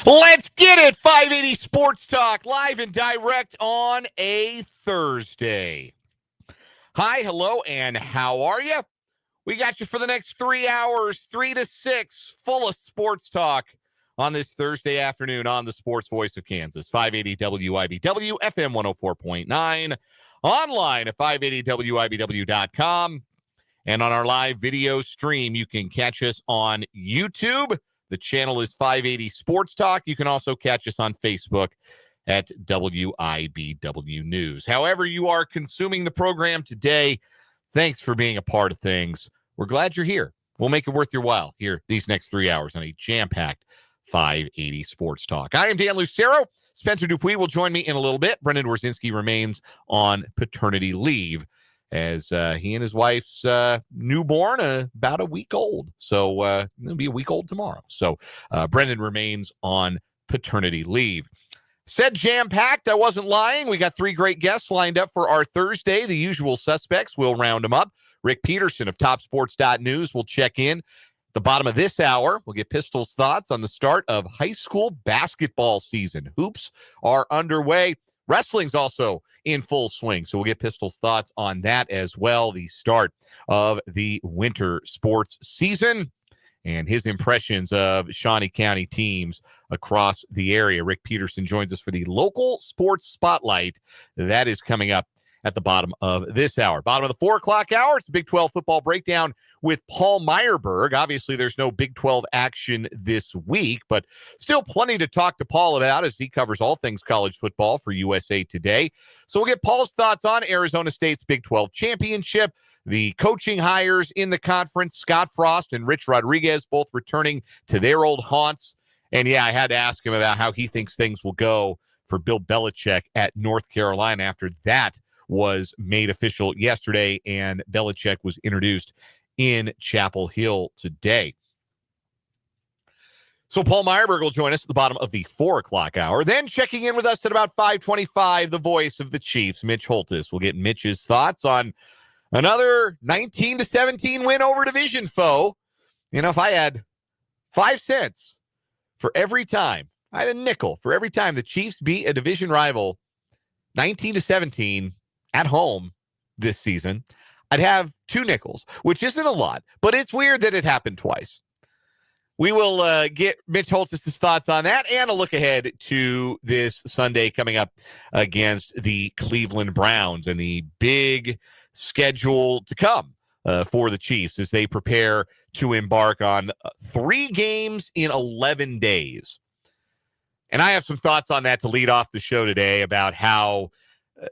Let's get it. 580 Sports Talk, live and direct on a Thursday. Hi, hello, and how are you? We got you for the next 3 hours, 3 to 6, full of sports talk on this Thursday afternoon on the Sports Voice of Kansas, 580 WIBW, FM 104.9, online at 580WIBW.com, and on our live video stream, you can catch us on YouTube. The channel is 580 Sports Talk. You can also catch us on Facebook at WIBW News. However you are consuming the program today, thanks for being a part of things. We're glad you're here. We'll make it worth your while here these next 3 hours on a jam-packed 580 Sports Talk. I am Dan Lucero. Spencer Dupuis will join me in a little bit. Brendan Warzinski remains on paternity leave as he and his wife's newborn, about a week old. So it'll be a week old tomorrow. So Brendan remains on paternity leave. Said jam-packed, I wasn't lying. We got 3 great guests lined up for our Thursday. The usual suspects, we'll round them up. Rick Peterson of TopSports.news will check in. At the bottom of this hour, we'll get Pistol's thoughts on the start of high school basketball season. Hoops are underway. Wrestling's also in full swing, so we'll get Pistol's thoughts on that as well. The start of the winter sports season and his impressions of Shawnee County teams across the area. Rick Peterson joins us for the local sports spotlight. That is coming up at the bottom of this hour. Bottom of the 4 o'clock hour, it's the Big 12 football breakdown with Paul Myerberg. Obviously, there's no Big 12 action this week, but still plenty to talk to Paul about as he covers all things college football for USA Today. So we'll get Paul's thoughts on Arizona State's Big 12 championship, the coaching hires in the conference, Scott Frost and Rich Rodriguez both returning to their old haunts. And yeah, I had to ask him about how he thinks things will go for Bill Belichick at North Carolina after that was made official yesterday and Belichick was introduced in Chapel Hill today. So Paul Myerberg will join us at the bottom of the 4 o'clock hour. Then checking in with us at about 5:25, the voice of the Chiefs, Mitch Holthus. We'll get Mitch's thoughts on another 19-17 win over division foe. You know, if I had 5 cents for every time, I had a nickel for every time the Chiefs beat a division rival 19-17 at home this season, I'd have 2 nickels, which isn't a lot, but it's weird that it happened twice. We will get Mitch Holthus' thoughts on that and a look ahead to this Sunday coming up against the Cleveland Browns and the big schedule to come for the Chiefs as they prepare to embark on 3 games in 11 days. And I have some thoughts on that to lead off the show today about how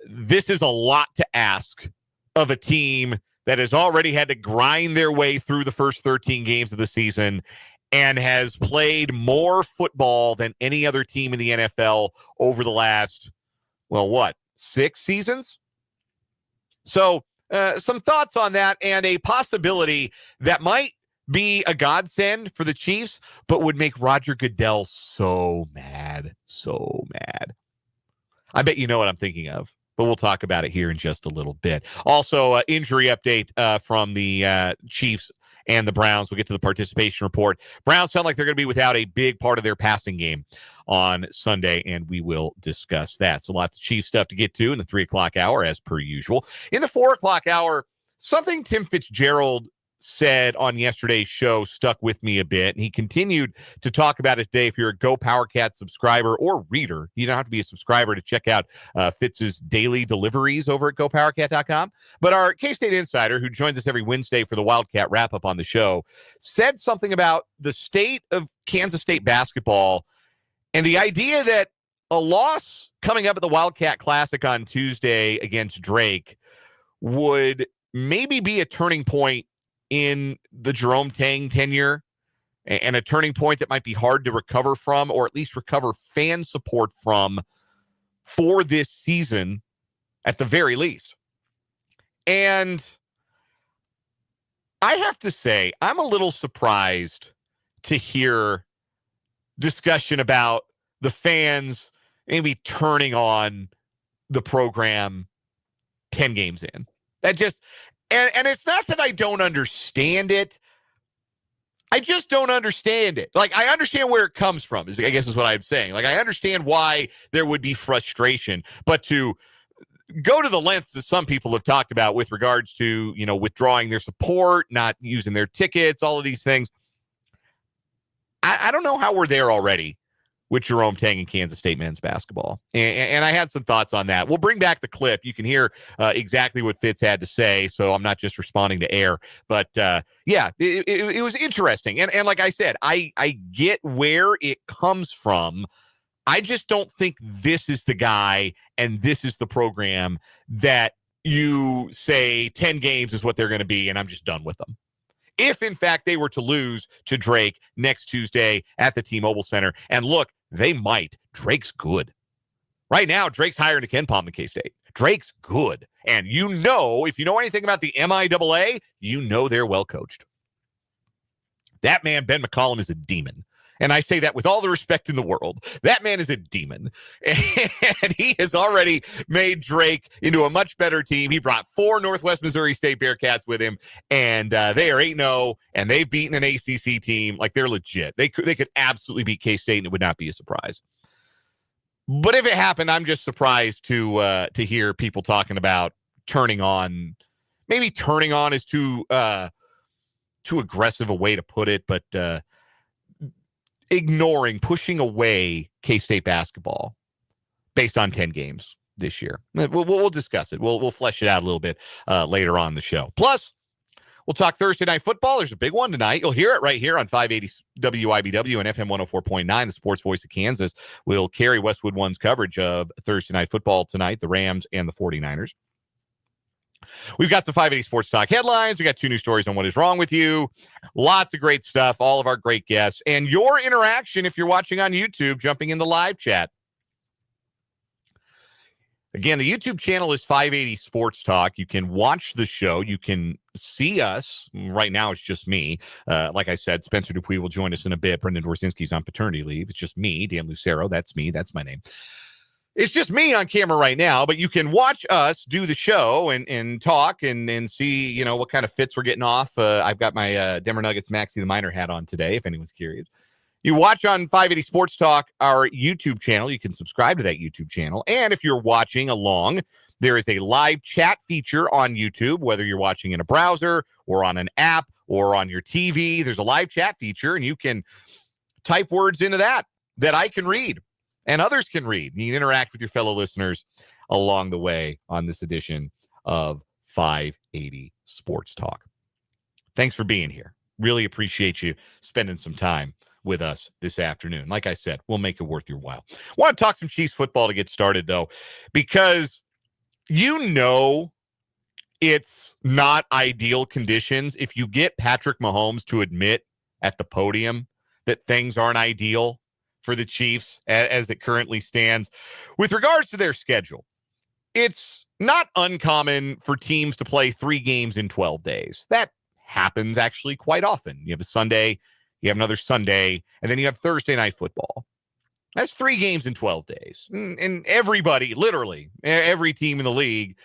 this is a lot to ask of a team that has already had to grind their way through the first 13 games of the season and has played more football than any other team in the NFL over the last, 6 seasons? So some thoughts on that and a possibility that might be a godsend for the Chiefs, but would make Roger Goodell so mad. I bet you know what I'm thinking of, but we'll talk about it here in just a little bit. Also, injury update from the Chiefs and the Browns. We'll get to the participation report. Browns sound like they're going to be without a big part of their passing game on Sunday, and we will discuss that. So lots of Chiefs stuff to get to in the 3 o'clock hour, as per usual. In the 4 o'clock hour, something Tim Fitzgerald said on yesterday's show stuck with me a bit, and he continued to talk about it today. If you're a Go PowerCat subscriber or reader, you don't have to be a subscriber to check out Fitz's daily deliveries over at GoPowerCat.com. But our K-State insider, who joins us every Wednesday for the Wildcat wrap-up on the show, said something about the state of Kansas State basketball and the idea that a loss coming up at the Wildcat Classic on Tuesday against Drake would maybe be a turning point in the Jerome Tang tenure and a turning point that might be hard to recover from, or at least recover fan support from for this season at the very least. And I have to say, I'm a little surprised to hear discussion about the fans maybe turning on the program 10 games in. That just, and it's not that I don't understand it. I just don't understand it. Like, I understand where it comes from, I guess is what I'm saying. Like, I understand why there would be frustration, but to go to the lengths that some people have talked about with regards to, withdrawing their support, not using their tickets, all of these things, I don't know how we're there already with Jerome Tang and Kansas State men's basketball. And I had some thoughts on that. We'll bring back the clip. You can hear exactly what Fitz had to say, so I'm not just responding to air. But, it was interesting. And like I said, I get where it comes from. I just don't think this is the guy and this is the program that you say 10 games is what they're going to be, and I'm just done with them. If, in fact, they were to lose to Drake next Tuesday at the T-Mobile Center, and look, they might. Drake's good. Right now, Drake's higher than KenPom than K-State. Drake's good. And if you know anything about the MIAA, they're well coached. That man, Ben McCollum, is a demon. And I say that with all the respect in the world. That man is a demon. And he has already made Drake into a much better team. He brought 4 Northwest Missouri State Bearcats with him, and they are 8-0, and they've beaten an ACC team. Like, they're legit. They could absolutely beat K-State, and it would not be a surprise. But if it happened, I'm just surprised to hear people talking about turning on. Maybe turning on is too aggressive a way to put it, but pushing away K-State basketball based on 10 games this year. We'll discuss it. We'll flesh it out a little bit later on in the show. Plus, we'll talk Thursday night football. There's a big one tonight. You'll hear it right here on 580 WIBW and FM 104.9, the sports voice of Kansas. We'll carry Westwood One's coverage of Thursday night football tonight, the Rams and the 49ers. We've got the 580 Sports Talk headlines. We got 2 new stories on what is wrong with you. Lots of great stuff. All of our great guests. And your interaction if you're watching on YouTube, jumping in the live chat. Again, the YouTube channel is 580 Sports Talk. You can watch the show. You can see us. Right now, it's just me. Like I said, Spencer Dupuis will join us in a bit. Brendan Dworzinski's on paternity leave. It's just me, Dan Lucero. That's me. That's my name. It's just me on camera right now, but you can watch us do the show and talk and see, what kind of fits we're getting off. I've got my Denver Nuggets Maxi the Miner hat on today, if anyone's curious. You watch on 580 Sports Talk, our YouTube channel. You can subscribe to that YouTube channel. And if you're watching along, there is a live chat feature on YouTube, whether you're watching in a browser or on an app or on your TV. There's a live chat feature, and you can type words into that I can read. And others can read. You can interact with your fellow listeners along the way on this edition of 580 Sports Talk. Thanks for being here. Really appreciate you spending some time with us this afternoon. Like I said, we'll make it worth your while. Want to talk some Chiefs football to get started, though, because it's not ideal conditions if you get Patrick Mahomes to admit at the podium that things aren't ideal for the Chiefs as it currently stands. With regards to their schedule, it's not uncommon for teams to play 3 games in 12 days. That happens actually quite often. You have a Sunday, you have another Sunday, and then you have Thursday night football. That's 3 games in 12 days. And everybody, literally, every team in the league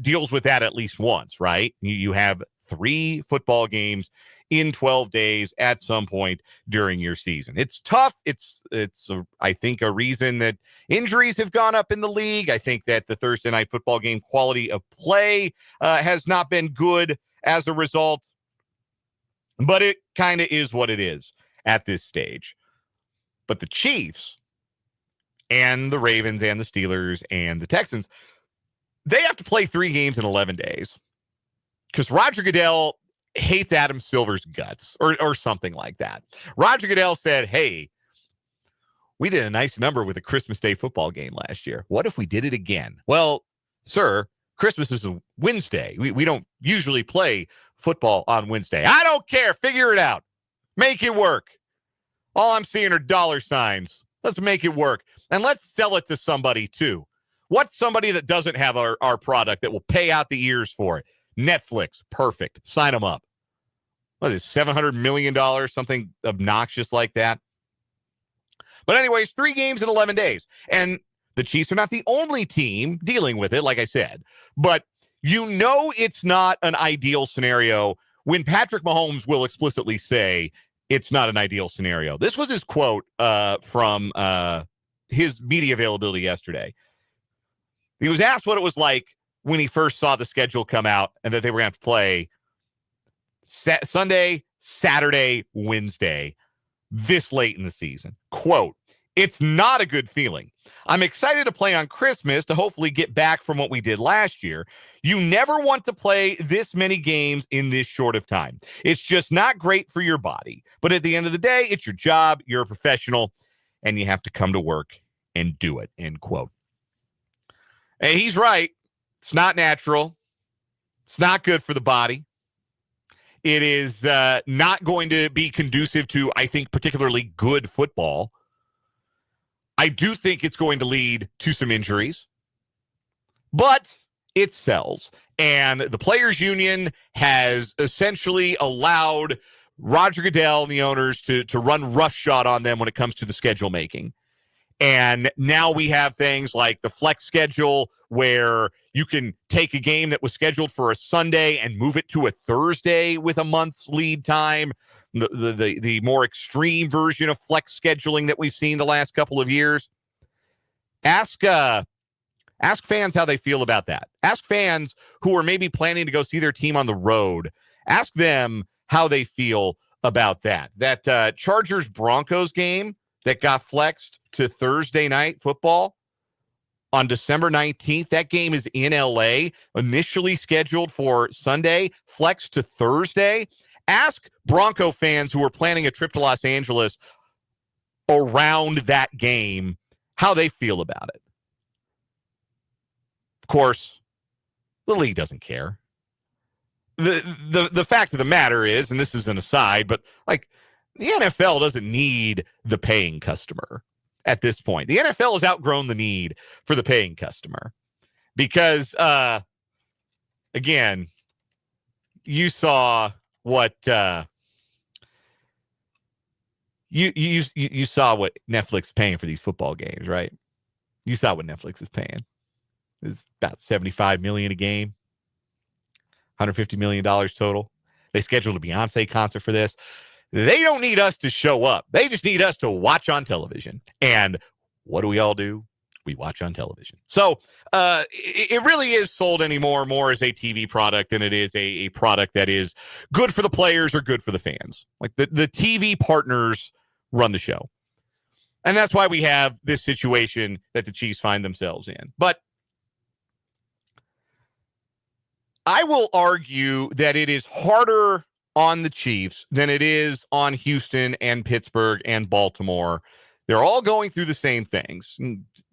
deals with that at least once, right? You have 3 football games in 12 days at some point during your season. It's tough. I think, a reason that injuries have gone up in the league. I think that the Thursday night football game quality of play has not been good as a result. But it kind of is what it is at this stage. But the Chiefs and the Ravens and the Steelers and the Texans, they have to play 3 games in 11 days because Roger Goodell hates Adam Silver's guts or something like that. Roger Goodell said, hey, we did a nice number with a Christmas Day football game last year. What if we did it again? Well, sir, Christmas is a Wednesday. We don't usually play football on Wednesday. I don't care. Figure it out. Make it work. All I'm seeing are dollar signs. Let's make it work. And let's sell it to somebody, too. What's somebody that doesn't have our product that will pay out the ears for it? Netflix. Perfect. Sign them up. What is it, $700 million? Something obnoxious like that. But anyways, 3 games in 11 days. And the Chiefs are not the only team dealing with it, like I said. But it's not an ideal scenario when Patrick Mahomes will explicitly say, it's not an ideal scenario. This was his quote from his media availability yesterday. He was asked what it was like when he first saw the schedule come out and that they were going to have to play Sunday, Saturday, Wednesday, this late in the season. Quote, "It's not a good feeling. I'm excited to play on Christmas to hopefully get back from what we did last year. You never want to play this many games in this short of time. It's just not great for your body. But at the end of the day, it's your job. You're a professional, and you have to come to work and do it," end quote. And he's right. It's not natural. It's not good for the body. It is not going to be conducive to, I think, particularly good football. I do think it's going to lead to some injuries, but it sells. And the Players Union has essentially allowed Roger Goodell and the owners to run roughshod on them when it comes to the schedule making. And now we have things like the flex schedule where you can take a game that was scheduled for a Sunday and move it to a Thursday with a month's lead time. The more extreme version of flex scheduling that we've seen the last couple of years. Ask fans how they feel about that. Ask fans who are maybe planning to go see their team on the road. Ask them how they feel about that. That Chargers-Broncos game that got flexed to Thursday night football on December 19th. That game is in LA, initially scheduled for Sunday, flexed to Thursday. Ask Bronco fans who are planning a trip to Los Angeles around that game how they feel about it. Of course, the league doesn't care. The fact of the matter is, and this is an aside, but like the NFL doesn't need the paying customer at this point. The NFL has outgrown the need for the paying customer because, again, you saw what you saw what Netflix is paying for these football games, right? You saw what Netflix is paying. It's about $75 million a game, $150 million total. They scheduled a Beyonce concert for this. They don't need us to show up. They just need us to watch on television. And what do we all do? We watch on television. So it really is sold anymore more as a TV product than it is a product that is good for the players or good for the fans. Like the TV partners run the show. And that's why we have this situation that the Chiefs find themselves in. But I will argue that it is harder on the Chiefs than it is on Houston and Pittsburgh and Baltimore. They're all going through the same things.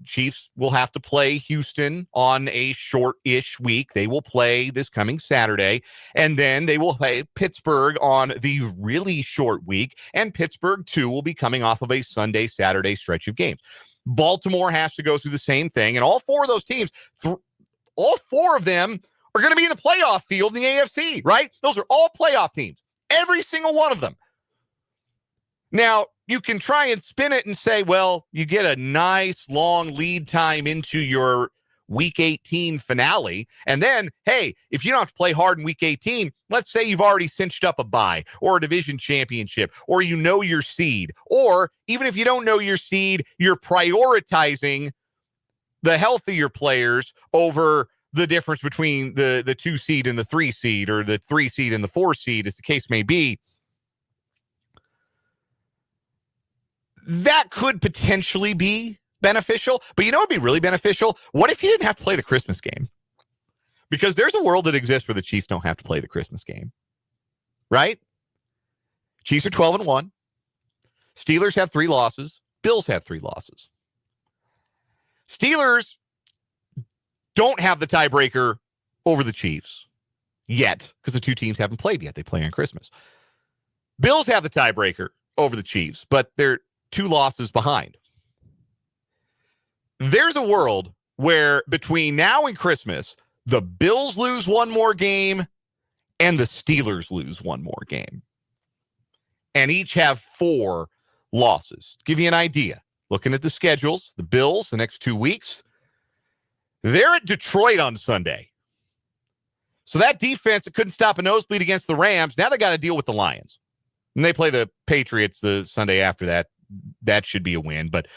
Chiefs will have to play Houston on a short-ish week. They will play this coming Saturday, and then they will play Pittsburgh on the really short week, and Pittsburgh, too, will be coming off of a Sunday, Saturday stretch of games. Baltimore has to go through the same thing, and all four of those teams, all four of them are going to be in the playoff field in the AFC, right? Those are all playoff teams, every single one of them. Now, you can try and spin it and say, well, you get a nice long lead time into your Week 18 finale. And then, hey, if you don't have to play hard in Week 18, let's say you've already cinched up a bye or a division championship, or you know your seed. Or even if you don't know your seed, you're prioritizing the healthier players over the difference between the 2 seed and the 3 seed, or the 3 seed and the 4 seed, as the case may be. That could potentially be beneficial, but you know what would be really beneficial? What if you didn't have to play the Christmas game? Because there's a world that exists where the Chiefs don't have to play the Christmas game, right? Chiefs are 12-1. Steelers have 3 losses. Bills have 3 losses. Steelers don't have the tiebreaker over the Chiefs yet, because the two teams haven't played yet. They play on Christmas. Bills have the tiebreaker over the Chiefs, but they're 2 losses behind. There's a world where between now and Christmas, the Bills lose 1 more game and the Steelers lose 1 more game. And each have 4 losses. To give you an idea, looking at the schedules, the Bills, the next 2 weeks, they're at Detroit on Sunday. So that defense that couldn't stop a nosebleed against the Rams, now they got to deal with the Lions. And they play the Patriots the Sunday after that. That should be a win. But,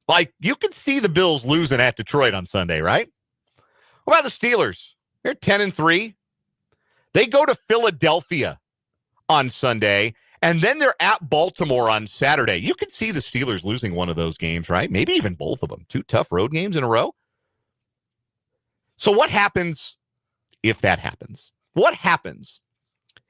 like, you can see the Bills losing at Detroit on Sunday, right? What about the Steelers? They're 10-3. They go to Philadelphia on Sunday, and then they're at Baltimore on Saturday. You could see the Steelers losing one of those games, right? Maybe even both of them. 2 tough road games in a row. So what happens if that happens? What happens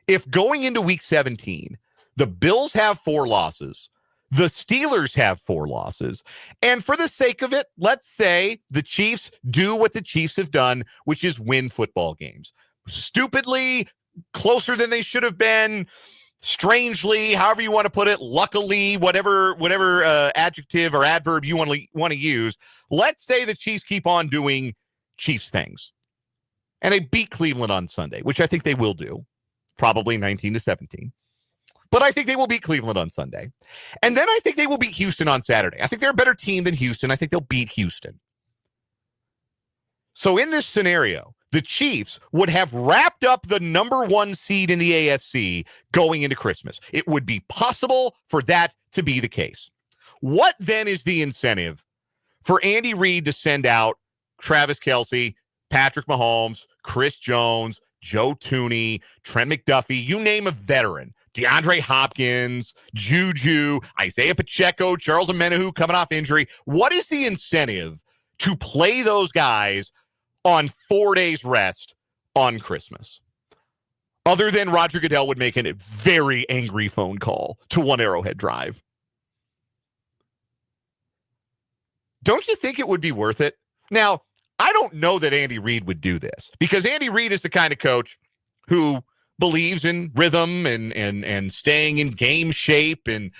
if going into Week 17, the Bills have 4 losses, the Steelers have 4 losses, and for the sake of it, let's say the Chiefs do what the Chiefs have done, which is win football games. Stupidly, closer than they should have been, strangely, however you want to put it, luckily, whatever adjective or adverb you want to use. Let's say the Chiefs keep on doing Chiefs things, and they beat Cleveland on Sunday, which I think they will do, probably 19-17. But I think they will beat Cleveland on Sunday. And then I think they will beat Houston on Saturday. I think they're a better team than Houston. I think they'll beat Houston. So in this scenario, the Chiefs would have wrapped up the number 1 seed in the AFC going into Christmas. It would be possible for that to be the case. What then is the incentive for Andy Reid to send out Travis Kelce, Patrick Mahomes, Chris Jones, Joe Tooney, Trent McDuffie, you name a veteran, DeAndre Hopkins, Juju, Isaiah Pacheco, Charles Omenihu coming off injury? What is the incentive to play those guys on 4 days rest on Christmas? Other than Roger Goodell would make a very angry phone call to One Arrowhead Drive. Don't you think it would be worth it? Now, I don't know that Andy Reid would do this, because Andy Reid is the kind of coach who believes in rhythm and staying in game shape, and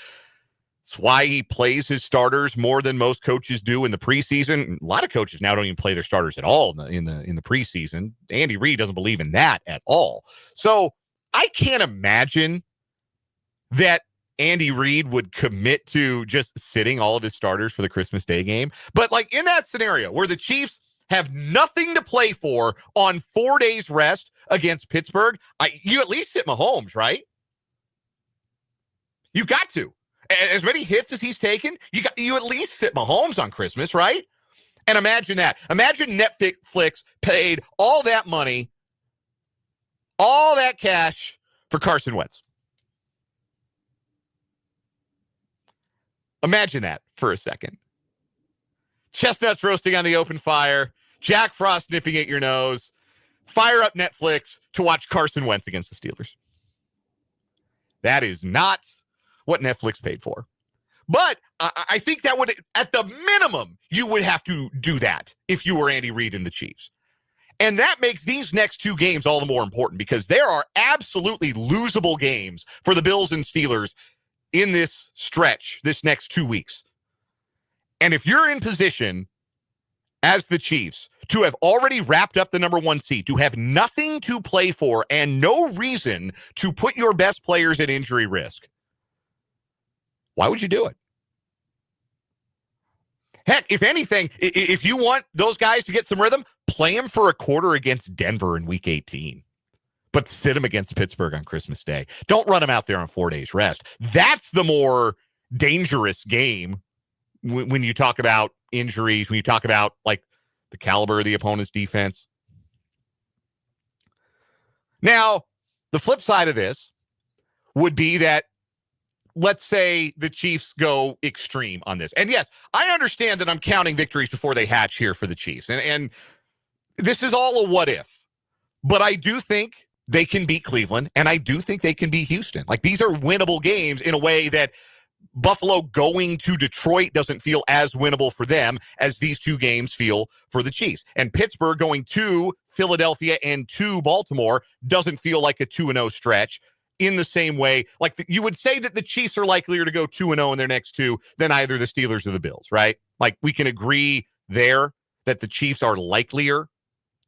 it's why he plays his starters more than most coaches do in the preseason. A lot of coaches now don't even play their starters at all in the preseason. Andy Reid doesn't believe in that at all. So I can't imagine that Andy Reid would commit to just sitting all of his starters for the Christmas Day game. But like in that scenario where the Chiefs have nothing to play for on 4 days rest against Pittsburgh, you at least sit Mahomes, right? You got to. As many hits as he's taken, you at least sit Mahomes on Christmas, right? And imagine that. Imagine Netflix paid all that money, all that cash for Carson Wentz. Imagine that for a second. Chestnuts roasting on the open fire, Jack Frost nipping at your nose. Fire up Netflix to watch Carson Wentz against the Steelers. That is not what Netflix paid for. But I think that would, at the minimum, you would have to do that if you were Andy Reid and the Chiefs. And that makes these next 2 games all the more important, because there are absolutely losable games for the Bills and Steelers in this stretch, this next 2 weeks. And if you're in position as the Chiefs to have already wrapped up the number 1 seed, to have nothing to play for and no reason to put your best players at injury risk, why would you do it? Heck, if anything, if you want those guys to get some rhythm, play them for a quarter against Denver in Week 18. But sit them against Pittsburgh on Christmas Day. Don't run them out there on 4 days rest. That's the more dangerous game when you talk about injuries, when you talk about like the caliber of the opponent's defense. Now, the flip side of this would be that, let's say the Chiefs go extreme on this. And yes, I understand that I'm counting victories before they hatch here for the Chiefs. And this is all a what if. But I do think they can beat Cleveland, and I do think they can beat Houston. Like, these are winnable games in a way that Buffalo going to Detroit doesn't feel as winnable for them as these 2 games feel for the Chiefs. And Pittsburgh going to Philadelphia and to Baltimore doesn't feel like a 2-0 stretch in the same way. Like, you would say that the Chiefs are likelier to go 2-0 in their next 2 than either the Steelers or the Bills, right? Like, we can agree there that the Chiefs are likelier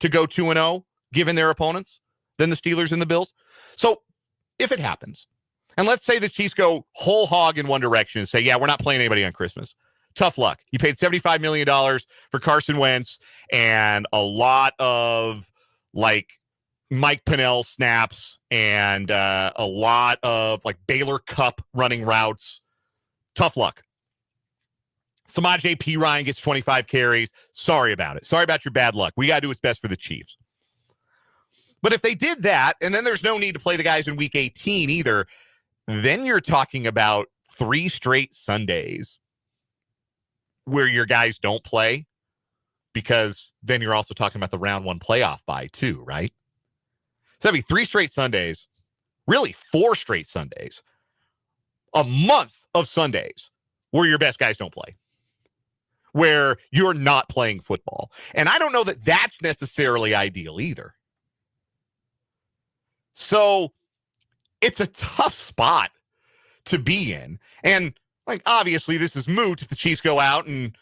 to go 2-0 given their opponents than the Steelers and the Bills. So if it happens, and let's say the Chiefs go whole hog in one direction and say, yeah, we're not playing anybody on Christmas. Tough luck. You paid $75 million for Carson Wentz and a lot of, like, Mike Pennell snaps and a lot of like Baylor Cup running routes. Tough luck. Samaje P. Ryan gets 25 carries. Sorry about it. Sorry about your bad luck. We got to do what's best for the Chiefs. But if they did that, and then there's no need to play the guys in Week 18 either, then you're talking about 3 straight Sundays where your guys don't play, because then you're also talking about the round 1 playoff bye too, right? So that'd be 3 straight Sundays, really 4 straight Sundays, a month of Sundays where your best guys don't play, where you're not playing football. And I don't know that that's necessarily ideal either. So it's a tough spot to be in. And like, obviously this is moot if the Chiefs go out and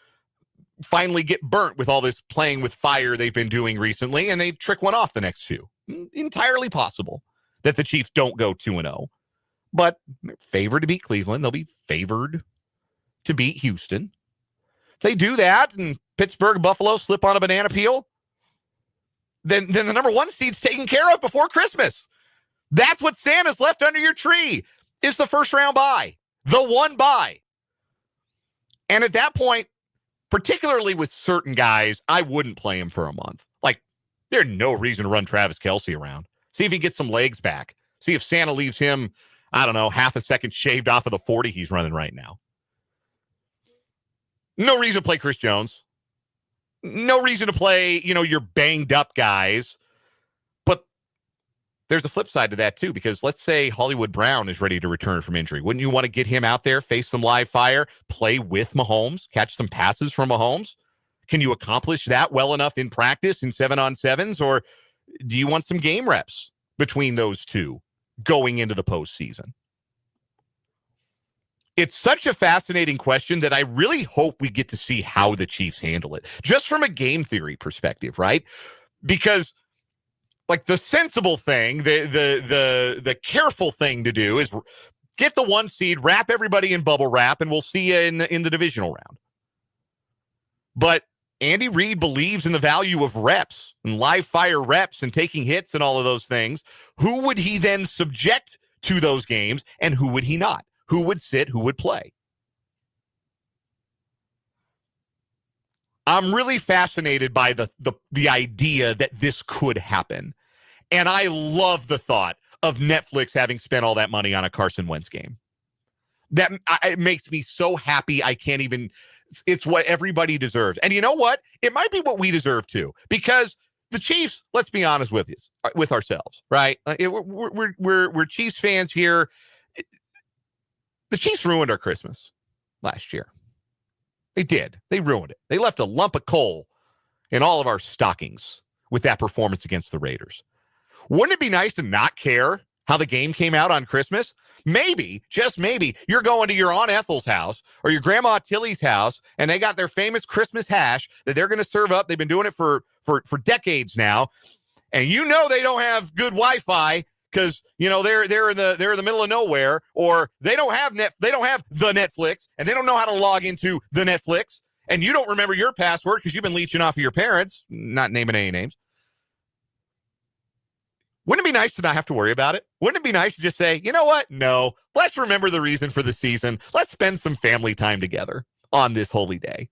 finally get burnt with all this playing with fire they've been doing recently, and they trick one off the next few. Entirely possible that the Chiefs don't go 2-0. But they're favored to beat Cleveland. They'll be favored to beat Houston. If they do that and Pittsburgh and Buffalo slip on a banana peel, then the number 1 seed's taken care of before Christmas. That's what Santa's left under your tree, is the first round bye, the 1 bye. And at that point, particularly with certain guys, I wouldn't play him for a month. Like, there's no reason to run Travis Kelce around. See if he gets some legs back. See if Santa leaves him, I don't know, half a second shaved off of the 40 he's running right now. No reason to play Chris Jones. No reason to play, your banged up guys. But there's a flip side to that too, because let's say Hollywood Brown is ready to return from injury. Wouldn't you want to get him out there, face some live fire, play with Mahomes, catch some passes from Mahomes? Can you accomplish that well enough in practice in 7-on-7s, or do you want some game reps between those two going into the postseason? It's such a fascinating question that I really hope we get to see how the Chiefs handle it, just from a game theory perspective, right? Because like the sensible thing, the careful thing to do is get the 1 seed, wrap everybody in bubble wrap, and we'll see you in the divisional round. But Andy Reid believes in the value of reps and live fire reps and taking hits and all of those things. Who would he then subject to those games, and who would he not? Who would sit? Who would play? I'm really fascinated by the idea that this could happen. And I love the thought of Netflix having spent all that money on a Carson Wentz game. It makes me so happy I can't even... It's what everybody deserves. And you know what? It might be what we deserve too. Because the Chiefs, let's be honest with ourselves, right? We're Chiefs fans here. The Chiefs ruined our Christmas last year. They did. They ruined it. They left a lump of coal in all of our stockings with that performance against the Raiders. Wouldn't it be nice to not care how the game came out on Christmas? Maybe, just maybe, you're going to your Aunt Ethel's house or your Grandma Tilly's house, and they got their famous Christmas hash that they're going to serve up. They've been doing it for decades now. And they don't have good Wi-Fi because they're in the middle of nowhere, or they don't have the Netflix, and they don't know how to log into the Netflix, and you don't remember your password because you've been leeching off of your parents, not naming any names. Wouldn't it be nice to not have to worry about it? Wouldn't it be nice to just say, you know what? No, let's remember the reason for the season. Let's spend some family time together on this holy day.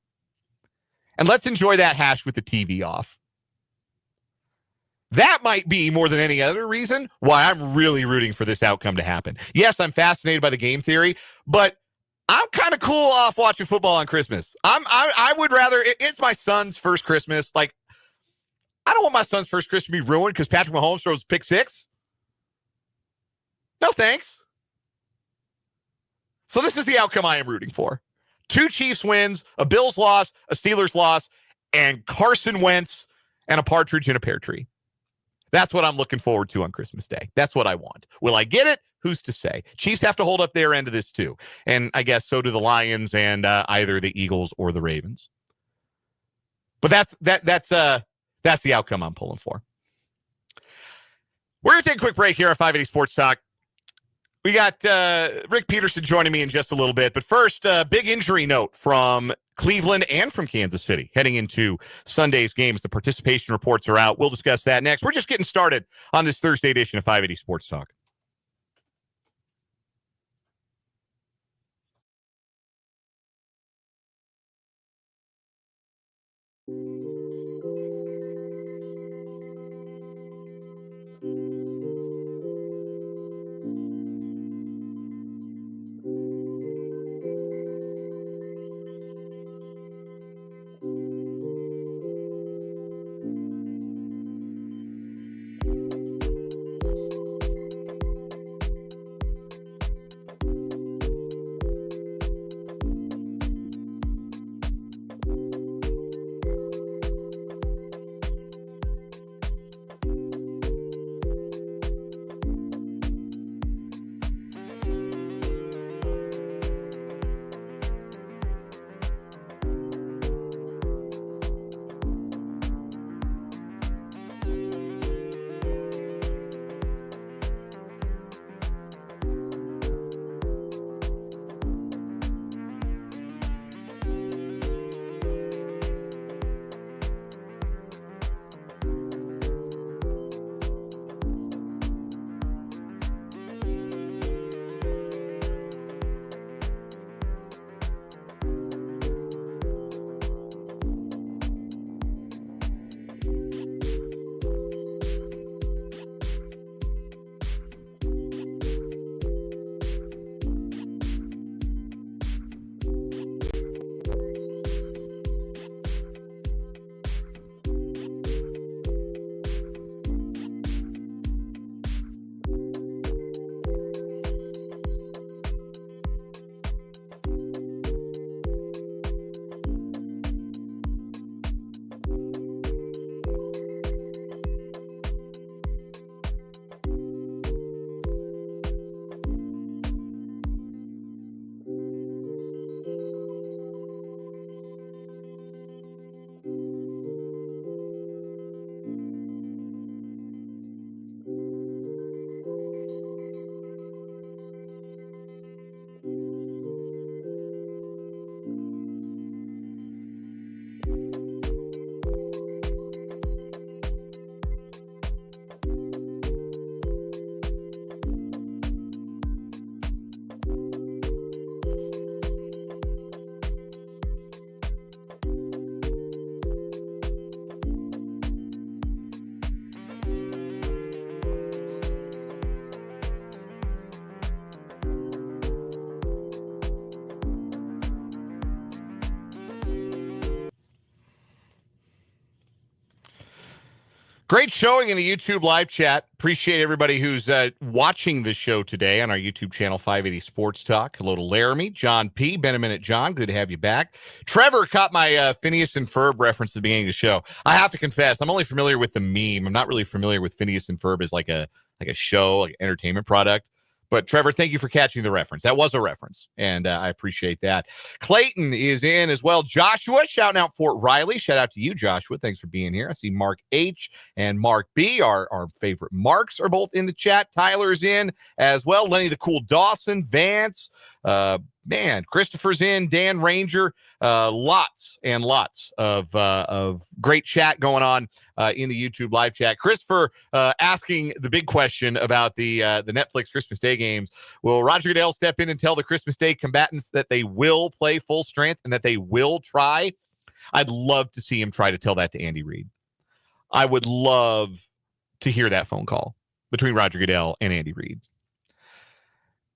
And let's enjoy that hash with the TV off. That might be, more than any other reason, why I'm really rooting for this outcome to happen. Yes, I'm fascinated by the game theory, but I'm kind of cool off watching football on Christmas. I would rather, it's my son's first Christmas. Like, I don't want my son's first Christmas to be ruined because Patrick Mahomes throws pick 6. No thanks. So this is the outcome I am rooting for. 2 Chiefs wins, a Bills loss, a Steelers loss, and Carson Wentz and a partridge in a pear tree. That's what I'm looking forward to on Christmas Day. That's what I want. Will I get it? Who's to say? Chiefs have to hold up their end of this too. And I guess so do the Lions and either the Eagles or the Ravens. But that's the outcome I'm pulling for. We're going to take a quick break here on 580 Sports Talk. We got Rick Peterson joining me in just a little bit. But first, big injury note from Cleveland and from Kansas City heading into Sunday's games. The participation reports are out. We'll discuss that next. We're just getting started on this Thursday edition of 580 Sports Talk. Great showing in the YouTube live chat. Appreciate everybody who's watching the show today on our YouTube channel, 580 Sports Talk. Hello to Laramie, John P., been a minute, John. Good to have you back. Trevor caught my Phineas and Ferb reference at the beginning of the show. I have to confess, I'm only familiar with the meme. I'm not really familiar with Phineas and Ferb as like a show, like an entertainment product. But Trevor, thank you for catching the reference. That was a reference, and I appreciate that. Clayton is in as well. Joshua, shouting out Fort Riley. Shout out to you, Joshua. Thanks for being here. I see Mark H. and Mark B., our favorite Marks, are both in the chat. Tyler's in as well. Lenny the Cool Dawson, Vance, Christopher's in, Dan Ranger. Lots and lots of great chat going on in the YouTube live chat. Christopher asking the big question about the Netflix Christmas Day games. Will Roger Goodell step in and tell the Christmas Day combatants that they will play full strength and that they will try? I'd love to see him try to tell that to Andy Reid. I would love to hear that phone call between Roger Goodell and Andy Reid.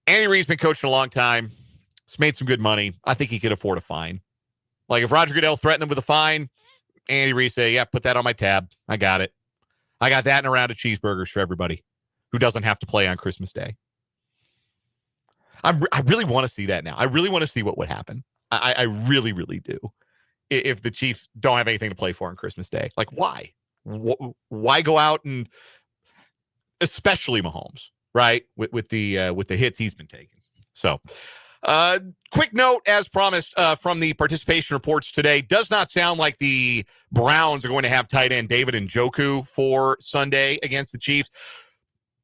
Andy Reid's been coaching a long time. He's made some good money. I think he could afford a fine. Like if Roger Goodell threatened him with a fine, Andy Reid say, yeah, put that on my tab. I got it. I got that and a round of cheeseburgers for everybody who doesn't have to play on Christmas Day. I really want to see that now. I really want to see what would happen. I really, really do. If the Chiefs don't have anything to play for on Christmas Day. Like, why? Why go out and, especially Mahomes, right? With the hits he's been taking. So, quick note, as promised, from the participation reports today, does not sound like the Browns are going to have tight end David Njoku for Sunday against the Chiefs.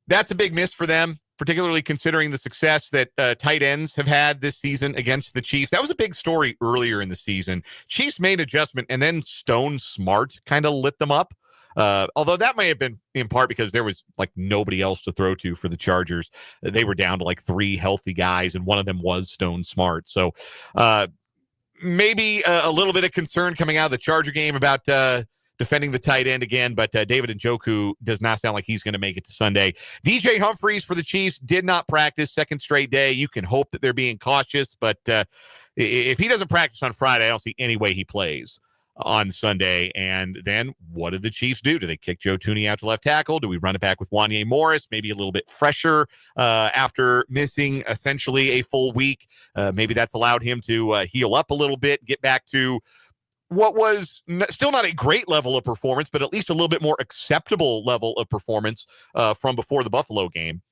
That's a big miss for them. particularly considering the success that tight ends have had this season against the Chiefs. That was a big story earlier in the season. Chiefs made adjustment, and then Stone Smart kind of lit them up. Although that may have been in part because there was like nobody else to throw to for the Chargers. They were down to like 3 healthy guys, and one of them was Stone Smart. So maybe a little bit of concern coming out of the Charger game about defending the tight end again, but David Njoku does not sound like he's going to make it to Sunday. DJ Humphries for the Chiefs did not practice, second straight day. You can hope that they're being cautious, but if he doesn't practice on Friday, I don't see any way he plays on Sunday. And then what did the Chiefs do? Do they kick Joe Thuney out to left tackle? Do we run it back with Wanye Morris, maybe a little bit fresher after missing essentially a full week? Maybe that's allowed him to heal up a little bit, get back to what was still not a great level of performance, but at least a little bit more acceptable level of performance from before the Buffalo game.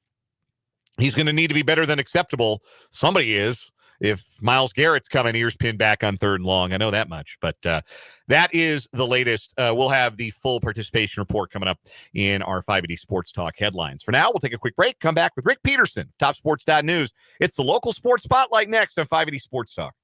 He's going to need to be better than acceptable. Somebody is. If Myles Garrett's coming, ears pinned back on 3rd and long. I know that much, but that is the latest. We'll have the full participation report coming up in our 580 Sports Talk headlines. For now, we'll take a quick break, come back with Rick Peterson, TopSports.news. It's the local sports spotlight next on 580 Sports Talk.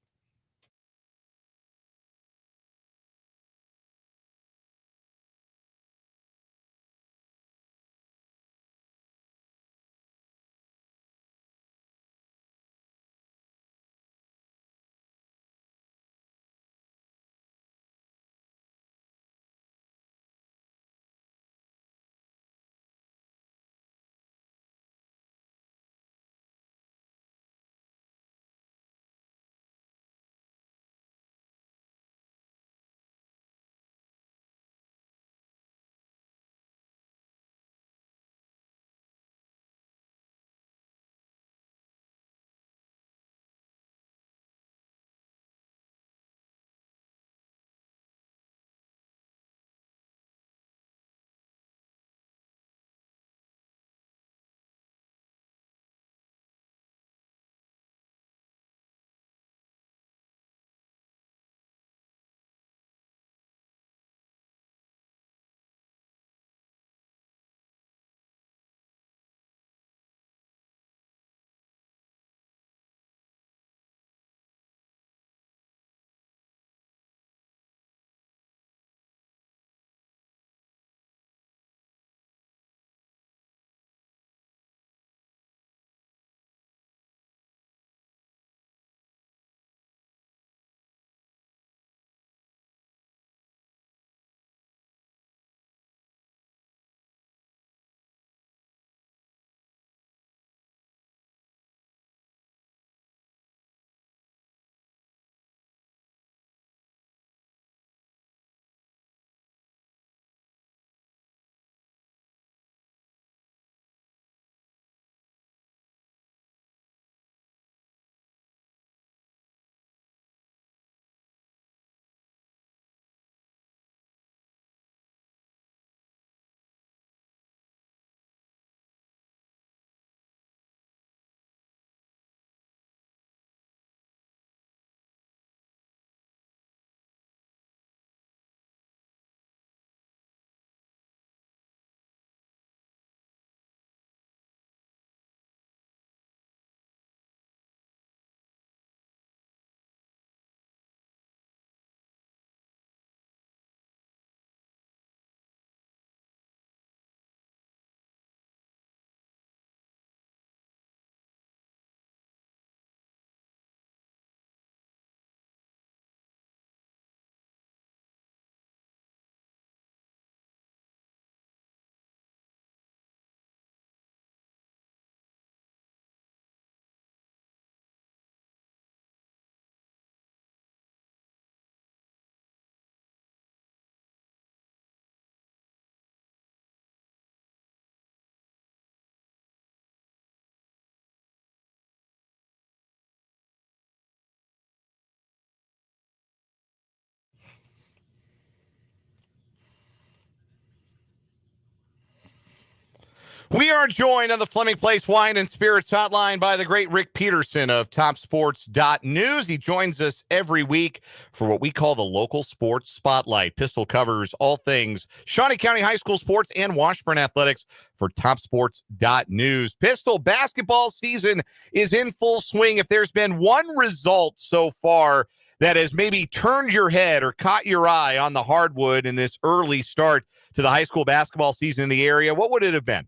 We are joined on the Fleming Place Wine and Spirits Hotline by the great Rick Peterson of TopSports.news. He joins us every week for what we call the local sports spotlight. Pistol covers all things Shawnee County High School sports and Washburn athletics for TopSports.news. Pistol basketball season is in full swing. If there's been one result so far that has maybe turned your head or caught your eye on the hardwood in this early start to the high school basketball season in the area, what would it have been?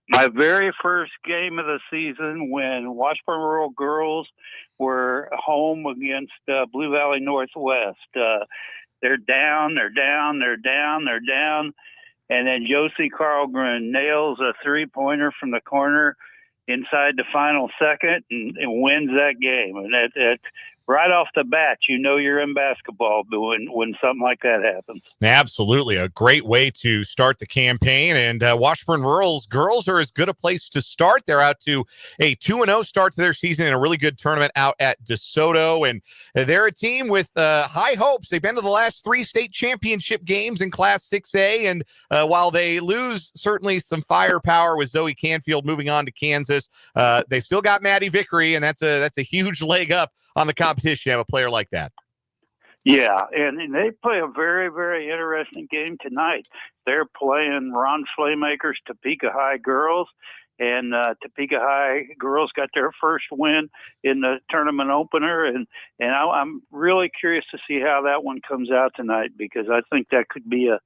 My very first game of the season when Washburn Rural girls were home against Blue Valley Northwest. They're down. And then Josie Carlgren nails a three-pointer from the corner inside the final second and wins that game. And that right off the bat, you know you're in basketball when something like that happens. Absolutely. A great way to start the campaign. And Washburn Rural's girls are as good a place to start. They're out to a 2-0 start to their season and a really good tournament out at DeSoto. And they're a team with high hopes. They've been to the last 3 state championship games in Class 6A. And while they lose certainly some firepower with Zoe Canfield moving on to Kansas, they've still got Maddie Vickery, and that's a huge leg up on the competition. You have a player like that. Yeah, and they play a very, very interesting game tonight. They're playing Ron Slaymaker's Topeka High girls, and Topeka High girls got their first win in the tournament opener, and I'm really curious to see how that one comes out tonight, because I think that could be a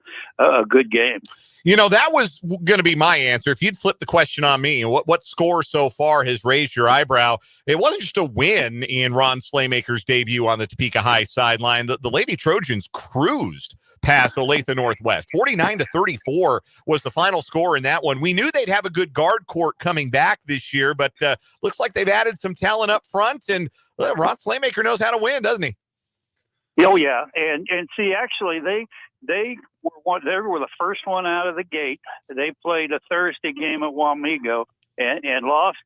good game. You know, that was going to be my answer. If you'd flip the question on me, what score so far has raised your eyebrow? It wasn't just a win in Ron Slaymaker's debut on the Topeka High sideline. The Lady Trojans cruised past Olathe Northwest. 49-34 was the final score in that one. We knew they'd have a good guard court coming back this year, but looks like they've added some talent up front, and Ron Slaymaker knows how to win, doesn't he? Oh, yeah. And see, actually, they were the first one out of the gate. They played a Thursday game at Wamego and lost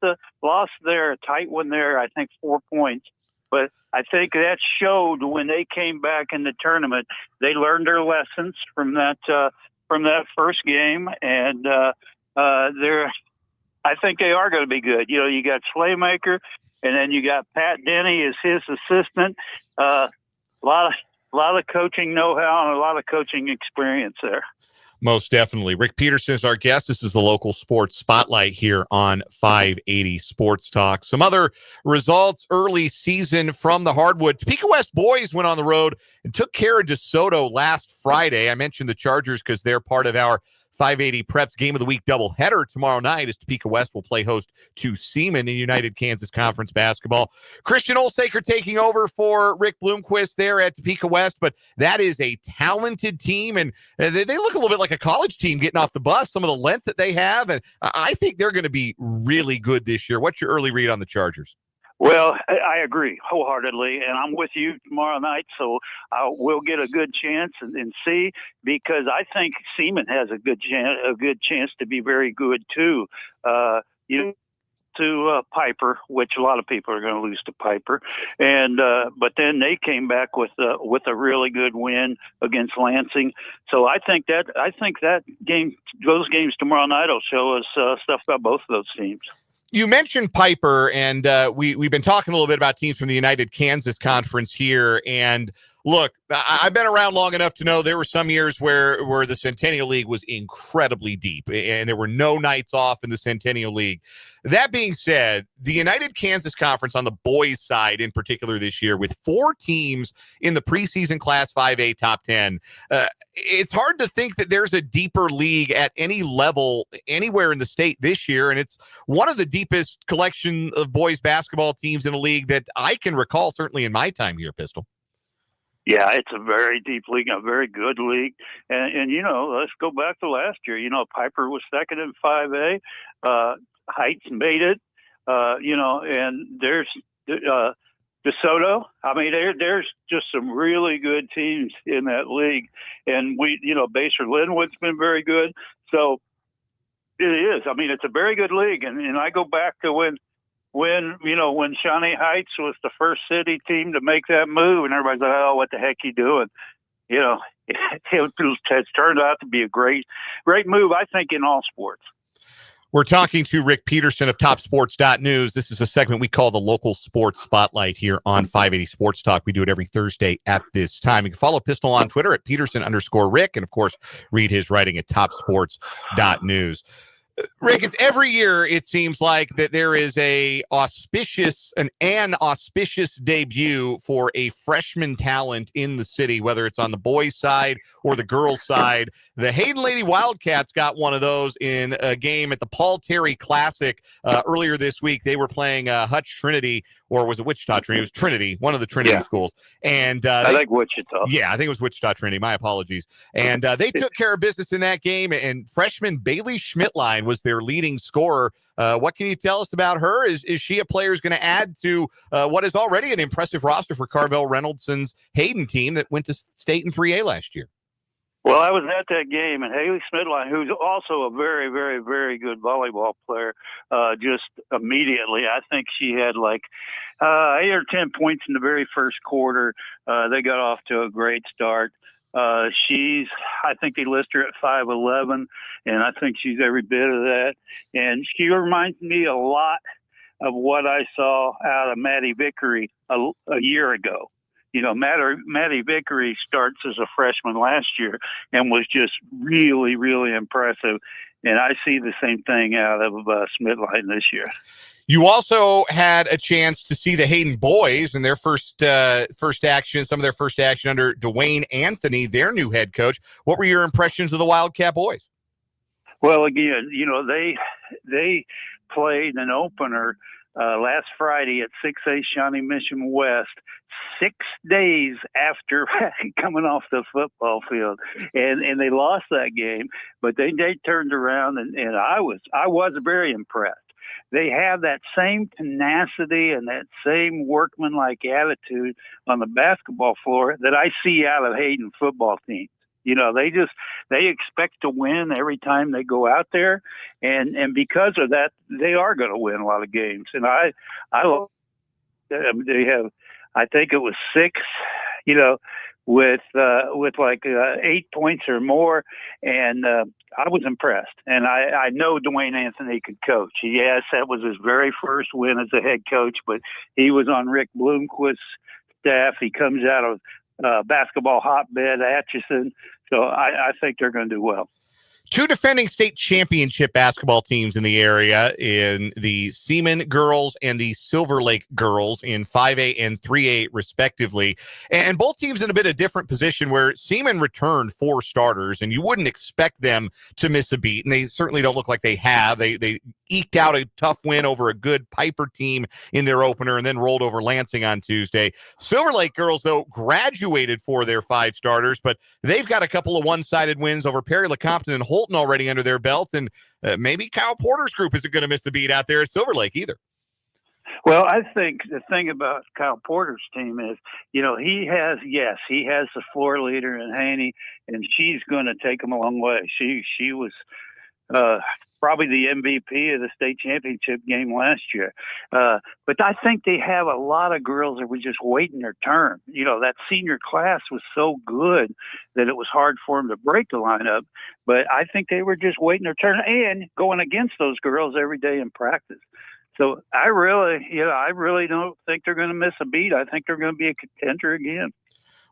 their tight one there, I think 4 points. But I think that showed when they came back in the tournament. They learned their lessons from that first game, and I think they are going to be good. You know, you got Slaymaker, and then you got Pat Denny as his assistant. A lot of coaching know-how and a lot of coaching experience there. Most definitely. Rick Peterson is our guest. This is the local sports spotlight here on 580 Sports Talk. Some other results early season from the hardwood. Topeka West boys went on the road and took care of DeSoto last Friday. I mentioned the Chargers because they're part of our 580 Preps Game of the Week doubleheader tomorrow night as Topeka West will play host to Seaman in United Kansas Conference basketball. Christian Olsaker taking over for Rick Bloomquist there at Topeka West, but that is a talented team, and they look a little bit like a college team getting off the bus, some of the length that they have, and I think they're going to be really good this year. What's your early read on the Chargers? Well, I agree wholeheartedly, and I'm with you tomorrow night, so we'll get a good chance and see, because I think Seaman has a good chance to be very good too. To Piper, which a lot of people are going to lose to Piper, and but then they came back with a really good win against Lansing. So I think that game, those games tomorrow night, will show us stuff about both of those teams. You mentioned Piper, and we've been talking a little bit about teams from the United Kansas Conference here. And look, I've been around long enough to know there were some years where the Centennial League was incredibly deep, and there were no nights off in the Centennial League. That being said, the United Kansas Conference on the boys' side in particular this year, with 4 teams in the preseason Class 5A top 10, it's hard to think that there's a deeper league at any level anywhere in the state this year, and it's one of the deepest collection of boys basketball teams in a league that I can recall, certainly in my time here, Pistol. Yeah, it's a very deep league, a very good league. And you know, let's go back to last year. You know, Piper was second in 5A. Heights made it, and there's DeSoto. I mean, there's just some really good teams in that league. And Basehor Linwood's been very good. So it is. I mean, it's a very good league. And I go back to when Shawnee Heights was the first city team to make that move, and everybody's like, oh, what the heck you doing? You know, it's turned out to be a great move, I think, in all sports. We're talking to Rick Peterson of TopSports.news. This is a segment we call the Local Sports Spotlight here on 580 Sports Talk. We do it every Thursday at this time. You can follow Pistol on Twitter at Peterson_Rick, and, of course, read his writing at TopSports.news. Rick, it's every year it seems like that there is an auspicious debut for a freshman talent in the city, whether it's on the boys' side or the girls' side. The Hayden Lady Wildcats got one of those in a game at the Paul Terry Classic earlier this week. They were playing Hutch Trinity, or was it Wichita Trinity? It was Trinity, one of the Trinity schools. And I think Wichita. Yeah, I think it was Wichita Trinity. My apologies. And they took care of business in that game, and freshman Bailey Schmidtline was their leading scorer. What can you tell us about her? Is she a player who's going to add to what is already an impressive roster for Carvel Reynoldson's Hayden team that went to state in 3A last year? Well, I was at that game, and Haley Smidline, who's also a very, very, very good volleyball player, just immediately, I think she had like 8 or 10 points in the very first quarter. They got off to a great start. I think they list her at 5'11", and I think she's every bit of that. And she reminds me a lot of what I saw out of Maddie Vickery a year ago. You know, Maddie Vickery starts as a freshman last year and was just really, really impressive. And I see the same thing out of Smidline this year. You also had a chance to see the Hayden boys and their first action, some of their first action under Dwayne Anthony, their new head coach. What were your impressions of the Wildcat boys? Well, again, you know, they played an opener last Friday at 6A Shawnee Mission West, 6 days after coming off the football field, and they lost that game, but they turned around, and I was very impressed. They have that same tenacity and that same workmanlike attitude on the basketball floor that I see out of Hayden football teams. You know, they expect to win every time they go out there, and because of that, they are going to win a lot of games. And they have, I think it was 6, you know, with like 8 points or more, and I was impressed. And I know Dwayne Anthony could coach. Yes, that was his very first win as a head coach, but he was on Rick Bloomquist's staff. He comes out of basketball hotbed, Atchison. So I think they're going to do well. 2 defending state championship basketball teams in the area, in the Seaman girls and the Silver Lake girls in 5A and 3A respectively. And both teams in a bit of different position, where Seaman returned 4 starters, and you wouldn't expect them to miss a beat. And they certainly don't look like they have. They eked out a tough win over a good Piper team in their opener and then rolled over Lansing on Tuesday. Silver Lake girls, though, graduated for their 5 starters, but they've got a couple of one-sided wins over Perry LeCompton and Holton already under their belt, and maybe Kyle Porter's group isn't going to miss a beat out there at Silver Lake either. Well, I think the thing about Kyle Porter's team is, you know, he has the floor leader in Haney, and she's going to take him a long way. She was probably the MVP of the state championship game last year. But I think they have a lot of girls that were just waiting their turn. You know, that senior class was so good that it was hard for them to break the lineup. But I think they were just waiting their turn and going against those girls every day in practice. So I really don't think they're going to miss a beat. I think they're going to be a contender again.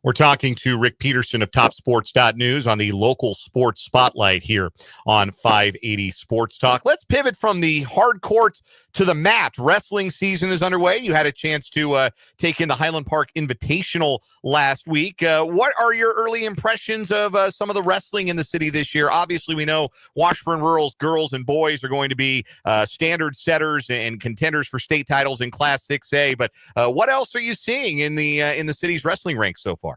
We're talking to Rick Peterson of TopSports.news on the Local Sports Spotlight here on 580 Sports Talk. Let's pivot from the hard court to the mat. Wrestling season is underway. You had a chance to take in the Highland Park Invitational last week. What are your early impressions of some of the wrestling in the city this year? Obviously, we know Washburn Rural's girls and boys are going to be standard setters and contenders for state titles in Class 6A. But what else are you seeing in the city's wrestling ranks so far?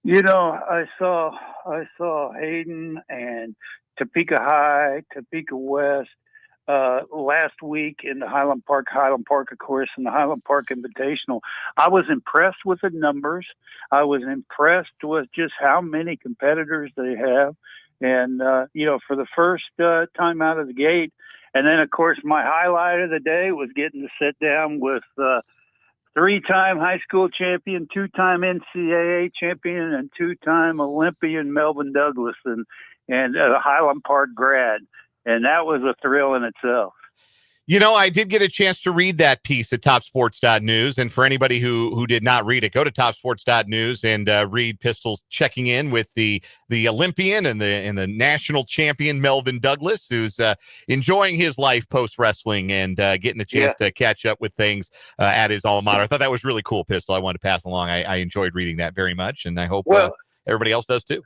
You know, I saw Hayden and Topeka High, Topeka West last week in the Highland Park, of course, and the Highland Park Invitational. I was impressed with the numbers. I was impressed with just how many competitors they have. And, you know, for the first time out of the gate. And then, of course, my highlight of the day was getting to sit down with 3-time high school champion, 2-time NCAA champion, and 2-time Olympian Melvin Douglas, and a Highland Park grad. and that was a thrill in itself. You know, I did get a chance to read that piece at TopSports.news, and for anybody who did not read it, go to TopSports.news and read Pistols checking in with the Olympian and the national champion Melvin Douglas, who's enjoying his life post wrestling and getting a chance to catch up with things at his alma mater. I thought that was really cool, Pistol. I wanted to pass along. I enjoyed reading that very much, and I hope everybody else does too.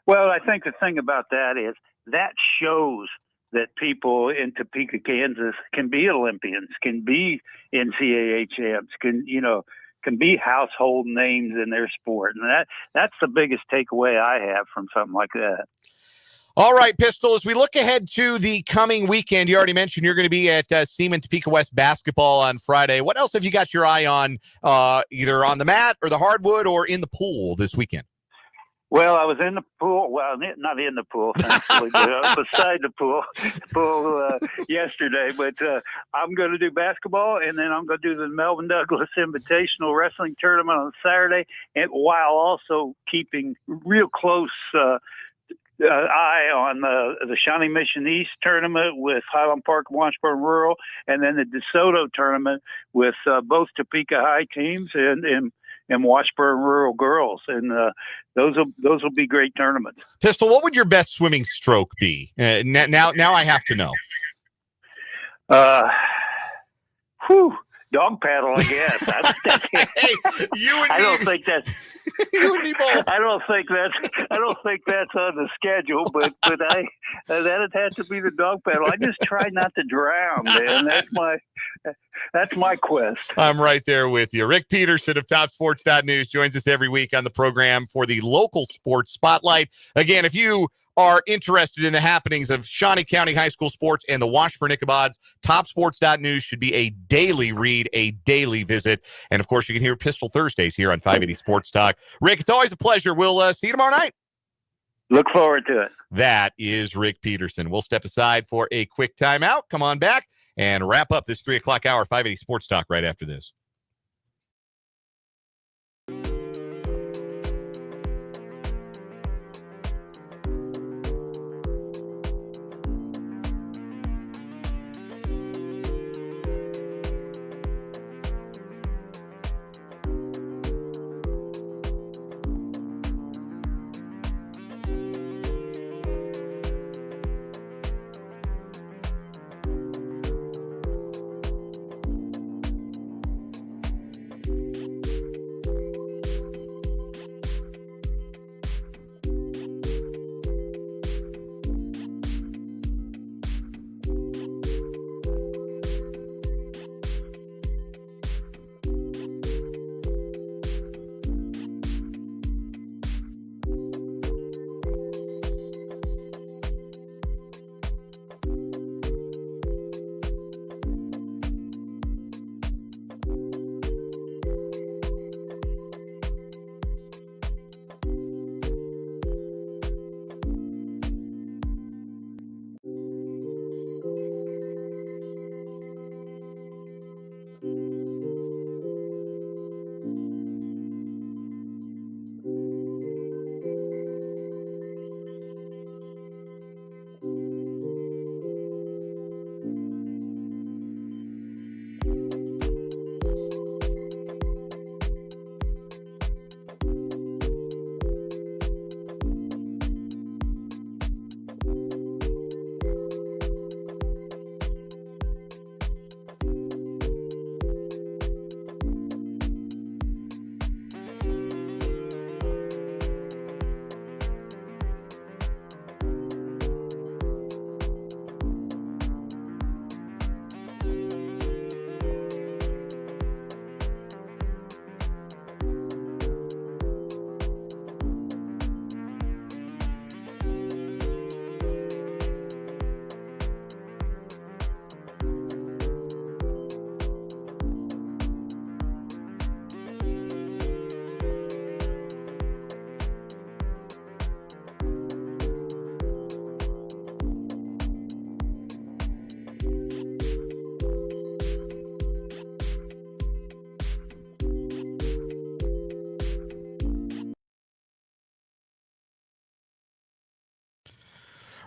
Well, I think the thing about that is that shows that people in Topeka, Kansas can be Olympians, can be NCAA champs, can be household names in their sport. And that's the biggest takeaway I have from something like that. All right, Pistol, as we look ahead to the coming weekend, you already mentioned you're going to be at Seaman Topeka West basketball on Friday. What else have you got your eye on, either on the mat or the hardwood or in the pool this weekend? Well, I was in the pool. Well, not in the pool, thankfully, but I was beside the pool yesterday. But I'm going to do basketball, and then I'm going to do the Melvin Douglas Invitational Wrestling Tournament on Saturday, and while also keeping real close eye on the Shawnee Mission East Tournament with Highland Park and Washburn Rural, and then the DeSoto Tournament with both Topeka High teams and Washburn Rural girls, and those will be great tournaments. Pistol, what would your best swimming stroke be? Now I have to know. Dog paddle, I guess. Hey, you and I me. don't think that's. You and me both. I don't think that's on the schedule, but that'd have to be the dog paddle. I just try not to drown, man. That's my quest. I'm right there with you. Rick Peterson of TopSports.news joins us every week on the program for the local sports spotlight. Again, if you are interested in the happenings of Shawnee County High School sports and the Washburn Ichabods, TopSports.news should be a daily read, a daily visit. And, of course, you can hear Pistol Thursdays here on 580 Sports Talk. Rick, it's always a pleasure. We'll see you tomorrow night. Look forward to it. That is Rick Peterson. We'll step aside for a quick timeout. Come on back and wrap up this 3 o'clock hour, 580 Sports Talk right after this.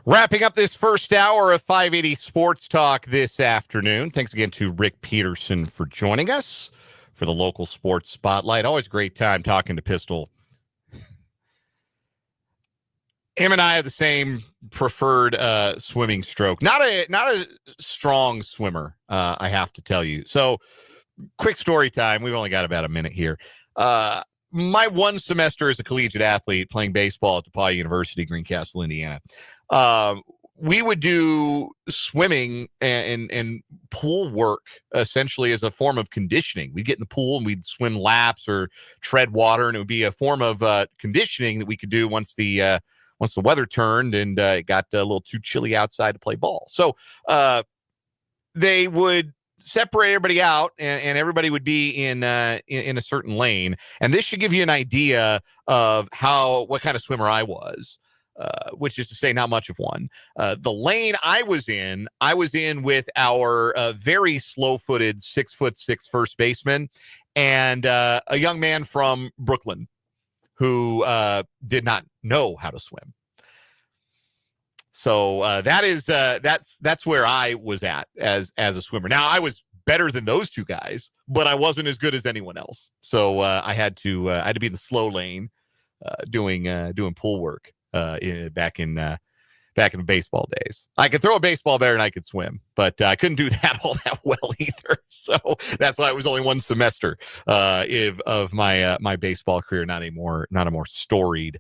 Wrapping up this first hour of 580 Sports Talk this afternoon. Thanks again to Rick Peterson for joining us for the local sports spotlight. Always a great time talking to Pistol. Him and I have the same preferred swimming stroke. Not a strong swimmer, I have to tell you. So, quick story time. We've only got about a minute here. My one semester as a collegiate athlete playing baseball at DePauw University, Greencastle, Indiana. We would do swimming and pool work essentially as a form of conditioning. We'd get in the pool and we'd swim laps or tread water, and it would be a form of conditioning that we could do once the weather turned and it got a little too chilly outside to play ball. So they would separate everybody out, and everybody would be in a certain lane. And this should give you an idea of what kind of swimmer I was. Which is to say not much of one. The lane I was in with our very slow-footed 6'6" first baseman and a young man from Brooklyn who did not know how to swim. So that's where I was at as a swimmer. Now, I was better than those two guys, but I wasn't as good as anyone else. So I had to be in the slow lane doing pool work. Back in the baseball days. I could throw a baseball better than I could swim, but I couldn't do that all that well either. So that's why it was only one semester of my baseball career, not a more storied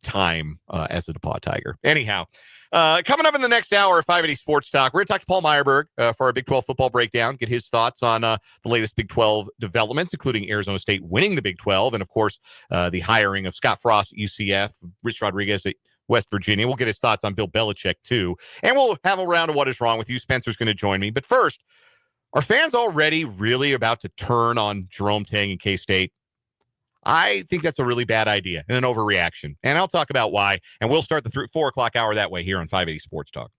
time as a DePauw Tiger. Anyhow, coming up in the next hour of 580 Sports Talk, we're going to talk to Paul Myerberg for our Big 12 football breakdown, get his thoughts on the latest Big 12 developments, including Arizona State winning the Big 12, and, of course, the hiring of Scott Frost at UCF, Rich Rodriguez at West Virginia. We'll get his thoughts on Bill Belichick, too. And we'll have a round of What Is Wrong With You. Spencer's going to join me. But first, are fans already really about to turn on Jerome Tang and K-State? I think that's a really bad idea and an overreaction. And I'll talk about why. And we'll start the 4 o'clock hour that way here on 580 Sports Talk.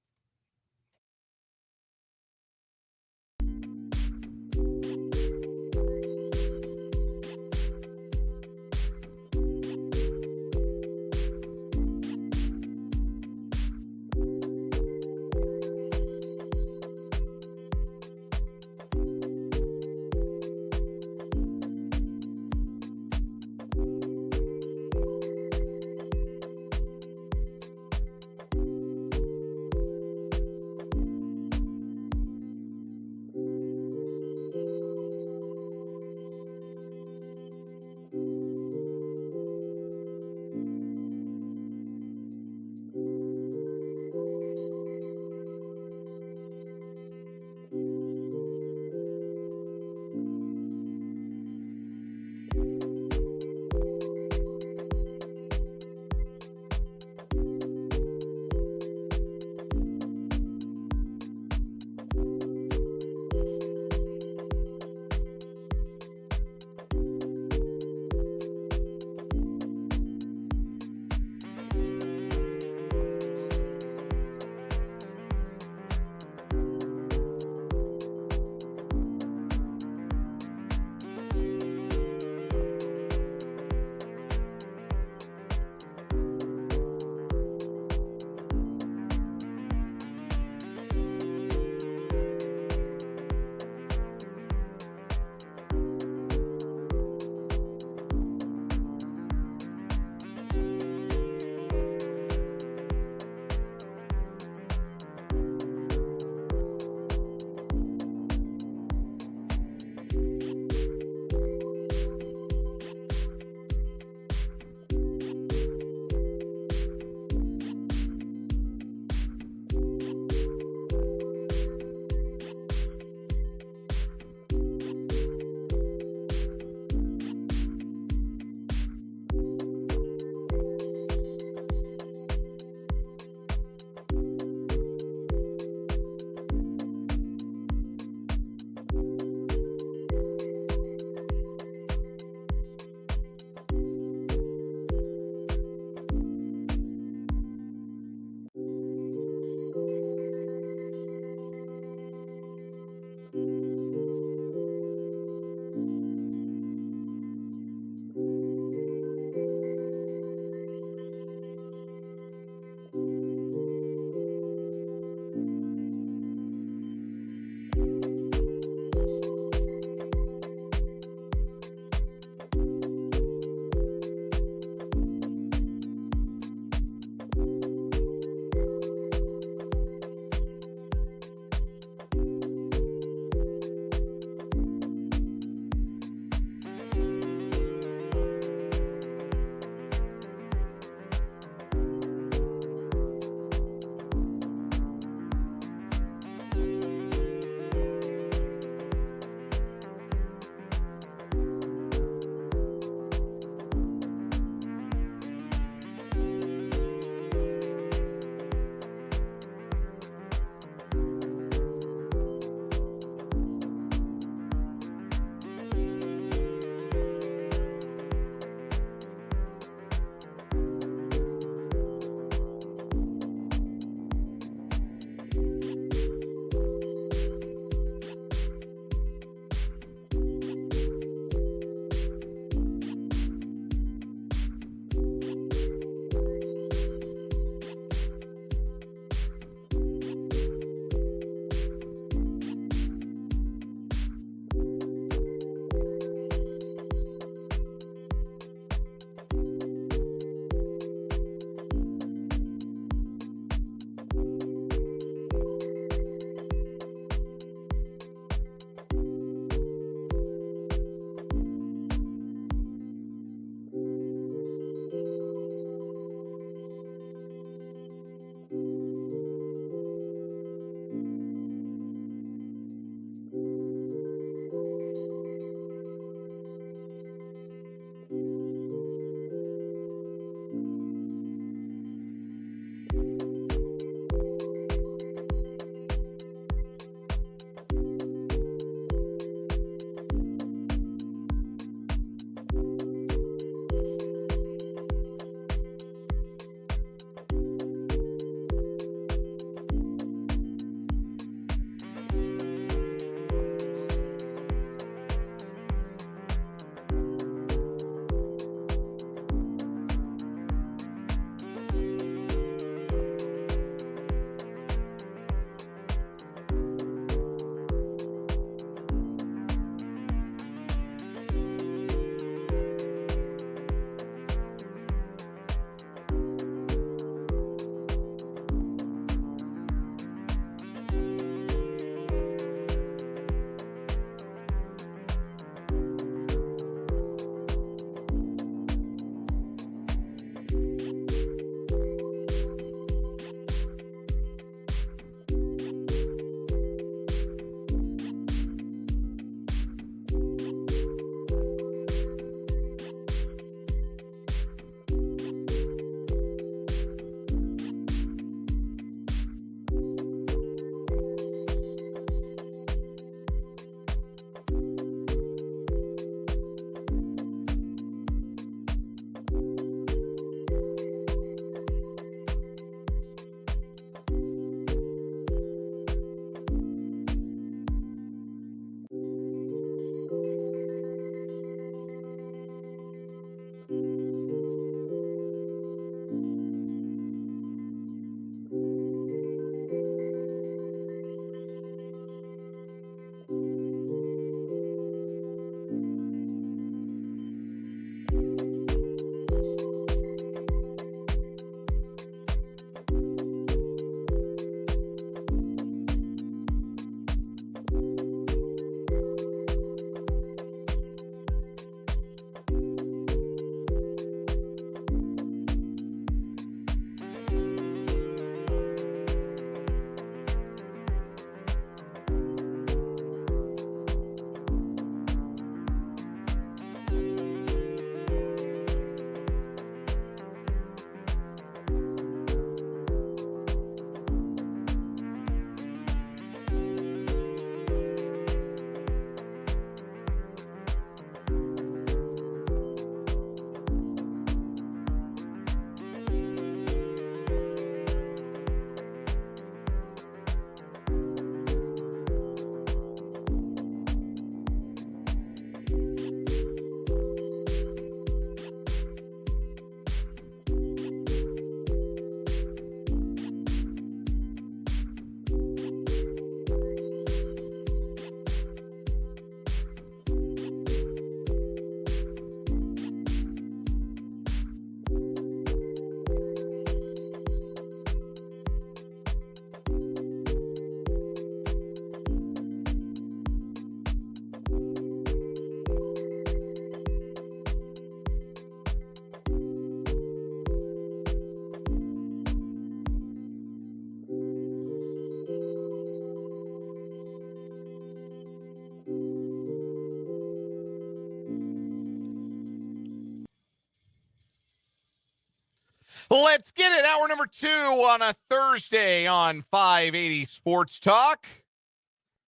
Let's get it. Hour number 2 on a Thursday on 580 Sports Talk.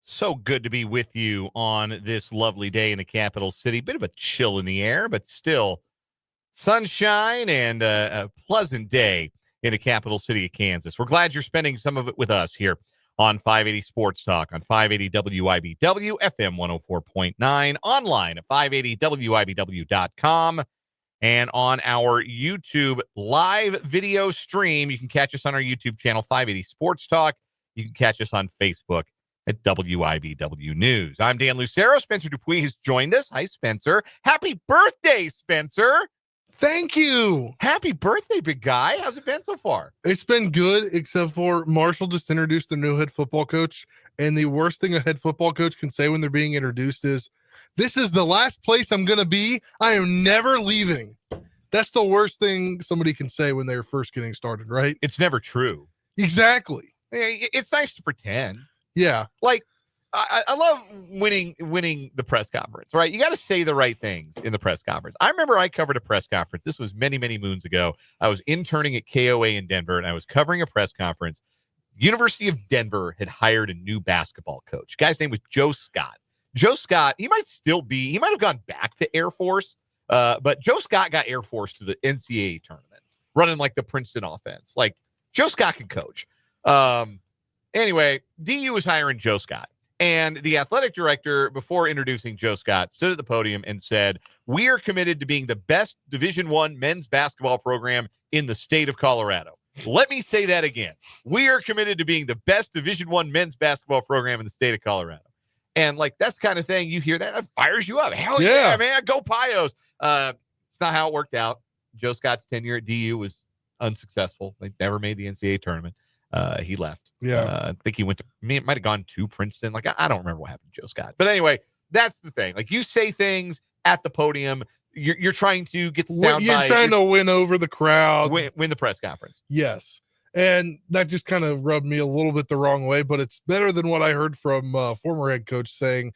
So good to be with you on this lovely day in the capital city. Bit of a chill in the air, but still sunshine and a pleasant day in the capital city of Kansas. We're glad you're spending some of it with us here on 580 Sports Talk on 580 WIBW, FM 104.9, online at 580WIBW.com, and on our YouTube live video stream. You can catch us on our YouTube channel, 580 Sports Talk. You can catch us on Facebook at WIBW News. I'm Dan Lucero. Spencer Dupuis has joined us. Hi, Spencer. Happy birthday, Spencer. Thank you. Happy birthday, big guy. How's it been so far? It's been good, except for Marshall just introduced the new head football coach. And the worst thing a head football coach can say when they're being introduced is, "This is the last place I'm going to be. I am never leaving." That's the worst thing somebody can say when they're first getting started, right? It's never true. Exactly. It's nice to pretend. Yeah. Like, I love winning the press conference, right? You got to say the right things in the press conference. I remember I covered a press conference. This was many, many moons ago. I was interning at KOA in Denver, and I was covering a press conference. University of Denver had hired a new basketball coach. The guy's name was Joe Scott. Joe Scott, he might have gone back to Air Force, but Joe Scott got Air Force to the NCAA tournament, running like the Princeton offense. Like, Joe Scott can coach. Anyway, DU was hiring Joe Scott. And the athletic director, before introducing Joe Scott, stood at the podium and said, "We are committed to being the best Division I men's basketball program in the state of Colorado." Let me say that again. We are committed to being the best Division I men's basketball program in the state of Colorado. And, like, that's the kind of thing you hear that fires you up. Hell yeah, man. Go Pios. It's not how it worked out. Joe Scott's tenure at DU was unsuccessful. They never made the NCAA tournament. He left. Yeah. I think he went to, it might have gone to Princeton. Like, I don't remember what happened to Joe Scott. But anyway, that's the thing. Like, you say things at the podium. You're trying to get the sound You're trying to win over the crowd. Win the press conference. Yes. And that just kind of rubbed me a little bit the wrong way, but it's better than what I heard from former head coach saying,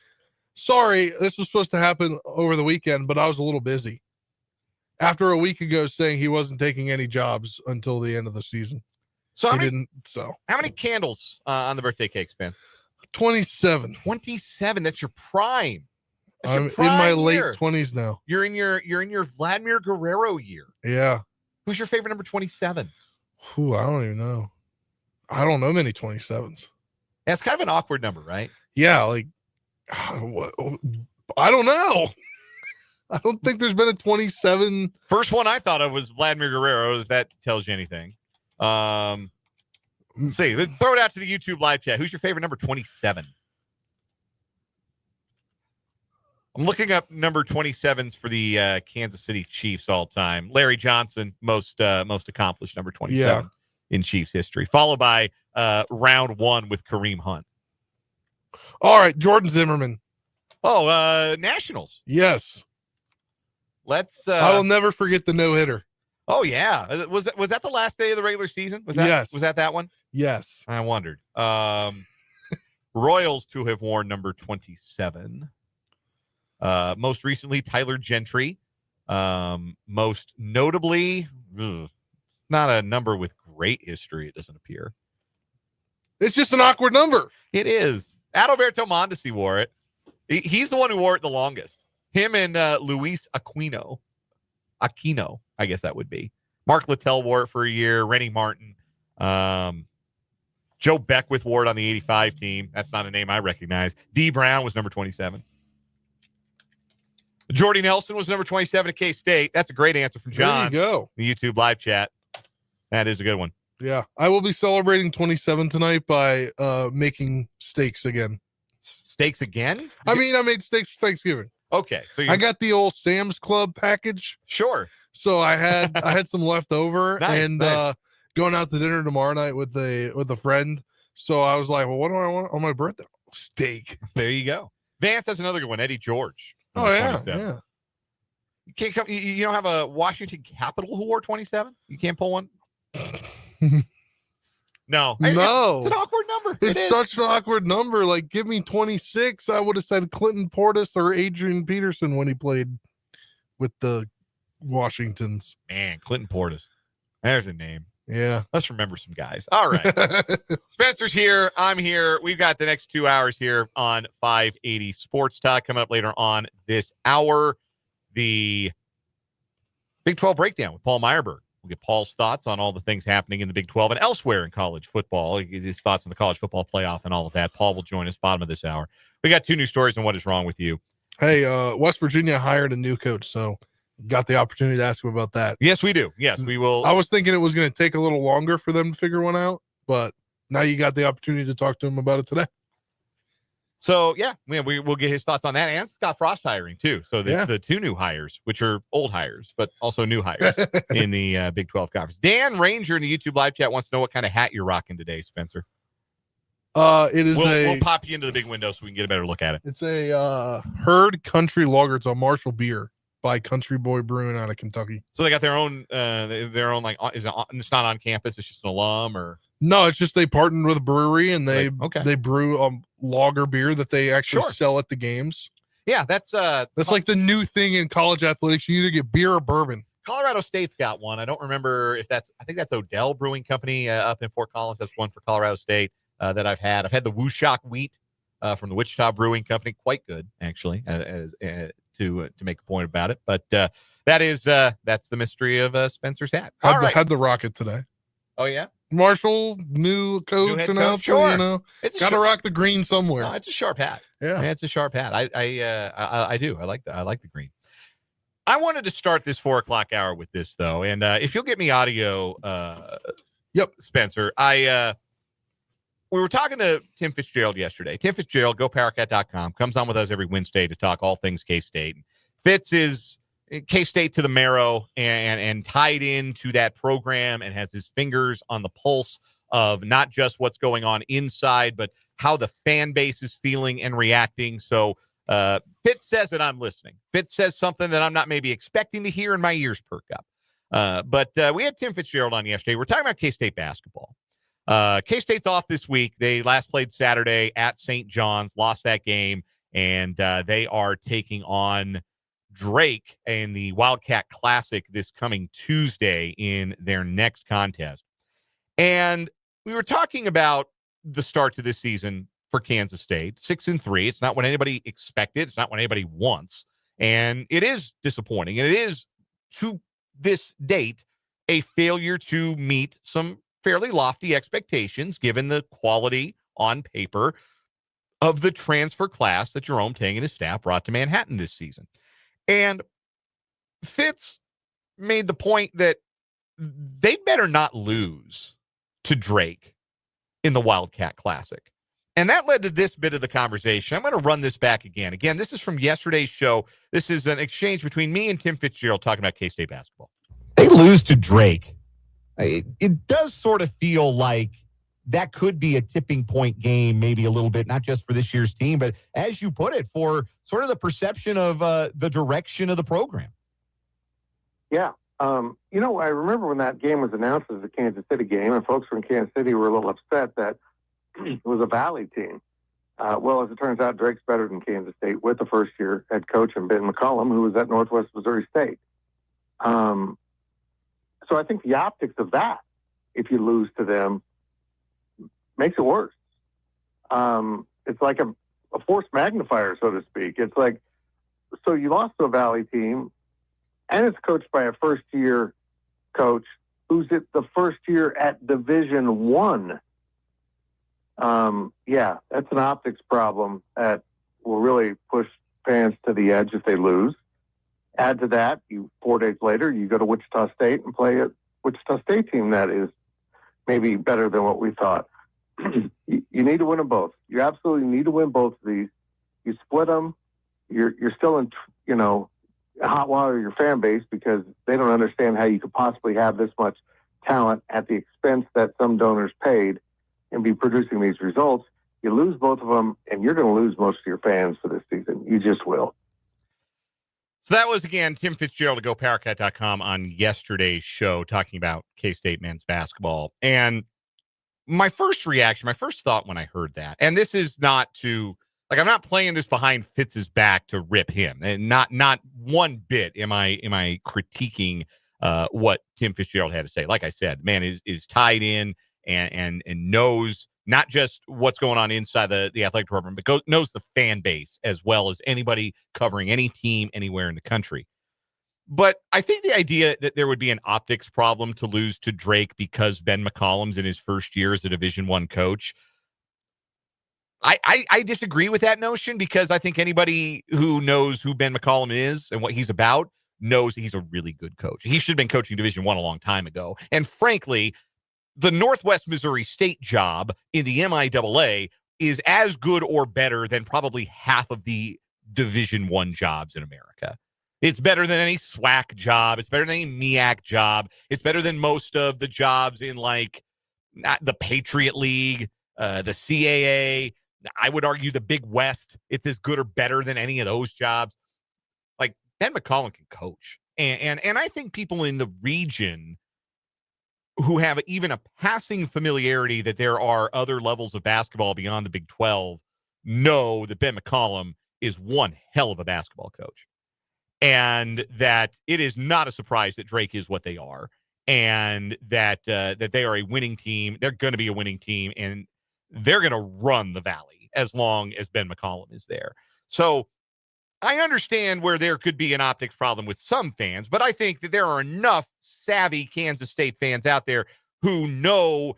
"Sorry, this was supposed to happen over the weekend, but I was a little busy." After a week ago saying he wasn't taking any jobs until the end of the season. So how many candles on the birthday cake, Spence? 27. 27. That's your prime. I'm in my late 20s now. You're in your Vladimir Guerrero year. Yeah. Who's your favorite number 27? I don't even know. I don't know many 27s. Yeah, it's kind of an awkward number, right? Yeah, like I don't know. I don't think there's been a 27. First one I thought of was Vladimir Guerrero, if that tells you anything. Let's see. Let's throw it out to the YouTube live chat. Who's your favorite number 27? I'm looking up number 27s for the Kansas City Chiefs all time. Larry Johnson, most accomplished number 27 in Chiefs history, followed by round 1 with Kareem Hunt. All right, Jordan Zimmerman. Oh, Nationals. Yes. Let's. I'll never forget the no-hitter. Oh yeah, was that the last day of the regular season? Was that one? Yes. I wondered. Royals to have worn number 27. Most recently, Tyler Gentry. Most notably, not a number with great history. It doesn't appear. It's just an awkward number. It is. Adalberto Mondesi wore it. He's the one who wore it the longest. Him and Luis Aquino, I guess that would be. Mark Littell wore it for a year. Rennie Martin. Joe Beckwith wore it on the 85 team. That's not a name I recognize. D. Brown was number 27. Jordy Nelson was number 27 at K-State. That's a great answer from John. There you go. The YouTube live chat. That is a good one. Yeah. I will be celebrating 27 tonight by making steaks again. Steaks again? I made steaks for Thanksgiving. Okay. So I got the old Sam's Club package. Sure. So I had some left over nice. Going out to dinner tomorrow night with a friend. So I was like, well, what do I want on my birthday? Steak. There you go. Vance has another good one. Eddie George. Oh yeah. Yeah. You can't come. You don't have a Washington Capital who wore 27. You can't pull one. No. It's an awkward number. It's such an awkward number. Like, give me 26. I would have said Clinton Portis or Adrian Peterson when he played with the Washingtons. Man, Clinton Portis. There's a name. Yeah. Let's remember some guys. All right. Spencer's here. I'm here. We've got the next 2 hours here on 580 Sports Talk. Coming up later on this hour, the Big 12 breakdown with Paul Myerberg. We'll get Paul's thoughts on all the things happening in the Big 12 and elsewhere in college football, his thoughts on the college football playoff and all of that. Paul will join us bottom of this hour. We got 2 new stories on what is wrong with you. Hey, West Virginia hired a new coach, so got the opportunity to ask him about that. Yes, we do. Yes, we will. I was thinking it was going to take a little longer for them to figure one out, but now you got the opportunity to talk to him about it today. So, yeah, we will get his thoughts on that. And Scott Frost hiring, too. So, the 2 new hires, which are old hires, but also new hires in the Big 12 Conference. Dan Ranger in the YouTube live chat wants to know what kind of hat you're rocking today, Spencer. It is we'll pop you into the big window so we can get a better look at it. It's a Herd Country Lager. It's a Marshall beer by Country Boy Brewing out of Kentucky. So they got their own like, it's not on campus. It's just an alum or. No, it's just they partnered with a brewery and they brew a lager beer that they actually sell at the games. Yeah, that's like the new thing in college athletics. You either get beer or bourbon. Colorado State's got one. I don't remember if I think that's Odell Brewing Company up in Fort Collins. That's one for Colorado State that I've had. I've had the Wooshock Wheat from the Wichita Brewing Company. Quite good, actually, to make a point about it. But that's the mystery of Spencer's hat. Had the Rocket today. Oh, yeah? Marshall, new coach announcement, sure. Got to rock the green somewhere. No, it's a sharp hat. Yeah, it's a sharp hat. I do. I like the green. I wanted to start this 4 o'clock hour with this, though. And if you'll get me audio, Spencer, we were talking to Tim Fitzgerald yesterday. Tim Fitzgerald, GoPowerCat.com, comes on with us every Wednesday to talk all things K-State. Fitz is K-State to the marrow and tied into that program and has his fingers on the pulse of not just what's going on inside, but how the fan base is feeling and reacting. So Fitz says that I'm listening. Fitz says something that I'm not maybe expecting to hear and my ears perk up. But we had Tim Fitzgerald on yesterday. We're talking about K-State basketball. K-State's off this week. They last played Saturday at St. John's, lost that game, and they are taking on Drake in the Wildcat Classic this coming Tuesday in their next contest. And we were talking about the start to this season for Kansas State, 6-3. It's not what anybody expected. It's not what anybody wants. And it is disappointing. And it is, to this date, a failure to meet some fairly lofty expectations given the quality on paper of the transfer class that Jerome Tang and his staff brought to Manhattan this season. And Fitz made the point that they better not lose to Drake in the Wildcat Classic. And that led to this bit of the conversation. I'm going to run this back again. Again, this is from yesterday's show. This is an exchange between me and Tim Fitzgerald talking about K-State basketball. They lose to Drake. It does sort of feel like that could be a tipping point game, maybe a little bit, not just for this year's team, but as you put it, for sort of the perception of the direction of the program. Yeah. I remember when that game was announced as a Kansas City game, and folks from Kansas City were a little upset that it was a Valley team. Well, as it turns out, Drake's better than Kansas State with the first-year head coach and Ben McCollum, who was at Northwest Missouri State. So I think the optics of that, if you lose to them, makes it worse. It's like a force magnifier, so to speak. It's like, so you lost to a Valley team, and it's coached by a first-year coach who's at the first year at Division I. Yeah, that's an optics problem that will really push fans to the edge if they lose. Add to that, 4 days later, you go to Wichita State and play a Wichita State team that is maybe better than what we thought. You need to win them both. You absolutely need to win both of these. You split them, you're still in, hot water your fan base because they don't understand how you could possibly have this much talent at the expense that some donors paid and be producing these results. You lose both of them, and you're going to lose most of your fans for this season. You just will. So that was, again, Tim Fitzgerald to GoPowerCat.com on yesterday's show talking about K-State men's basketball. And my first reaction, my first thought when I heard that, and this is not to, I'm not playing this behind Fitz's back to rip him. And not one bit am I critiquing what Tim Fitzgerald had to say. Like I said, man is tied in and knows not just what's going on inside the athletic department, but knows the fan base as well as anybody covering any team anywhere in the country. But I think the idea that there would be an optics problem to lose to Drake because Ben McCollum's in his first year as a Division I coach, I disagree with that notion, because I think anybody who knows who Ben McCollum is and what he's about knows that he's a really good coach. He should have been coaching Division I a long time ago. And frankly, the Northwest Missouri State job in the MIAA is as good or better than probably half of the Division I jobs in America. It's better than any SWAC job. It's better than any MEAC job. It's better than most of the jobs in like the Patriot League, the CAA. I would argue the Big West. It's as good or better than any of those jobs. Like Ben McCollum can coach. And I think people in the region who have even a passing familiarity that there are other levels of basketball beyond the Big 12 know that Ben McCollum is one hell of a basketball coach. And that it is not a surprise that Drake is what they are, and that they are a winning team. They're going to be a winning team, and they're going to run the Valley as long as Ben McCollum is there. So I understand where there could be an optics problem with some fans, but I think that there are enough savvy Kansas State fans out there who know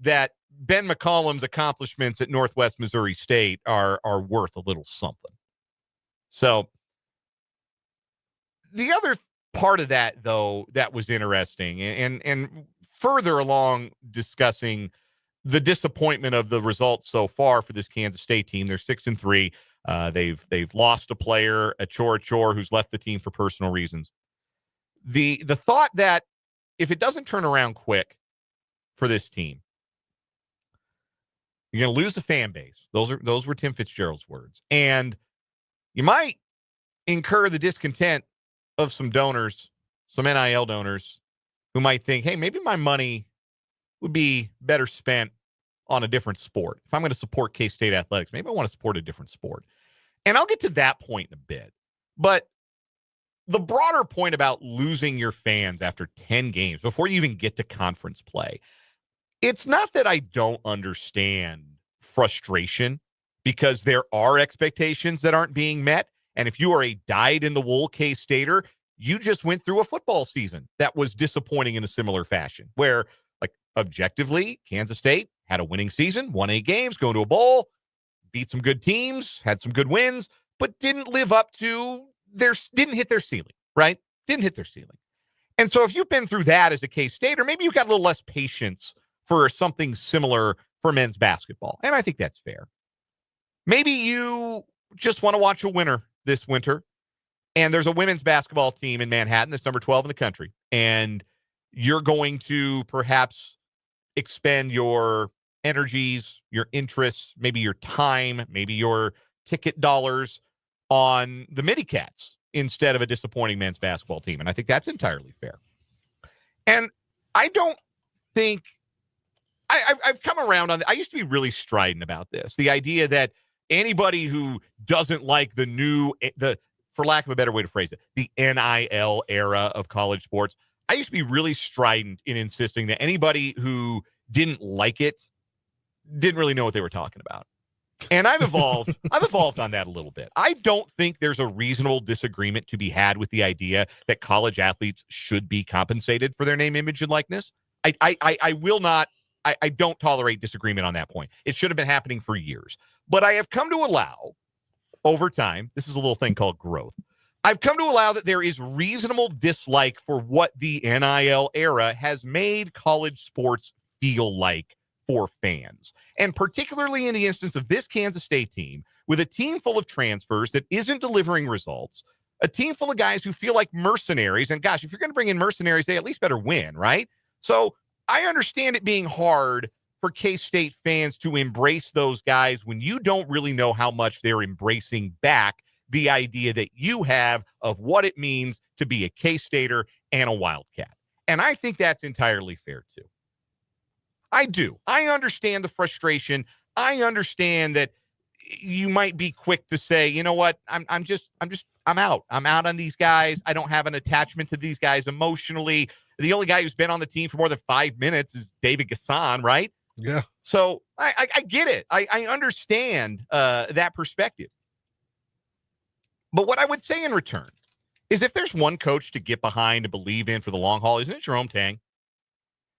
that Ben McCollum's accomplishments at Northwest Missouri State are worth a little something. So the other part of that, though, that was interesting, and further along discussing the disappointment of the results so far for this Kansas State team. They're 6-3. They've lost a player, Chor, who's left the team for personal reasons. The thought that if it doesn't turn around quick for this team, you're going to lose the fan base. Those were Tim Fitzgerald's words, and you might incur the discontent of some donors, some NIL donors, who might think, hey, maybe my money would be better spent on a different sport. If I'm going to support K-State athletics, maybe I want to support a different sport. And I'll get to that point in a bit. But the broader point about losing your fans after 10 games, before you even get to conference play, it's not that I don't understand frustration, because there are expectations that aren't being met. And if you are a dyed-in-the-wool K-Stater, you just went through a football season that was disappointing in a similar fashion, where, like, objectively, Kansas State had a winning season, won 8 games, going to a bowl, beat some good teams, had some good wins, but didn't live up to didn't hit their ceiling, right? Didn't hit their ceiling. And so if you've been through that as a K-Stater, maybe you've got a little less patience for something similar for men's basketball. And I think that's fair. Maybe you just want to watch a winner this winter, and there's a women's basketball team in Manhattan that's number 12 in the country, and you're going to perhaps expend your energies, your interests, maybe your time, maybe your ticket dollars on the Midi-Cats instead of a disappointing men's basketball team. And I think that's entirely fair. And I don't think I've come around on. I used to be really strident about this. The idea that anybody who doesn't like for lack of a better way to phrase it, the NIL era of college sports, I used to be really strident in insisting that anybody who didn't like it didn't really know what they were talking about. And I've evolved. I've evolved on that a little bit. I don't think there's a reasonable disagreement to be had with the idea that college athletes should be compensated for their name, image, and likeness. I will not. I don't tolerate disagreement on that point. It should have been happening for years. But I have come to allow, over time, this is a little thing called growth. I've come to allow that there is reasonable dislike for what the NIL era has made college sports feel like for fans. And particularly in the instance of this Kansas State team, with a team full of transfers that isn't delivering results, a team full of guys who feel like mercenaries. And gosh, if you're going to bring in mercenaries, they at least better win, right? So I understand it being hard for K-State fans to embrace those guys when you don't really know how much they're embracing back the idea that you have of what it means to be a K-Stater and a Wildcat. And I think that's entirely fair too. I do. I understand the frustration. I understand that you might be quick to say, you know what, I'm out. I'm out on these guys. I don't have an attachment to these guys emotionally. The only guy who's been on the team for more than 5 minutes is David Gasson, right? Yeah. So I get it. I understand that perspective. But what I would say in return is if there's one coach to get behind and believe in for the long haul, isn't it Jerome Tang?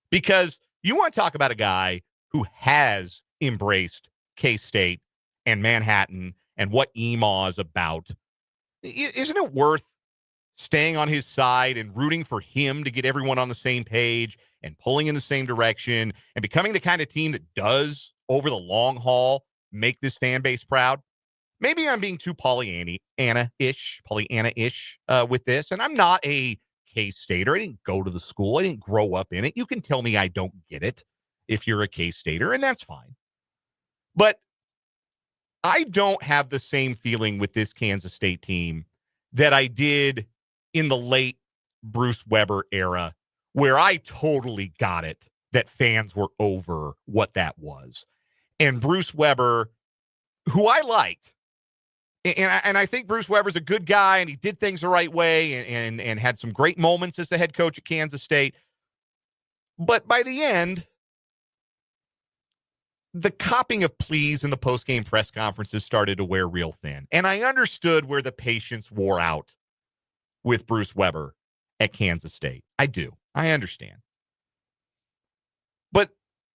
Because you want to talk about a guy who has embraced K-State and Manhattan and what EMAW is about. Isn't it worth staying on his side and rooting for him to get everyone on the same page and pulling in the same direction and becoming the kind of team that does, over the long haul, make this fan base proud? Maybe I'm being too Pollyanna-ish with this, and I'm not a K-Stater. I didn't go to the school. I didn't grow up in it. You can tell me I don't get it if you're a K-Stater, and that's fine. But I don't have the same feeling with this Kansas State team that I did in the late Bruce Weber era, where I totally got it that fans were over what that was. And Bruce Weber, who I liked, and I think Bruce Weber's a good guy, and he did things the right way and had some great moments as the head coach at Kansas State. But by the end, the copping of pleas in the post-game press conferences started to wear real thin. And I understood where the patience wore out with Bruce Weber at Kansas State. I do. I understand. But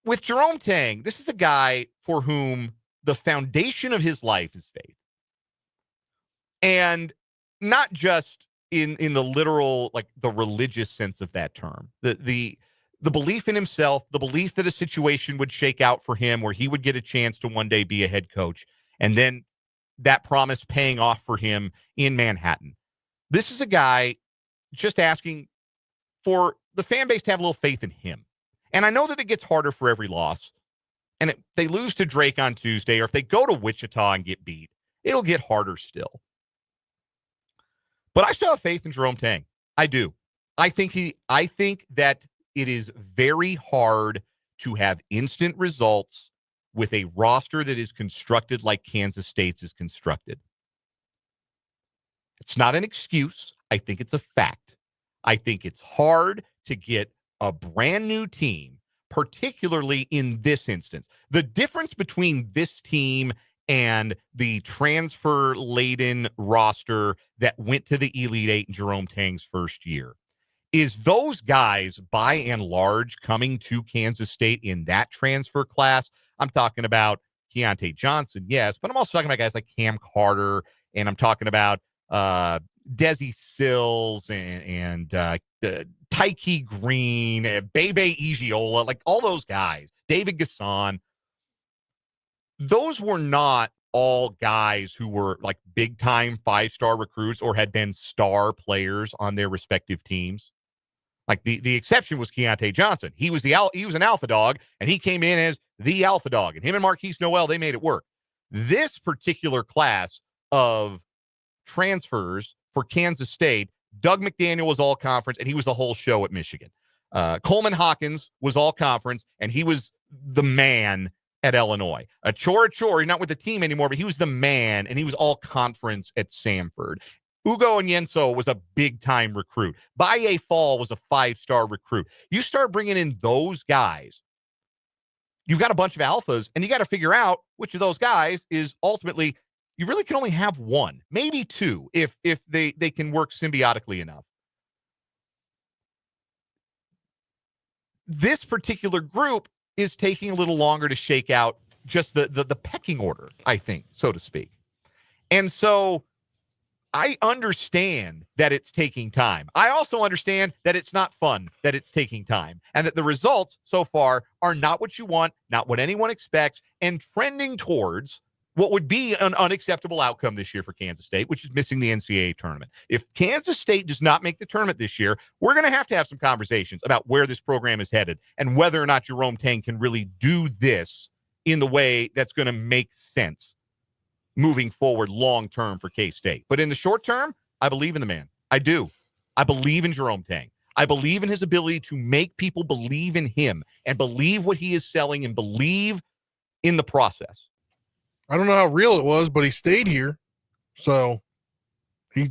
with Jerome Tang, this is a guy for whom the foundation of his life is faith. And not just in the literal, like the religious sense of that term. The belief in himself, the belief that a situation would shake out for him where he would get a chance to one day be a head coach, and then that promise paying off for him in Manhattan. This is a guy just asking for the fan base to have a little faith in him. And I know that it gets harder for every loss. And if they lose to Drake on Tuesday, or if they go to Wichita and get beat, it'll get harder still. But I still have faith in Jerome Tang. I do. I think that it is very hard to have instant results with a roster that is constructed like Kansas State's is constructed. It's not an excuse. I think it's a fact. I think it's hard to get a brand new team, particularly in this instance. The difference between this team and the transfer-laden roster that went to the Elite Eight in Jerome Tang's first year is those guys, by and large, coming to Kansas State in that transfer class. I'm talking about Keontae Johnson, yes, but I'm also talking about guys like Cam Carter, and I'm talking about Desi Sills and Tyke Green, Bebe Igiola, like all those guys, David Gasson. Those were not all guys who were like big-time five-star recruits or had been star players on their respective teams. Like the exception was Keontae Johnson. He was an alpha dog, and he came in as the alpha dog. And him and Marquise Noel, they made it work. This particular class of transfers for Kansas State, Doug McDaniel was all conference, and he was the whole show at Michigan. Coleman Hawkins was all conference, and he was the man at Illinois. Achor, he's not with the team anymore, but he was the man, and he was all conference at Samford. Ugo Onyenso was a big-time recruit. Baye Fall was a five-star recruit. You start bringing in those guys, you've got a bunch of alphas, and you got to figure out which of those guys is ultimately, you really can only have one, maybe two, if they can work symbiotically enough. This particular group is taking a little longer to shake out just the pecking order, I think, so to speak. And so I understand that it's taking time. I also understand that it's not fun, that it's taking time, and that the results so far are not what you want, not what anyone expects, and trending towards what would be an unacceptable outcome this year for Kansas State, which is missing the NCAA tournament. If Kansas State does not make the tournament this year, we're going to have some conversations about where this program is headed and whether or not Jerome Tang can really do this in the way that's going to make sense moving forward long-term for K-State. But in the short term, I believe in the man. I do. I believe in Jerome Tang. I believe in his ability to make people believe in him and believe what he is selling and believe in the process. I don't know how real it was, but he stayed here. So I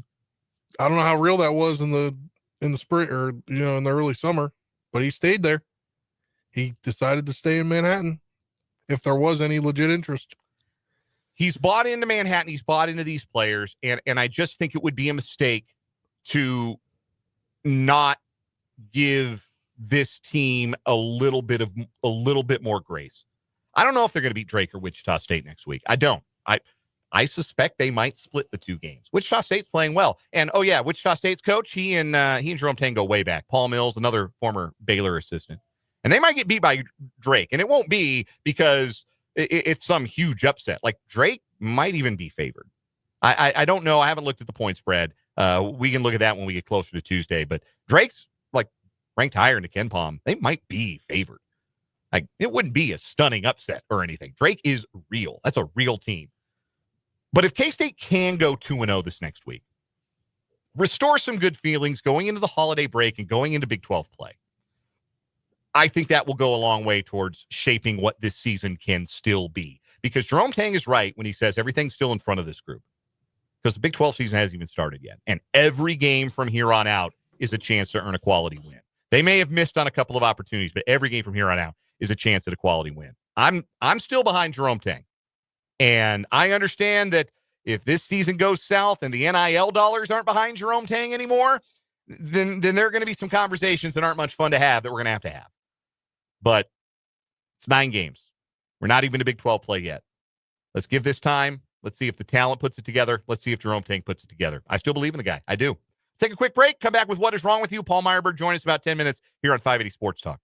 don't know how real that was in the spring or, in the early summer, but he stayed there. He decided to stay in Manhattan if there was any legit interest. He's bought into Manhattan. He's bought into these players. And I just think it would be a mistake to not give this team a little bit more grace. I don't know if they're going to beat Drake or Wichita State next week. I don't. I suspect they might split the two games. Wichita State's playing well. And, Wichita State's coach, he and Jerome Tang go way back. Paul Mills, another former Baylor assistant. And they might get beat by Drake. And it won't be because it's some huge upset. Like, Drake might even be favored. I don't know. I haven't looked at the point spread. We can look at that when we get closer to Tuesday. But Drake's, ranked higher in the KenPom. They might be favored. It wouldn't be a stunning upset or anything. Drake is real. That's a real team. But if K-State can go 2-0 this next week, restore some good feelings going into the holiday break and going into Big 12 play, I think that will go a long way towards shaping what this season can still be. Because Jerome Tang is right when he says everything's still in front of this group. Because the Big 12 season hasn't even started yet. And every game from here on out is a chance to earn a quality win. They may have missed on a couple of opportunities, but every game from here on out is a chance at a quality win. I'm still behind Jerome Tang. And I understand that if this season goes south and the NIL dollars aren't behind Jerome Tang anymore, then there are going to be some conversations that aren't much fun to have that we're going to have. But it's 9 games. We're not even to Big 12 play yet. Let's give this time. Let's see if the talent puts it together. Let's see if Jerome Tang puts it together. I still believe in the guy. I do. Take a quick break. Come back with What Is Wrong With You. Paul Myerberg join us about 10 minutes here on 580 Sports Talk.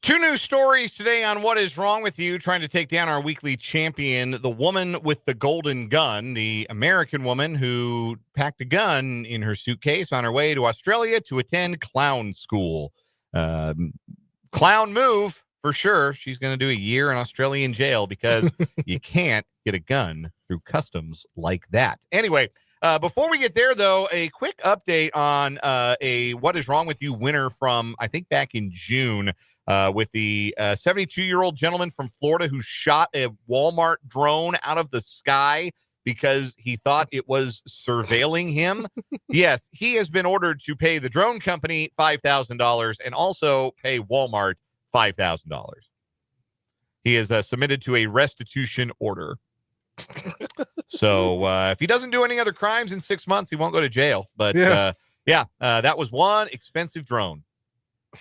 Two news stories today on What Is Wrong With You, trying to take down our weekly champion, the woman with the golden gun, the American woman who packed a gun in her suitcase on her way to Australia to attend clown school. Clown move, for sure. She's going to do a year in Australian jail because you can't get a gun through customs like that. Anyway, before we get there, though, a quick update on a What Is Wrong With You winner from, I think, back in June. With the 72-year-old gentleman from Florida who shot a Walmart drone out of the sky because he thought it was surveilling him. Yes, he has been ordered to pay the drone company $5,000 and also pay Walmart $5,000. He is submitted to a restitution order. So if he doesn't do any other crimes in 6 months, he won't go to jail. But that was one expensive drone.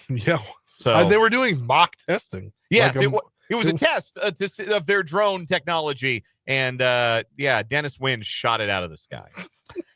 Yeah. So they were doing mock testing. Yes, it was a test of their drone technology. And Dennis Wynn shot it out of the sky.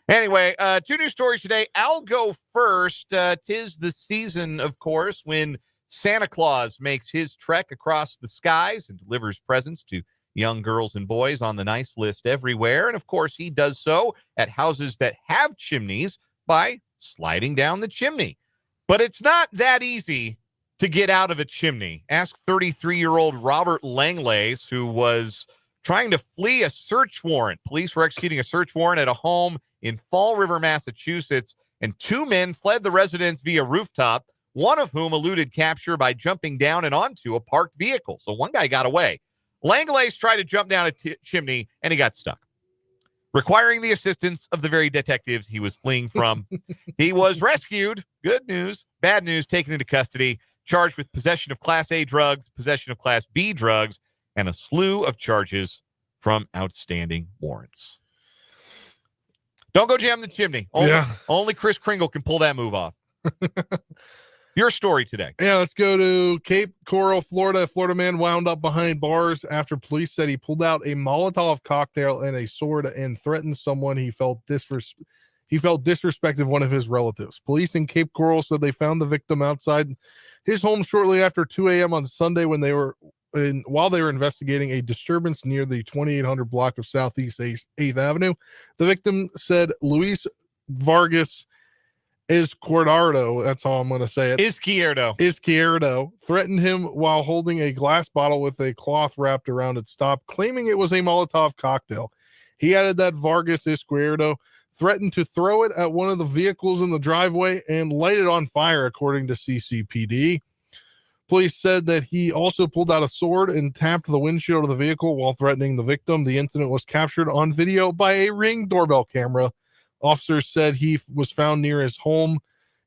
Anyway, two news stories today. I'll go first. 'Tis the season, of course, when Santa Claus makes his trek across the skies and delivers presents to young girls and boys on the nice list everywhere. And of course, he does so at houses that have chimneys by sliding down the chimney. But it's not that easy to get out of a chimney. Ask 33-year-old Robert Langlace, who was trying to flee a search warrant. Police were executing a search warrant at a home in Fall River, Massachusetts, and two men fled the residence via rooftop, one of whom eluded capture by jumping down and onto a parked vehicle. So one guy got away. Langlace tried to jump down a chimney, and he got stuck. Requiring the assistance of the very detectives he was fleeing from, he was rescued. Good news. Bad news, taken into custody, charged with possession of Class A drugs, possession of Class B drugs, and a slew of charges from outstanding warrants. Don't go jam the chimney. Only Chris Kringle can pull that move off. Your story today. Yeah, let's go to Cape Coral, Florida. A Florida man wound up behind bars after police said he pulled out a Molotov cocktail and a sword and threatened someone he felt disrespected one of his relatives. Police in Cape Coral said they found the victim outside his home shortly after 2 a.m. on Sunday while they were investigating a disturbance near the 2800 block of Southeast 8th Avenue. The victim said Luis Vargas Izquierdo, that's how I'm going to say it. Izquierdo threatened him while holding a glass bottle with a cloth wrapped around its top, claiming it was a Molotov cocktail. He added that Vargas Izquierdo threatened to throw it at one of the vehicles in the driveway and light it on fire, according to CCPD. Police said that he also pulled out a sword and tapped the windshield of the vehicle while threatening the victim. The incident was captured on video by a Ring doorbell camera. Officers said he was found near his home,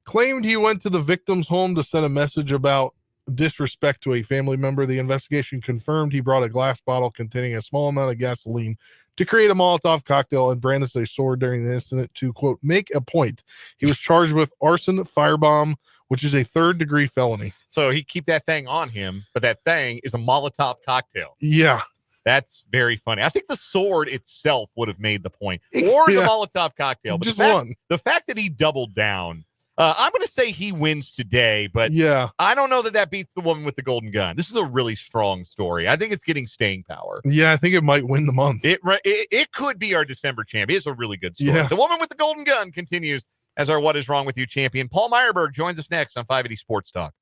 claimed he went to the victim's home to send a message about disrespect to a family member. The investigation confirmed he brought a glass bottle containing a small amount of gasoline to create a Molotov cocktail and brandished a sword during the incident to, quote, make a point. He was charged with arson, firebomb, which is a third-degree felony. So he keep that thing on him, but that thing is a Molotov cocktail. Yeah. That's very funny. I think the sword itself would have made the point, or the Molotov cocktail. But just the fact that he doubled down, I'm going to say he wins today, but I don't know that beats the woman with the golden gun. This is a really strong story. I think it's getting staying power. Yeah, I think it might win the month. It could be our December champion. It's a really good story. Yeah. The woman with the golden gun continues as our What Is Wrong With You champion. Paul Myerberg joins us next on 580 Sports Talk.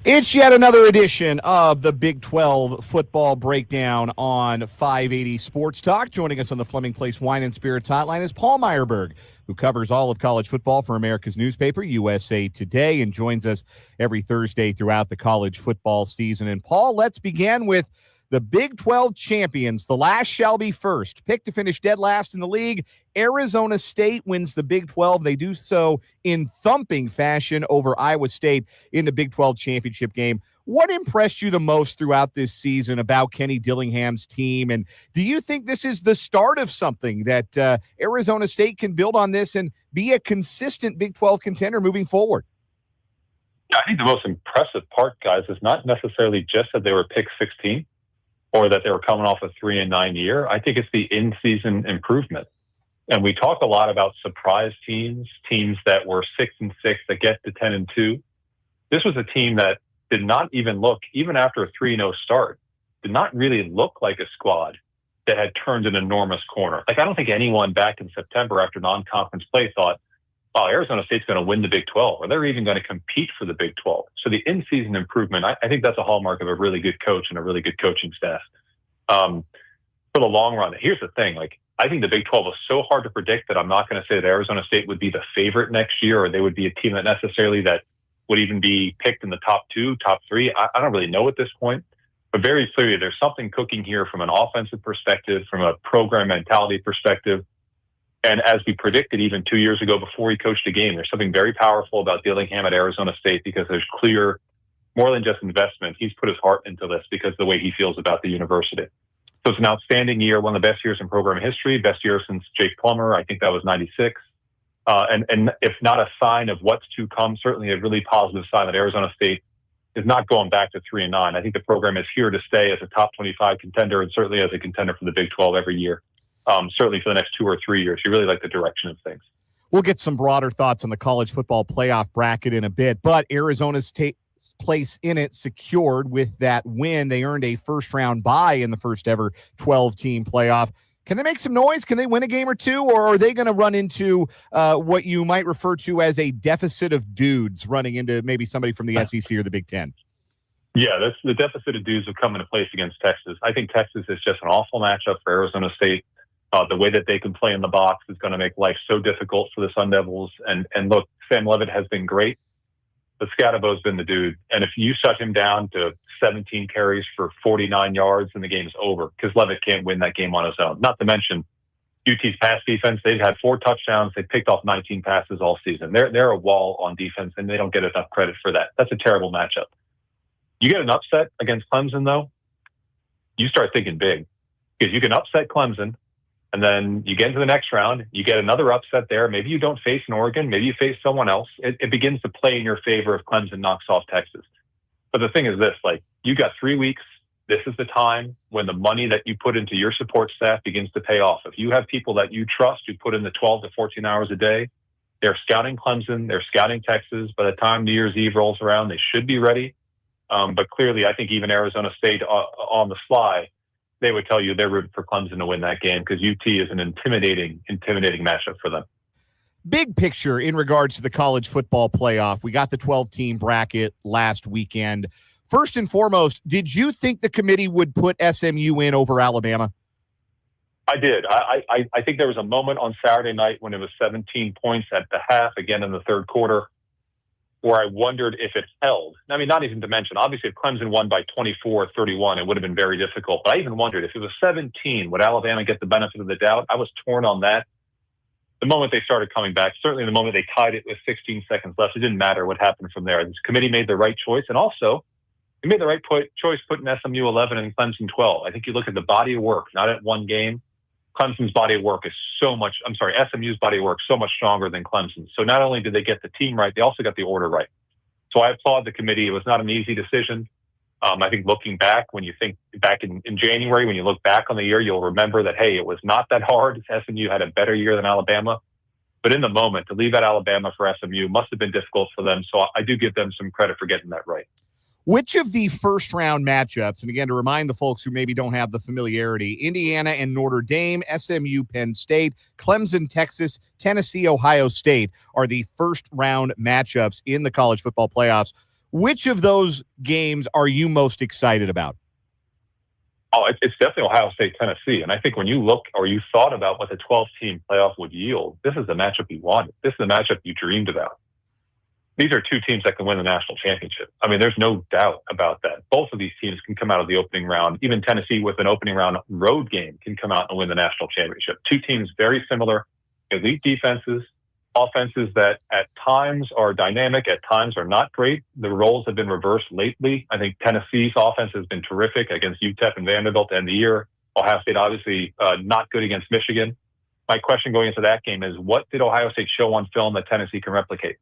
It's yet another edition of the Big 12 football breakdown on 580 Sports Talk. Joining us on the Fleming Place Wine and Spirits Hotline is Paul Myerberg, who covers all of college football for America's newspaper, USA Today, and joins us every Thursday throughout the college football season. And Paul, let's begin with the Big 12 champions. The last shall be first. Picked to finish dead last in the league, Arizona State wins the Big 12. They do so in thumping fashion over Iowa State in the Big 12 championship game. What impressed you the most throughout this season about Kenny Dillingham's team? And do you think this is the start of something that Arizona State can build on this and be a consistent Big 12 contender moving forward? I think the most impressive part, guys, is not necessarily just that they were picked 16 or that they were coming off a 3-9 year. I think it's the in-season improvement. And we talk a lot about surprise teams that were 6-6 that get to 10-2. This was a team that did not even look, even after a 3-0 start, did not really look like a squad that had turned an enormous corner. Like, I don't think anyone back in September after non-conference play thought, oh, Arizona State's going to win the Big 12, or they're even going to compete for the Big 12. So the in-season improvement, I think that's a hallmark of a really good coach and a really good coaching staff. For the long run, here's the thing, like, I think the Big 12 was so hard to predict that I'm not going to say that Arizona State would be the favorite next year, or they would be a team that necessarily that would even be picked in the top 2, top 3. I don't really know at this point, but very clearly there's something cooking here from an offensive perspective, from a program mentality perspective. And as we predicted even 2 years ago before he coached a game, there's something very powerful about Dillingham at Arizona State because there's clear, more than just investment. He's put his heart into this because of the way he feels about the university. So it's an outstanding year, one of the best years in program history, best year since Jake Plummer. I think that was 96. And if not a sign of what's to come, certainly a really positive sign that Arizona State is not going back to 3-9. I think the program is here to stay as a top 25 contender and certainly as a contender for the Big 12 every year. Certainly for the next 2 or 3 years. You really like the direction of things. We'll get some broader thoughts on the college football playoff bracket in a bit, but Arizona State's place in it secured with that win. They earned a first-round bye in the first ever 12-team playoff. Can they make some noise? Can they win a game or two, or are they going to run into what you might refer to as a deficit of dudes running into maybe somebody from the SEC or the Big Ten? Yeah, that's the deficit of dudes have come into place against Texas. I think Texas is just an awful matchup for Arizona State. The way that they can play in the box is going to make life so difficult for the Sun Devils. And look, Sam Levitt has been great, but Scadabo's been the dude. And if you shut him down to 17 carries for 49 yards, then the game's over because Levitt can't win that game on his own. Not to mention UT's pass defense. They've had 4 touchdowns. They picked off 19 passes all season. They're a wall on defense, and they don't get enough credit for that. That's a terrible matchup. You get an upset against Clemson, though, you start thinking big because you can upset Clemson. And then you get into the next round, you get another upset there. Maybe you don't face an Oregon. Maybe you face someone else. It begins to play in your favor if Clemson knocks off Texas. But the thing is this, like, you got 3 weeks. This is the time when the money that you put into your support staff begins to pay off. If you have people that you trust who put in the 12 to 14 hours a day, they're scouting Clemson, they're scouting Texas. By the time New Year's Eve rolls around, they should be ready. But clearly, I think even Arizona State on the fly, they would tell you they're rooting for Clemson to win that game because UT is an intimidating matchup for them. Big picture in regards to the college football playoff. We got the 12-team bracket last weekend. First and foremost, did you think the committee would put SMU in over Alabama? I did. I think there was a moment on Saturday night when it was 17 points at the half, again in the third quarter, where I wondered if it held. I mean, not even to mention, obviously, if Clemson won by 24-31, it would have been very difficult. But I even wondered if it was 17, would Alabama get the benefit of the doubt? I was torn on that. The moment they started coming back, certainly the moment they tied it with 16 seconds left, it didn't matter what happened from there. This committee made the right choice. And also, they made the right choice putting SMU 11 and Clemson 12. I think you look at the body of work, not at one game. SMU's body of work so much stronger than Clemson's. So not only did they get the team right, they also got the order right. So I applaud the committee. It was not an easy decision. I think looking back, when you think back in January, when you look back on the year, you'll remember that, hey, it was not that hard. SMU had a better year than Alabama. But in the moment, to leave out Alabama for SMU must have been difficult for them. So I do give them some credit for getting that right. Which of the first-round matchups, and again, to remind the folks who maybe don't have the familiarity, Indiana and Notre Dame, SMU, Penn State, Clemson, Texas, Tennessee, Ohio State are the first-round matchups in the college football playoffs. Which of those games are you most excited about? Oh, it's definitely Ohio State, Tennessee. And I think when you look or you thought about what the 12-team playoff would yield, this is the matchup you wanted. This is the matchup you dreamed about. These are two teams that can win the national championship. I mean, there's no doubt about that. Both of these teams can come out of the opening round. Even Tennessee with an opening round road game can come out and win the national championship. Two teams very similar, elite defenses, offenses that at times are dynamic, at times are not great. The roles have been reversed lately. I think Tennessee's offense has been terrific against UTEP and Vanderbilt to end the year. Ohio State obviously not good against Michigan. My question going into that game is, what did Ohio State show on film that Tennessee can replicate?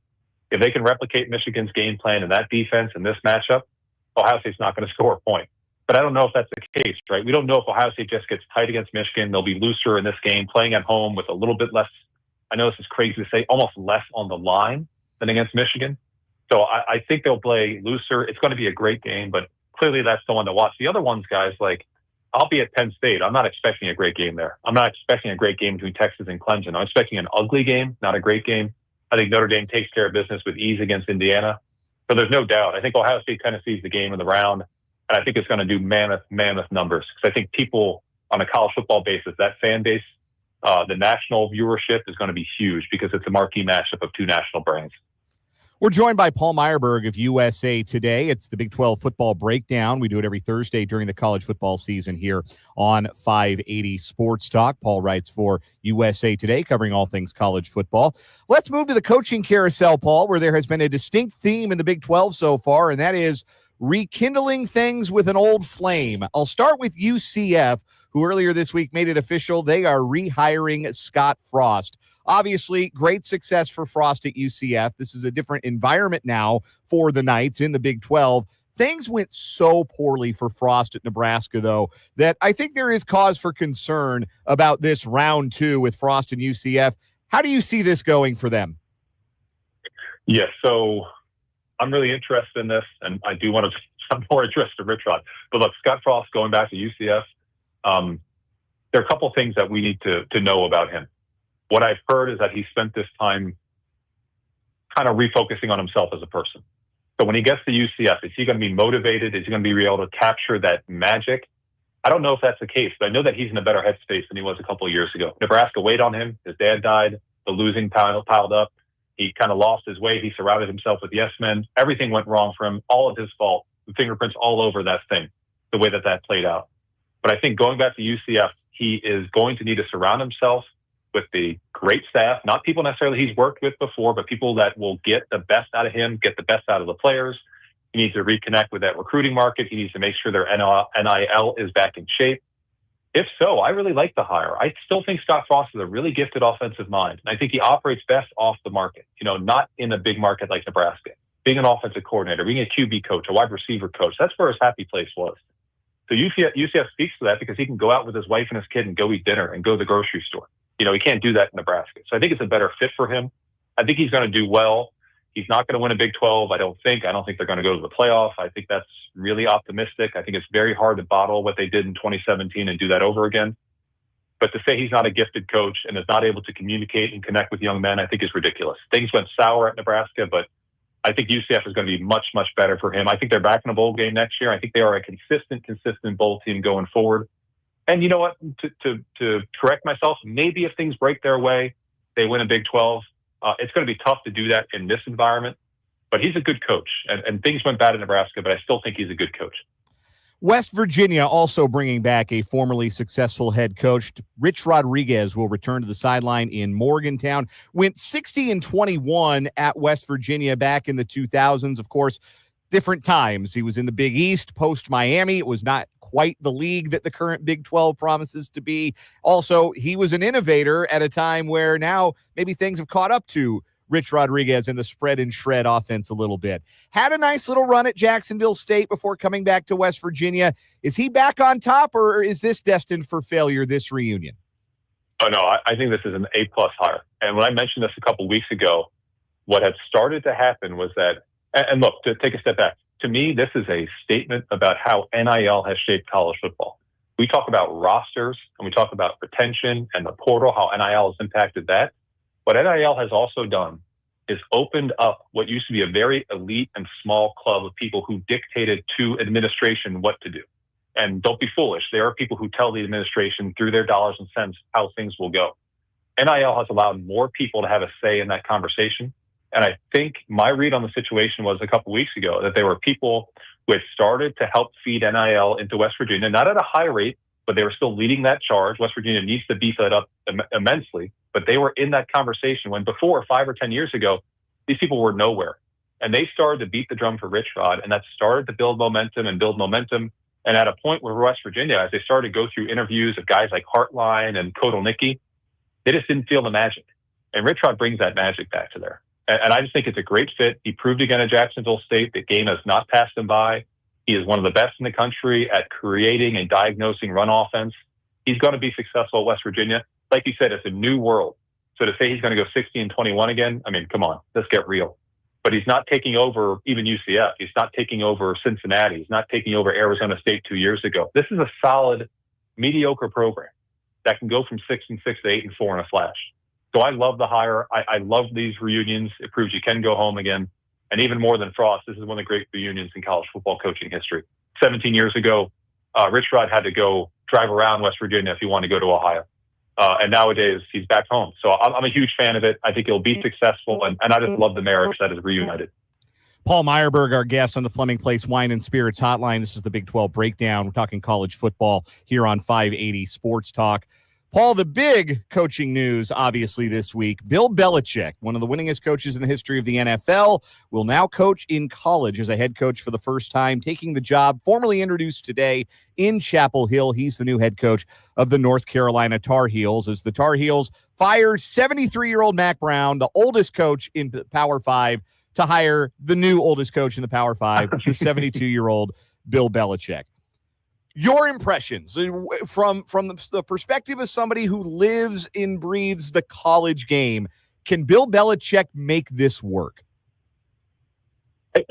If they can replicate Michigan's game plan and that defense in this matchup, Ohio State's not going to score a point. But I don't know if that's the case, right? We don't know if Ohio State just gets tight against Michigan. They'll be looser in this game, playing at home with a little bit less, I know this is crazy to say, almost less on the line than against Michigan. So I think they'll play looser. It's going to be a great game, but clearly that's the one to watch. The other ones, guys, like I'll be at Penn State. I'm not expecting a great game there. I'm not expecting a great game between Texas and Clemson. I'm expecting an ugly game, not a great game. I think Notre Dame takes care of business with ease against Indiana. So there's no doubt. I think Ohio State, Tennessee is the game of the round. And I think it's going to do mammoth numbers. Because I think people on a college football basis, that fan base, the national viewership is going to be huge because it's a marquee matchup of two national brands. We're joined by Paul Myerberg of USA Today. It's the Big 12 football breakdown. We do it every Thursday during the college football season here on 580 Sports Talk. Paul writes for USA Today, covering all things college football. Let's move to the coaching carousel, Paul, where there has been a distinct theme in the Big 12 so far, and that is rekindling things with an old flame. I'll start with UCF, who earlier this week made it official. They are rehiring Scott Frost. Obviously, great success for Frost at UCF. This is a different environment now for the Knights in the Big 12. Things went so poorly for Frost at Nebraska, though, that I think there is cause for concern about this round two with Frost and UCF. How do you see this going for them? Yes, so I'm really interested in this, and I do want to I'm more interested in Rich Rod. But look, Scott Frost going back to UCF, there are a couple of things that we need to know about him. What I've heard is that he spent this time kind of refocusing on himself as a person. So when he gets to UCF, is he going to be motivated? Is he going to be able to capture that magic? I don't know if that's the case, but I know that he's in a better headspace than he was a couple of years ago. Nebraska weighed on him. His dad died. The losing piled up. He kind of lost his way. He surrounded himself with yes men. Everything went wrong for him. All of his fault. The fingerprints all over that thing, the way that played out. But I think going back to UCF, he is going to need to surround himself with the great staff, not people necessarily he's worked with before, but people that will get the best out of him, get the best out of the players. He needs to reconnect with that recruiting market. He needs to make sure their NIL is back in shape. If so, I really like the hire. I still think Scott Frost is a really gifted offensive mind. And I think he operates best off the market, not in a big market like Nebraska. Being an offensive coordinator, being a QB coach, a wide receiver coach, that's where his happy place was. So UCF speaks to that because he can go out with his wife and his kid and go eat dinner and go to the grocery store. He can't do that in Nebraska. So I think it's a better fit for him. I think he's going to do well. He's not going to win a Big 12, I don't think. I don't think they're going to go to the playoff. I think that's really optimistic. I think it's very hard to bottle what they did in 2017 and do that over again. But to say he's not a gifted coach and is not able to communicate and connect with young men, I think is ridiculous. Things went sour at Nebraska, but I think UCF is going to be much, much better for him. I think they're back in a bowl game next year. I think they are a consistent bowl team going forward. And you know what? To correct myself, maybe if things break their way, they win a Big 12. It's going to be tough to do that in this environment. But he's a good coach. And things went bad in Nebraska, but I still think he's a good coach. West Virginia also bringing back a formerly successful head coach. Rich Rodriguez will return to the sideline in Morgantown. Went 60-21 at West Virginia back in the 2000s. Of course, different times. He was in the Big East post-Miami. It was not quite the league that the current Big 12 promises to be. Also, he was an innovator at a time where now maybe things have caught up to Rich Rodriguez and the spread and shred offense a little bit. Had a nice little run at Jacksonville State before coming back to West Virginia. Is he back on top, or is this destined for failure, this reunion? Oh, no, I think this is an A-plus hire. And when I mentioned this a couple weeks ago, what had started to happen was that, and look, to take a step back, to me, this is a statement about how NIL has shaped college football. We talk about rosters and we talk about retention and the portal, how NIL has impacted that. What NIL has also done is opened up what used to be a very elite and small club of people who dictated to administration what to do. And don't be foolish. There are people who tell the administration through their dollars and cents how things will go. NIL has allowed more people to have a say in that conversation. And I think my read on the situation was a couple weeks ago that there were people who had started to help feed NIL into West Virginia, not at a high rate, but they were still leading that charge. West Virginia needs to beef that up immensely. But they were in that conversation when before, 5 or 10 years ago, these people were nowhere. And they started to beat the drum for Rich Rod, and that started to build momentum. And at a point where West Virginia, as they started to go through interviews of guys like Hartline and Kotelnicki, they just didn't feel the magic. And Rich Rod brings that magic back to there. And I just think it's a great fit. He proved again at Jacksonville State that game has not passed him by. He is one of the best in the country at creating and diagnosing run offense. He's going to be successful at West Virginia. Like you said, it's a new world. So to say he's going to go 60-21 again, I mean, come on, let's get real. But he's not taking over even UCF. He's not taking over Cincinnati. He's not taking over Arizona State 2 years ago. This is a solid, mediocre program that can go from 6-6 to 8-4 in a flash. So I love the hire. I love these reunions. It proves you can go home again. And even more than Frost, this is one of the great reunions in college football coaching history. 17 years ago, Rich Rod had to go drive around West Virginia if he wanted to go to Ohio. And nowadays, he's back home. So I'm a huge fan of it. I think he'll be successful. And I just love the marriage that is reunited. Paul Myerberg, our guest on the Fleming Place Wine and Spirits Hotline. This is the Big 12 Breakdown. We're talking college football here on 580 Sports Talk. Paul, the big coaching news, obviously, this week. Bill Belichick, one of the winningest coaches in the history of the NFL, will now coach in college as a head coach for the first time, taking the job formally introduced today in Chapel Hill. He's the new head coach of the North Carolina Tar Heels, as the Tar Heels fire 73-year-old Mac Brown, the oldest coach in Power 5, to hire the new oldest coach in the Power 5, the 72-year-old Bill Belichick. Your impressions from the perspective of somebody who lives and breathes the college game. Can Bill Belichick make this work?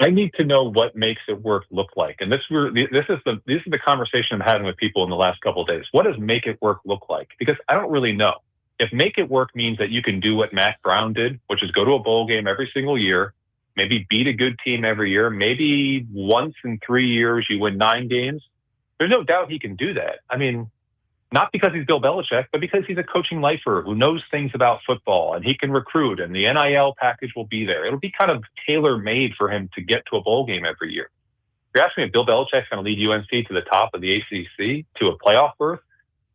I need to know what makes it work look like. And this is the conversation I'm having with people in the last couple of days. What does make it work look like? Because I don't really know. If make it work means that you can do what Mac Brown did, which is go to a bowl game every single year, maybe beat a good team every year, maybe once in 3 years you win 9 games, there's no doubt he can do that. I mean, not because he's Bill Belichick, but because he's a coaching lifer who knows things about football, and he can recruit, and the NIL package will be there. It'll be kind of tailor-made for him to get to a bowl game every year. If you're asking me if Bill Belichick's going to lead UNC to the top of the ACC, to a playoff berth,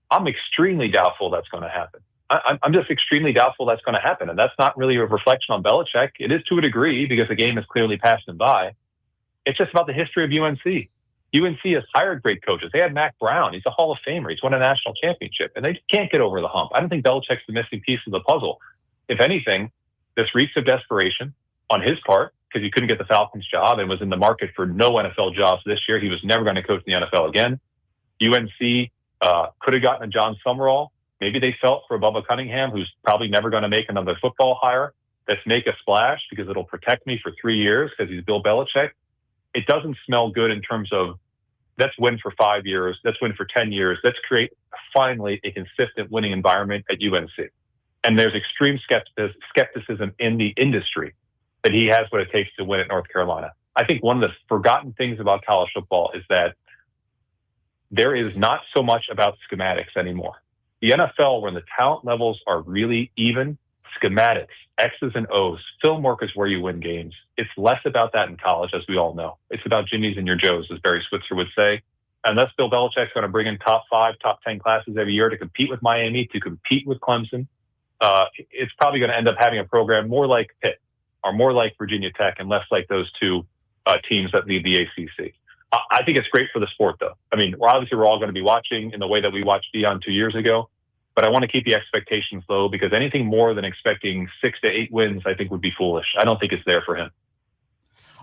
I'm extremely doubtful that's going to happen. I'm just extremely doubtful that's going to happen, and that's not really a reflection on Belichick. It is to a degree because the game has clearly passed him by. It's just about the history of UNC. UNC has hired great coaches. They had Mac Brown. He's a Hall of Famer. He's won a national championship, and they can't get over the hump. I don't think Belichick's the missing piece of the puzzle. If anything, this reeks of desperation on his part because he couldn't get the Falcons job and was in the market for no NFL jobs this year. He was never going to coach in the NFL again. UNC could have gotten a John Summerall. Maybe they felt for Bubba Cunningham, who's probably never going to make another football hire. Let's make a splash because it'll protect me for 3 years because he's Bill Belichick. It doesn't smell good in terms of let's win for 5 years. Let's win for 10 years. Let's create finally a consistent winning environment at UNC. And there's extreme skepticism in the industry that he has what it takes to win at North Carolina. I think one of the forgotten things about college football is that there is not so much about schematics anymore. The NFL, when the talent levels are really even, schematics, X's and O's, film work is where you win games. It's less about that in college, as we all know. It's about Jimmys and your Joes, as Barry Switzer would say. Unless Bill Belichick's going to bring in top 5, top 10 classes every year to compete with Miami, to compete with Clemson, it's probably going to end up having a program more like Pitt or more like Virginia Tech and less like those two teams that lead the ACC. I think it's great for the sport, though. I mean, we're all going to be watching in the way that we watched Deion 2 years ago. But I want to keep the expectations low because anything more than expecting 6 to 8 wins, I think, would be foolish. I don't think it's there for him.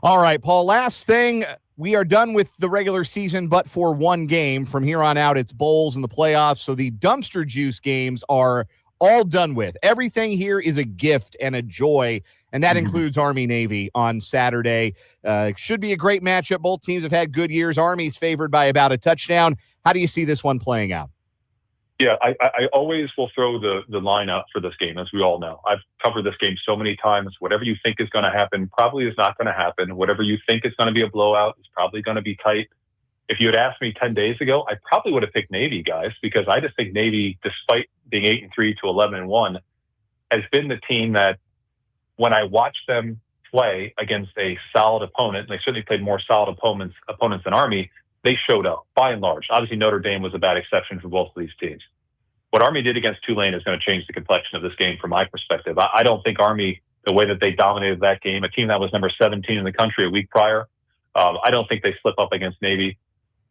All right, Paul, last thing. We are done with the regular season, but for one game. From here on out, it's bowls and the playoffs. So the dumpster juice games are all done with. Everything here is a gift and a joy, and that includes Army-Navy on Saturday. Should be a great matchup. Both teams have had good years. Army's favored by about a touchdown. How do you see this one playing out? Yeah, I always will throw the line out for this game, as we all know. I've covered this game so many times. Whatever you think is going to happen probably is not going to happen. Whatever you think is going to be a blowout is probably going to be tight. If you had asked me 10 days ago, I probably would have picked Navy, guys, because I just think Navy, despite being 8-3 to 11-1, has been the team that when I watch them play against a solid opponent, and they certainly played more solid opponents than Army, they showed up, by and large. Obviously, Notre Dame was a bad exception for both of these teams. What Army did against Tulane is going to change the complexion of this game from my perspective. I don't think Army, the way that they dominated that game, a team that was number 17 in the country a week prior, I don't think they slip up against Navy.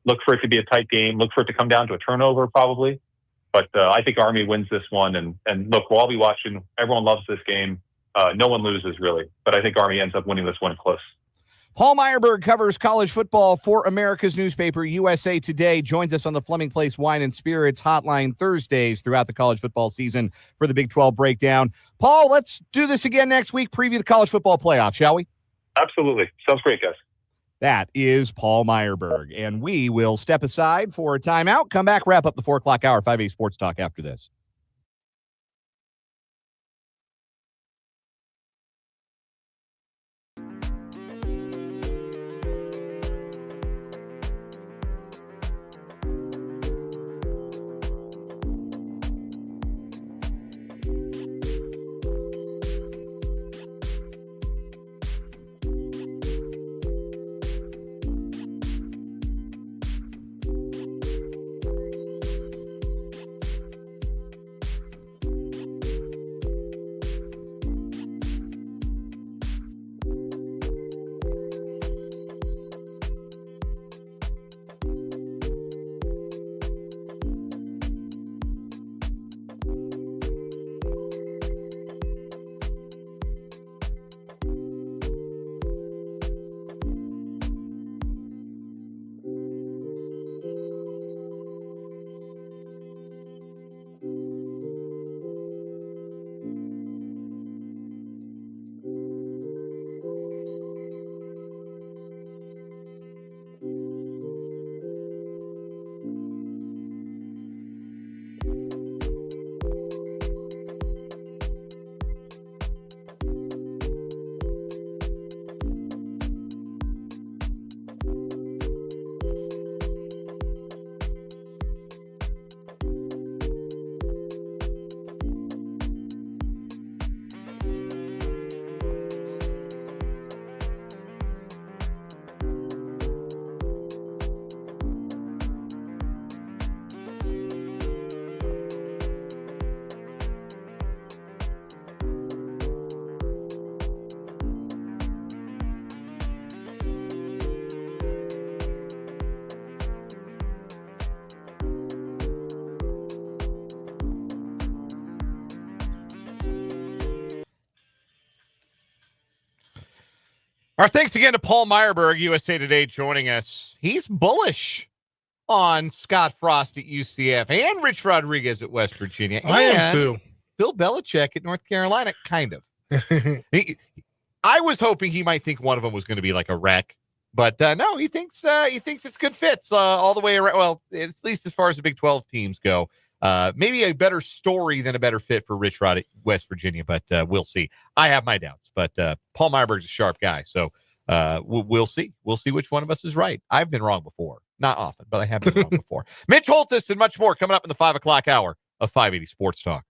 Look for it to be a tight game. Look for it to come down to a turnover, probably. But I think Army wins this one. And look, we'll all be watching. Everyone loves this game. No one loses, really. But I think Army ends up winning this one close. Paul Myerberg covers college football for America's newspaper, USA Today, joins us on the Fleming Place Wine and Spirits hotline Thursdays throughout the college football season for the Big 12 breakdown. Paul, let's do this again next week, preview the college football playoff, shall we? Absolutely. Sounds great, guys. That is Paul Myerberg, and we will step aside for a timeout, come back, wrap up the 4 o'clock hour, 580 Sports Talk after this. Our thanks again to Paul Myerberg, USA Today, joining us. He's bullish on Scott Frost at UCF and Rich Rodriguez at West Virginia. I am too. Bill Belichick at North Carolina, kind of. I was hoping he might think one of them was going to be like a wreck, but no, he thinks it's good fits all the way around. Well, at least as far as the Big 12 teams go. Maybe a better story than a better fit for Rich Rod at West Virginia, but we'll see. I have my doubts, but Paul Myerberg's a sharp guy, so we'll see. We'll see which one of us is right. I've been wrong before. Not often, but I have been wrong before. Mitch Holthus and much more coming up in the 5 o'clock hour of 580 Sports Talk.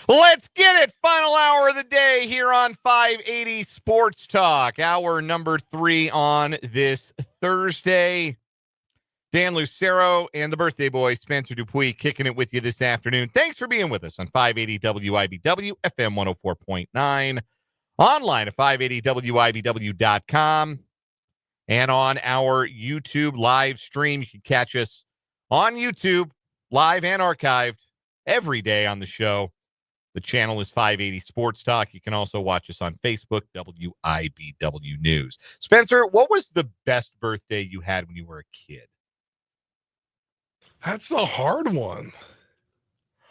Let's get it. Final hour of the day here on 580 Sports Talk. Hour number 3 on this Thursday. Dan Lucero and the birthday boy, Spencer Dupuis, kicking it with you this afternoon. Thanks for being with us on 580 WIBW, FM 104.9, online at 580WIBW.com, and on our YouTube live stream. You can catch us on YouTube, live and archived, every day on the show. The channel is 580 Sports Talk. You can also watch us on Facebook, WIBW News. Spencer, what was the best birthday you had when you were a kid? That's a hard one.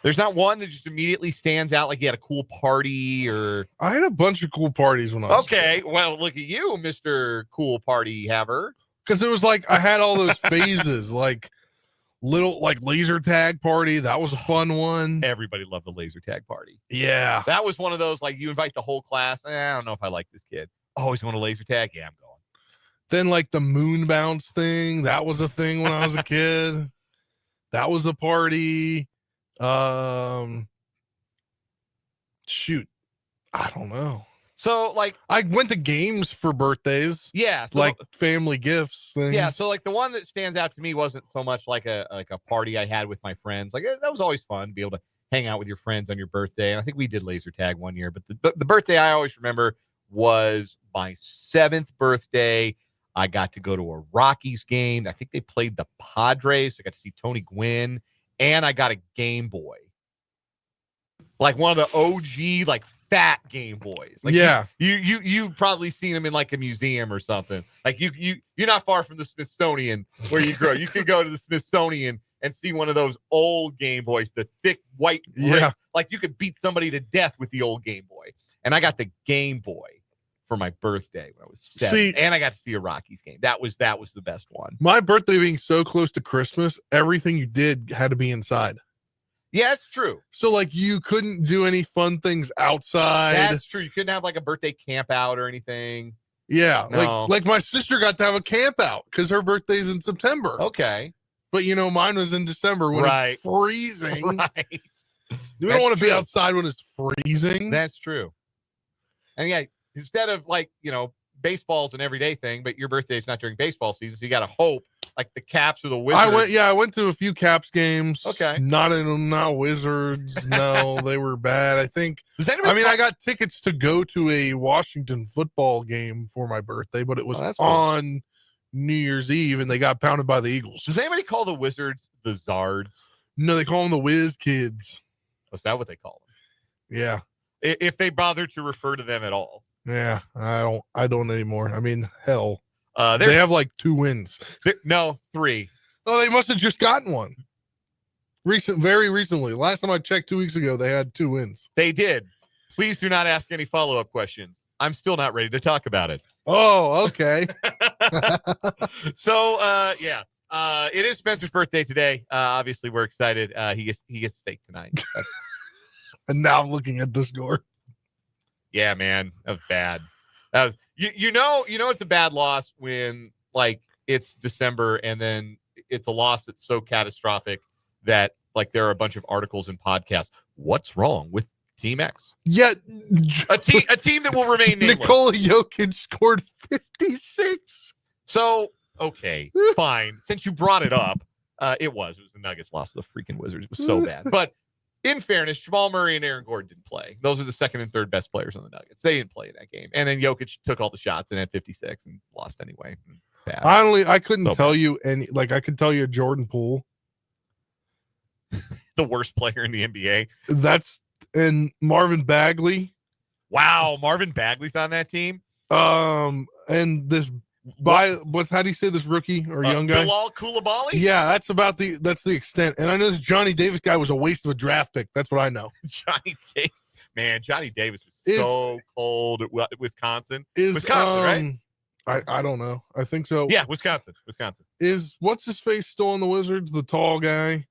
There's not one that just immediately stands out, like you had a cool party or... I had a bunch of cool parties when I was a kid. Well, look at you, Mr. Cool Party Haver. Because it was like I had all those phases, like little like laser tag party. That was a fun one. Everybody loved the laser tag party. Yeah. That was one of those, like, you invite the whole class. I don't know if I like this kid. Always going to laser tag? Yeah, I'm going. Then like the moon bounce thing. That was a thing when I was a kid. That was a party. Shoot. I don't know. So, like, I went to games for birthdays. yeah. So, Like family gifts things. yeah, so like the one that stands out to me wasn't so much like a party I had with my friends. Like that was always fun to be able to hang out with your friends on your birthday. And I think we did laser tag one year, but the birthday I always remember was my 7th birthday. I got to go to a Rockies game. I think they played the Padres. So I got to see Tony Gwynn, and I got a Game Boy, like one of the OG like fat Game Boys. Like, yeah. You probably seen them in like a museum or something. Like you're not far from the Smithsonian where you grow. You could go to the Smithsonian and see one of those old Game Boys, the thick white brick. Yeah. Like you could beat somebody to death with the old Game Boy. And I got the Game Boy for my birthday when I was 7. And I got to see a Rockies game. That was the best one. My birthday being so close to Christmas, everything you did had to be inside. Yeah, it's true. So like you couldn't do any fun things outside. That's true. You couldn't have like a birthday camp out or anything. Yeah. No. Like my sister got to have a camp out because her birthday's in September. Okay. But mine was in December when it's freezing. Right. We don't want to be outside when it's freezing. That's true. And yeah, instead of like, baseball's an everyday thing, but your birthday's not during baseball season, so you got to hope like the Caps or the Wizards. I went to a few Caps games. Okay. Not Wizards. No, they were bad. I think. I got tickets to go to a Washington football game for my birthday, but it was on New Year's Eve, and they got pounded by the Eagles. Does anybody call the Wizards the Zards? No, they call them the Whiz Kids. Is that what they call them? Yeah. If they bother to refer to them at all. Yeah, I don't anymore. I mean, hell. They have like 2 wins. No, 3. Oh, they must have just gotten one. Very recently. Last time I checked 2 weeks ago, they had 2 wins. They did. Please do not ask any follow-up questions. I'm still not ready to talk about it. Oh, okay. So, it is Spencer's birthday today. Obviously, we're excited. He gets steak tonight. And now I'm looking at the score. Yeah, man, that was bad. That was it's a bad loss when like it's December and then it's a loss that's so catastrophic that like there are a bunch of articles and podcasts. What's wrong with Team X? Yeah, a team that will remain nameless. Nikola Jokic scored 56. So okay, fine. Since you brought it up, it was the Nuggets lost to the freaking Wizards. It was so bad, but. In fairness, Jamal Murray and Aaron Gordon didn't play. Those are the second and third best players on the Nuggets. They didn't play in that game. And then Jokic took all the shots and had 56 and lost anyway. Bad. I couldn't tell you any, like I could tell you Jordan Poole. The worst player in the NBA. And Marvin Bagley. Wow, Marvin Bagley's on that team? And this how do you say this rookie or young guy? Bilal Coulibaly? Yeah, that's the extent. And I know this Johnny Davis guy was a waste of a draft pick. That's what I know. Johnny Davis was so cold at Wisconsin. Wisconsin, right? I don't know. I think so. Yeah, Wisconsin. Is what's his face still on the Wizards? The tall guy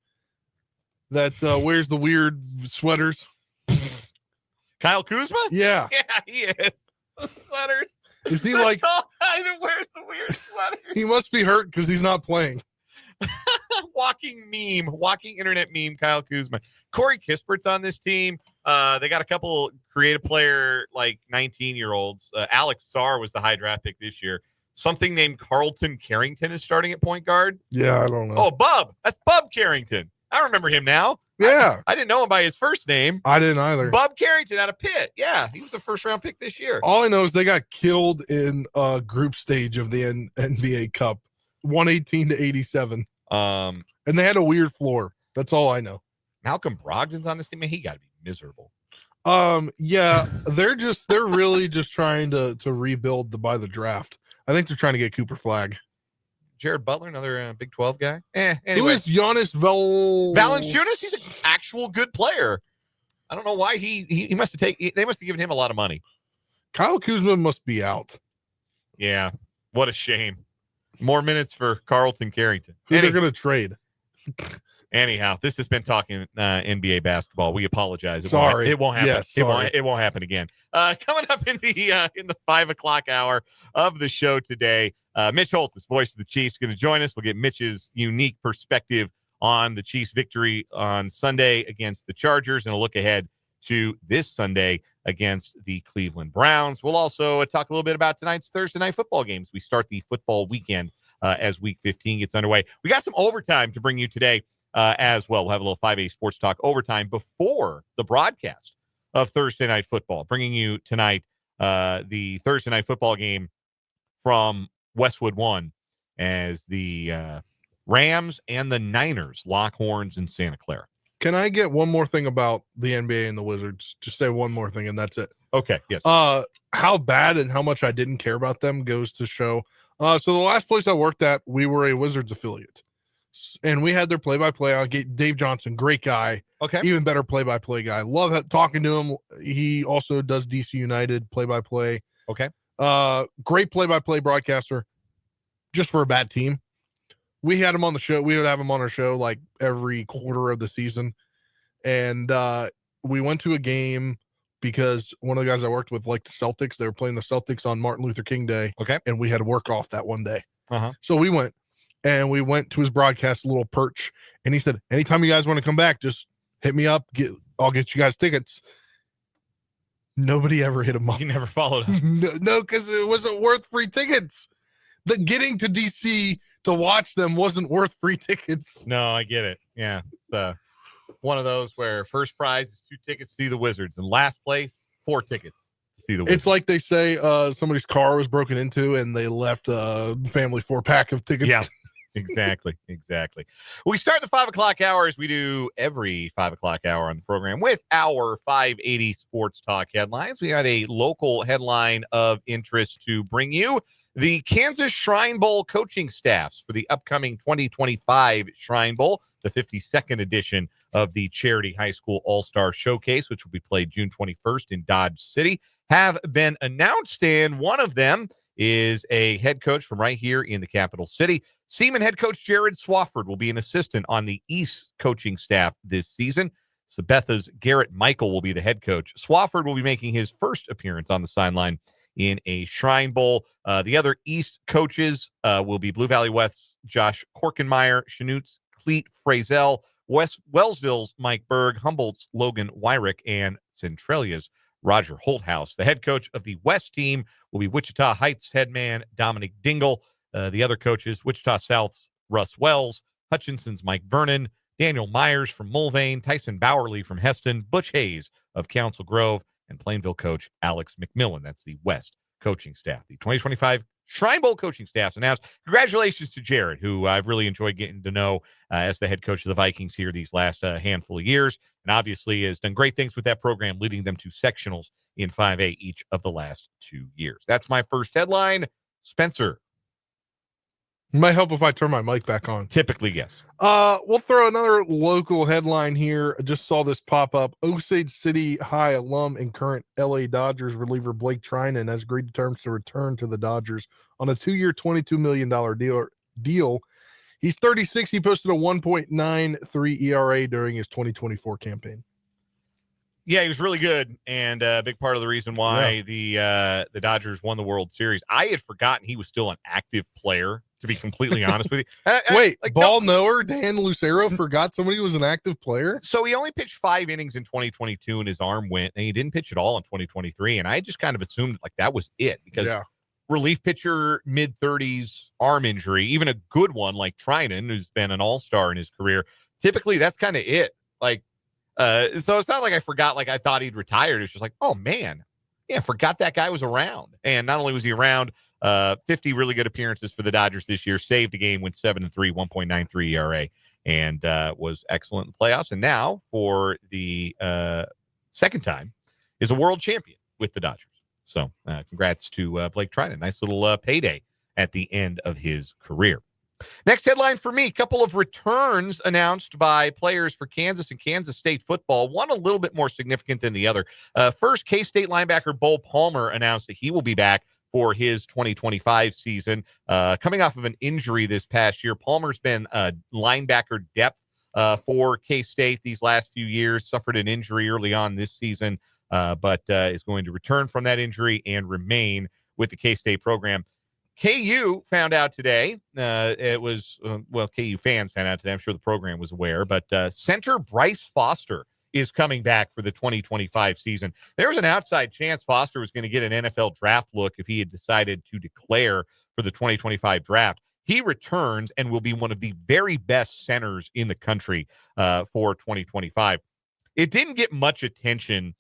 that wears the weird sweaters. Kyle Kuzma? Yeah. Yeah, he is. The sweaters. Is he the like tall guy that wears the weird sweater? He must be hurt because he's not playing. walking internet meme, Kyle Kuzma. Corey Kispert's on this team. They got a couple creative player, like 19-year-olds. Alex Sarr was the high draft pick this year. Something named Carlton Carrington is starting at point guard. Yeah, I don't know. Oh, Bub. That's Bub Carrington. I remember him now. Yeah. I didn't know him by his first name. I didn't either. Bub Carrington out of Pitt. Yeah, he was a first-round pick this year. All I know is they got killed in group stage of the NBA Cup, 118-87. And they had a weird floor. That's all I know. Malcolm Brogdon's on this team. Man, he got to be miserable. Yeah, they're really just trying to rebuild by the draft. I think they're trying to get Cooper Flagg. Jared Butler, another Big 12 guy. Who Anyway. is Giannis Valanciunas? He's an actual good player. I don't know why he must have they must have given him a lot of money. Kyle Kuzma must be out. Yeah, what a shame. More minutes for Carlton Carrington. Who they're going to trade. Anyhow, this has been Talking NBA basketball. We apologize. Sorry. It won't happen. Yes, It won't happen again. Coming up in the 5 o'clock hour of the show today, Mitch Holthus, voice of the Chiefs, going to join us. We'll get Mitch's unique perspective on the Chiefs' victory on Sunday against the Chargers, and a look ahead to this Sunday against the Cleveland Browns. We'll also talk a little bit about tonight's Thursday night football games. We start the football weekend as Week 15 gets underway. We got some overtime to bring you today as well. We'll have a little 5A Sports Talk overtime before the broadcast of Thursday night football, bringing you tonight the Thursday night football game from Westwood One as the Rams and the Niners lock horns in Santa Clara. Can I get one more thing about the NBA and the Wizards? Just say one more thing, and that's it. Okay, yes. How bad and how much I didn't care about them goes to show. So the last place I worked at, we were a Wizards affiliate. And we had their play-by-play on Dave Johnson, great guy. Okay. Even better play-by-play guy. Love talking to him. He also does DC United play-by-play. Okay. Great play-by-play broadcaster, just for a bad team. We had him on the show. We would have him on our show like every quarter of the season. And we went to a game because one of the guys I worked with liked the Celtics. They were playing the Celtics on Martin Luther King Day. Okay. And we had to work off that one day. Uh-huh. So we went. And we went to his broadcast, little perch, and he said, anytime you guys want to come back, just hit me up. I'll get you guys tickets. Nobody ever hit him up. You never followed up. No, because it wasn't worth free tickets. The getting to DC to watch them wasn't worth free tickets. No, I get it. Yeah. It's one of those where first prize is 2 tickets to see the Wizards, and last place, 4 tickets to see the Wizards. It's like they say somebody's car was broken into and they left a family 4-pack of tickets. Yeah. Exactly. We start the 5 o'clock hour as we do every 5 o'clock hour on the program with our 580 Sports Talk headlines. We got a local headline of interest to bring you. The Kansas Shrine Bowl coaching staffs for the upcoming 2025 Shrine Bowl, the 52nd edition of the Charity High School All-Star Showcase, which will be played June 21st in Dodge City, have been announced, and one of them is a head coach from right here in the capital city. Seaman head coach Jared Swafford will be an assistant on the East coaching staff this season. Sabetha's Garrett Michael will be the head coach. Swafford will be making his first appearance on the sideline in a Shrine Bowl. The other East coaches will be Blue Valley West's Josh Korkenmeyer, Chanute's Cleet Frazell, Wellsville's Mike Berg, Humboldt's Logan Wyrick, and Centralia's Roger Holthouse. The head coach of the West team will be Wichita Heights headman Dominic Dingle. The other coaches, Wichita South's Russ Wells, Hutchinson's Mike Vernon, Daniel Myers from Mulvane, Tyson Bowerly from Heston, Butch Hayes of Council Grove, and Plainville coach Alex McMillan. That's the West coaching staff. The 2025 Shrine Bowl coaching staff announced. Congratulations to Jared, who I've really enjoyed getting to know as the head coach of the Vikings here these last handful of years, and obviously has done great things with that program, leading them to sectionals in 5A each of the last 2 years. That's my first headline. Spencer. Might help if I turn my mic back on. Typically, yes. We'll throw another local headline here. I just saw this pop up. Osage City High alum and current LA Dodgers reliever Blake Trinan has agreed to terms to return to the Dodgers on a 2-year, $22 million deal. He's 36. He posted a 1.93 ERA during his 2024 campaign. Yeah, he was really good, and a big part of the reason why the Dodgers won the World Series. I had forgotten he was still an active player, to be completely honest with you. Wait, ball knower Dan Lucero forgot somebody was an active player? So he only pitched 5 innings in 2022, and his arm went, and he didn't pitch at all in 2023, and I just kind of assumed like that was it, because relief pitcher, mid-30s, arm injury, even a good one like Trinan, who's been an all-star in his career, typically that's kind of it. Like, so it's not like I forgot, like I thought he'd retired. It's just like, oh man, yeah, forgot that guy was around. And not only was he around, 50 really good appearances for the Dodgers this year, saved a game, went 7-3, 1.93 ERA, and was excellent in the playoffs. And now for the second time is a world champion with the Dodgers. So congrats to Blake Trinan. Nice little payday at the end of his career. Next headline for me, a couple of returns announced by players for Kansas and Kansas State football, one a little bit more significant than the other. First, K-State linebacker Bo Palmer announced that he will be back for his 2025 season. Coming off of an injury this past year, Palmer's been linebacker depth for K-State these last few years, suffered an injury early on this season, but is going to return from that injury and remain with the K-State program. KU found out today, it was, KU fans found out today, I'm sure the program was aware, but center Bryce Foster is coming back for the 2025 season. There was an outside chance Foster was going to get an NFL draft look if he had decided to declare for the 2025 draft. He returns and will be one of the very best centers in the country for 2025. It didn't get much attention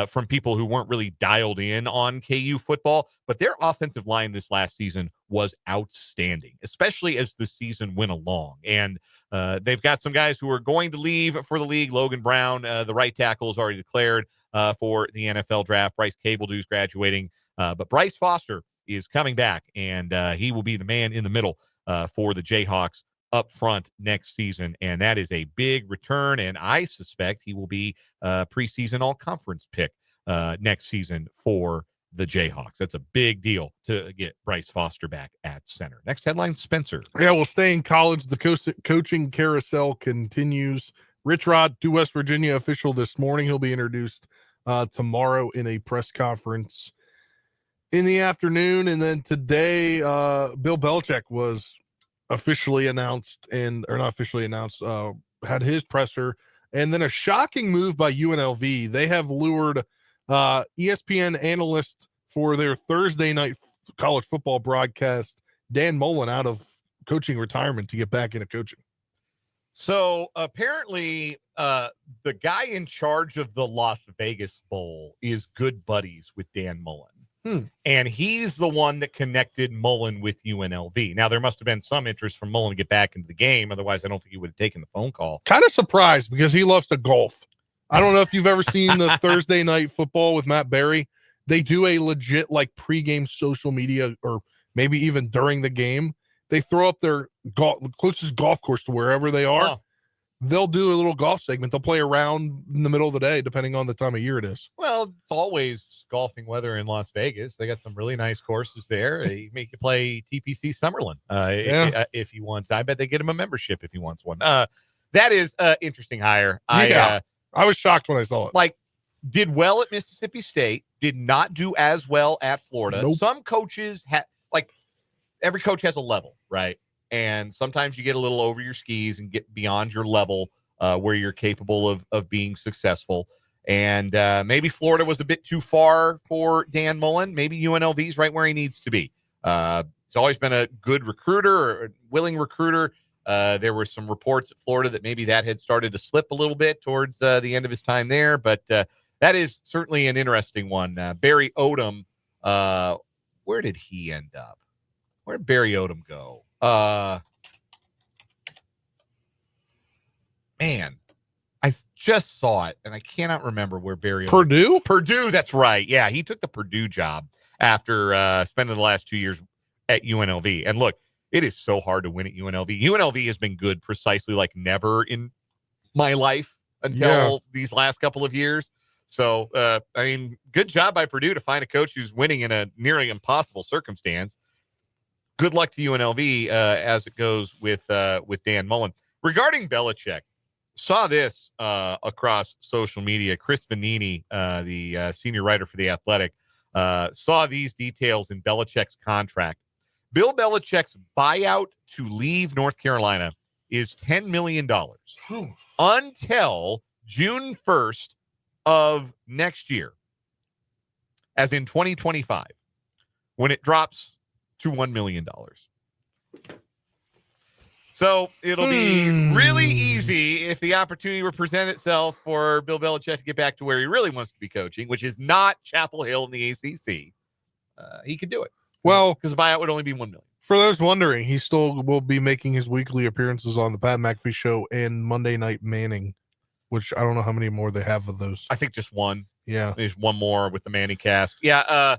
from people who weren't really dialed in on KU football, but their offensive line this last season was outstanding, especially as the season went along. And they've got some guys who are going to leave for the league. Logan Brown, the right tackle, is already declared for the NFL draft. Bryce Cabledu's graduating, but Bryce Foster is coming back, and he will be the man in the middle for the Jayhawks up front next season, and that is a big return, and I suspect he will be a preseason all-conference pick next season for the Jayhawks. That's a big deal to get Bryce Foster back at center. Next headline, Spencer. Yeah, we'll stay in college. The coaching carousel continues. Rich Rod to West Virginia official this morning. He'll be introduced tomorrow in a press conference in the afternoon, and then today Bill Belichick was officially announced had his presser, and then a shocking move by UNLV. They have lured ESPN analyst for their Thursday night college football broadcast, Dan Mullen, out of coaching retirement to get back into coaching. So apparently the guy in charge of the Las Vegas Bowl is good buddies with Dan Mullen. And he's the one that connected Mullen with UNLV. Now, there must have been some interest from Mullen to get back into the game. Otherwise, I don't think he would have taken the phone call. Kind of surprised because he loves to golf. I don't know if you've ever seen the Thursday night football with Matt Berry. They do a legit like pregame social media, or maybe even during the game. They throw up their closest golf course to wherever they are. Oh. They'll do a little golf segment. They'll play around in the middle of the day, depending on the time of year it is. Well, it's always golfing weather in Las Vegas. They got some really nice courses there. They make you play TPC Summerlin if he wants. I bet they get him a membership if he wants one. That is an interesting hire. I was shocked when I saw it. Like, did well at Mississippi State, did not do as well at Florida. Nope. Some coaches every coach has a level, right? And sometimes you get a little over your skis and get beyond your level where you're capable of being successful. And maybe Florida was a bit too far for Dan Mullen. Maybe UNLV's right where he needs to be. He's always been a good recruiter, or a willing recruiter. There were some reports at Florida that maybe that had started to slip a little bit towards the end of his time there. But that is certainly an interesting one. Barry Odom, where did he end up? Where did Barry Odom go? Man, I just saw it, and I cannot remember where Barry Purdue? Purdue, that's right. Yeah, he took the Purdue job after spending the last 2 years at UNLV. And look, it is so hard to win at UNLV. UNLV has been good precisely like never in my life until these last couple of years. So, I mean, good job by Purdue to find a coach who's winning in a nearly impossible circumstance. Good luck to UNLV as it goes with Dan Mullen. Regarding Belichick, saw this across social media. Chris Vanini, the senior writer for The Athletic, saw these details in Belichick's contract. Bill Belichick's buyout to leave North Carolina is $10 million until June 1st of next year, as in 2025, when it drops to $1 million. So it'll be really easy if the opportunity will present itself for Bill Belichick to get back to where he really wants to be coaching, which is not Chapel Hill in the ACC. He could do it. Well, because the buyout would only be $1 million. For those wondering, he still will be making his weekly appearances on the Pat McAfee Show and Monday Night Manning, which I don't know how many more they have of those. I think just one. Yeah. There's one more with the Manning cast. Yeah,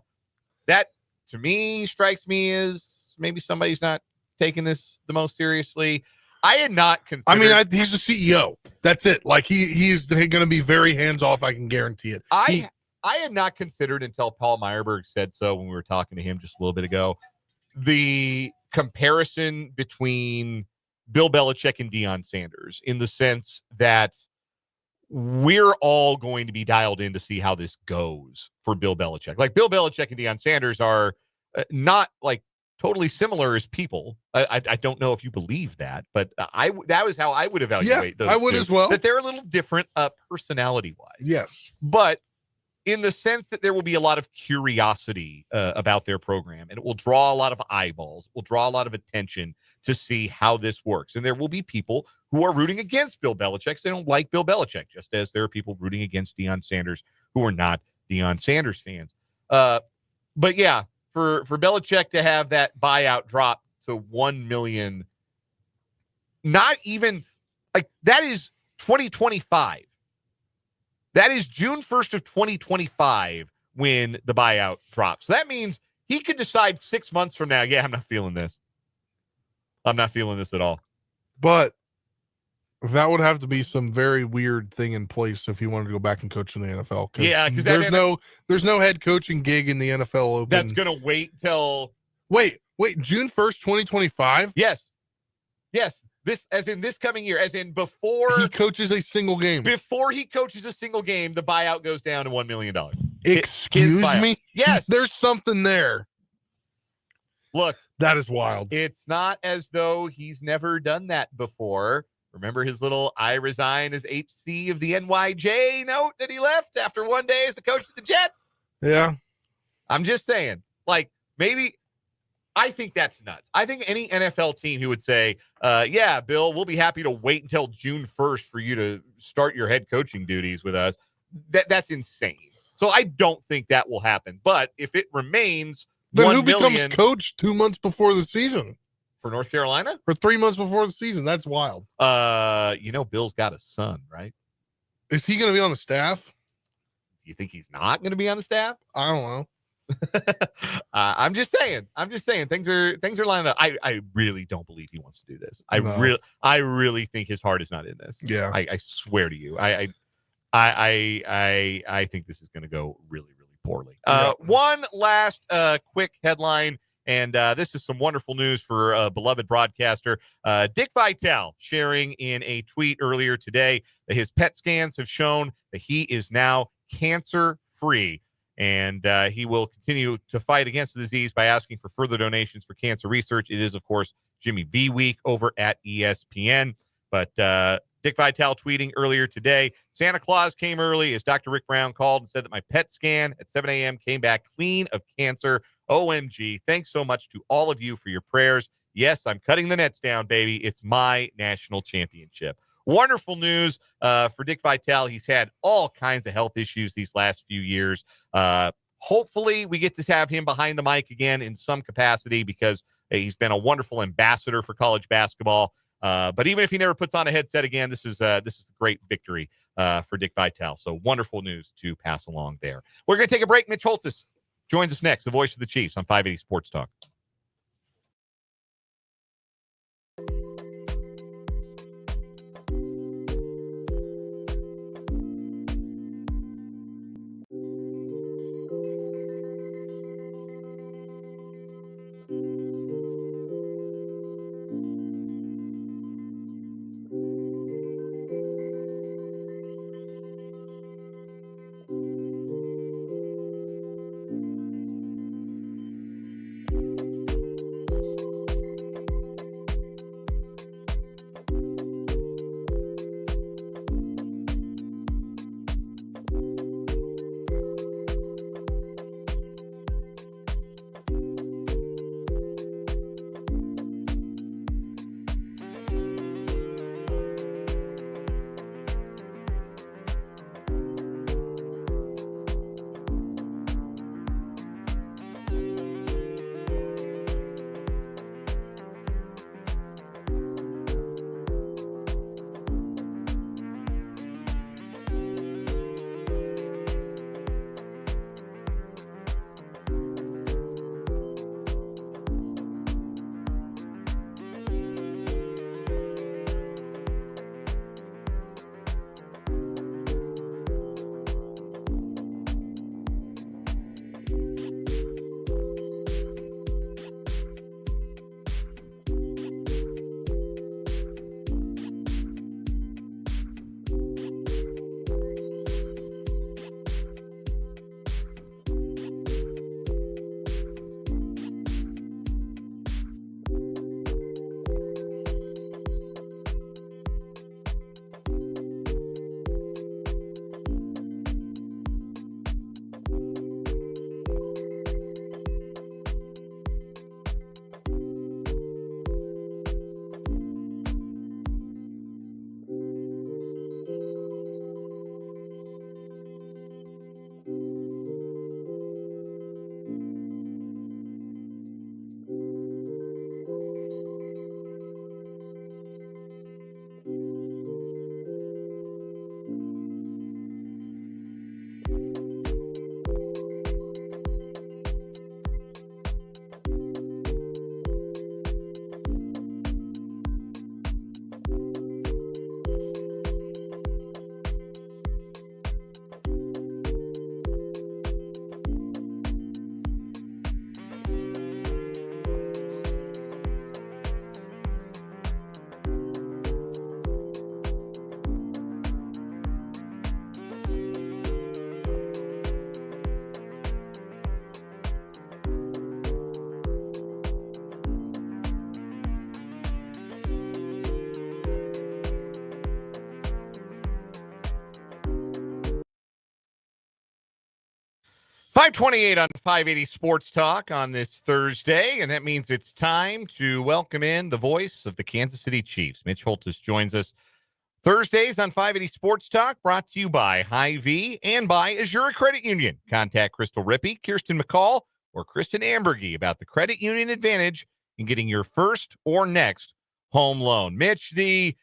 that to me strikes me as maybe somebody's not taking this the most seriously. I had not considered. I mean, he's the CEO. That's it. Like he's going to be very hands off. I can guarantee it. I had not considered until Paul Myerberg said so when we were talking to him just a little bit ago, the comparison between Bill Belichick and Deion Sanders, in the sense that we're all going to be dialed in to see how this goes for Bill Belichick. Like, Bill Belichick and Deion Sanders are not like totally similar as people. I don't know if you believe that, but that was how I would evaluate those. I would two, as well. That they're a little different personality-wise. Yes. But in the sense that there will be a lot of curiosity about their program, and it will draw a lot of eyeballs, it will draw a lot of attention to see how this works. And there will be people who are rooting against Bill Belichick because they don't like Bill Belichick, just as there are people rooting against Deion Sanders who are not Deion Sanders fans. But yeah, for Belichick to have that buyout drop to $1 million, not even like that is 2025. That is June 1st of 2025 when the buyout drops. So that means he could decide 6 months from now, yeah, I'm not feeling this. I'm not feeling this at all. But that would have to be some very weird thing in place if he wanted to go back and coach in the NFL. Yeah, because there's no head coaching gig in the NFL open. That's going to wait till... Wait, June 1st, 2025? Yes. This, as in this coming year, as in before... He coaches a single game. Before he coaches a single game, the buyout goes down to $1 million. Excuse me? Yes. There's something there. Look. That is wild. It's not as though he's never done that before. Remember his little "I resign as HC of the NYJ" note that he left after one day as the coach of the Jets? Yeah. I'm just saying, like, maybe I think that's nuts. I think any NFL team who would say, yeah, Bill, we'll be happy to wait until June 1st for you to start your head coaching duties with us, that's insane. So I don't think that will happen. But if it remains... Then who becomes coach 2 months before the season? For North Carolina? For 3 months before the season. That's wild. Bill's got a son, right? Is he going to be on the staff? You think he's not going to be on the staff? I don't know. I'm just saying things are lining up. I really don't believe he wants to do this. I really think his heart is not in this. Yeah. I swear to you. I think this is going to go really, really poorly. One last quick headline, and this is some wonderful news for a beloved broadcaster. Dick Vitale sharing in a tweet earlier today that his PET scans have shown that he is now cancer-free, and he will continue to fight against the disease by asking for further donations for cancer research. It is, of course, Jimmy V Week over at ESPN, but Dick Vitale tweeting earlier today, Santa Claus came early as Dr. Rick Brown called and said that my PET scan at 7 a.m. came back clean of cancer. OMG. Thanks so much to all of you for your prayers. Yes, I'm cutting the nets down, baby. It's my national championship. Wonderful news for Dick Vitale. He's had all kinds of health issues these last few years. Hopefully we get to have him behind the mic again in some capacity, because he's been a wonderful ambassador for college basketball. But even if he never puts on a headset again, this is a great victory for Dick Vitale. So wonderful news to pass along there. We're going to take a break. Mitch Holthus joins us next, the voice of the Chiefs on 580 Sports Talk. 528 on 580 Sports Talk on this Thursday, and that means it's time to welcome in the voice of the Kansas City Chiefs. Mitch Holthus joins us Thursdays on 580 Sports Talk, brought to you by Hy-Vee and by Azure Credit Union. Contact Crystal Rippey, Kirsten McCall, or Kristen Ambergy about the credit union advantage in getting your first or next home loan. Mitch, the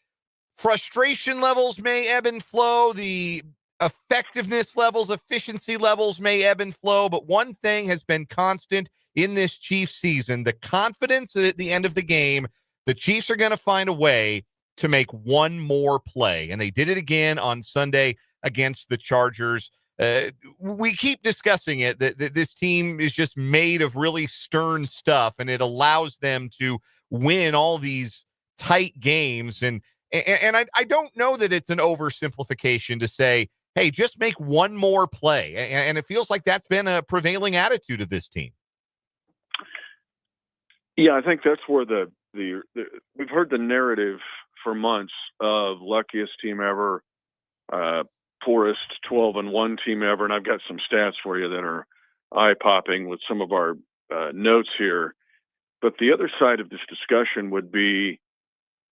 frustration levels may ebb and flow, the effectiveness levels, efficiency levels may ebb and flow, but one thing has been constant in this Chiefs season: the confidence that at the end of the game, the Chiefs are going to find a way to make one more play. And they did it again on Sunday against the Chargers. We keep discussing it, that this team is just made of really stern stuff, and it allows them to win all these tight games. And I don't know that it's an oversimplification to say, hey, just make one more play. And it feels like that's been a prevailing attitude of this team. Yeah, I think that's where the we've heard the narrative for months of luckiest team ever, poorest 12-1 team ever. And I've got some stats for you that are eye-popping with some of our notes here. But the other side of this discussion would be,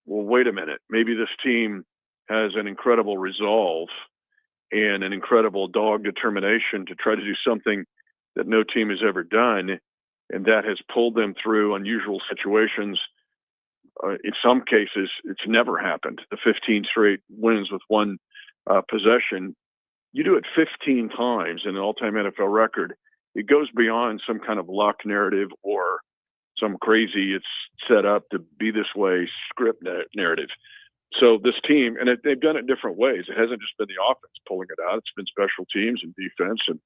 well, wait a minute. Maybe this team has an incredible resolve and an incredible dog determination to try to do something that no team has ever done, and that has pulled them through unusual situations. In some cases, it's never happened. The 15 straight wins with one possession. You do it 15 times in an all-time NFL record. It goes beyond some kind of luck narrative or some crazy, it's set up to be this way script narrative. So this team, and they've done it different ways. It hasn't just been the offense pulling it out. It's been special teams and defense. And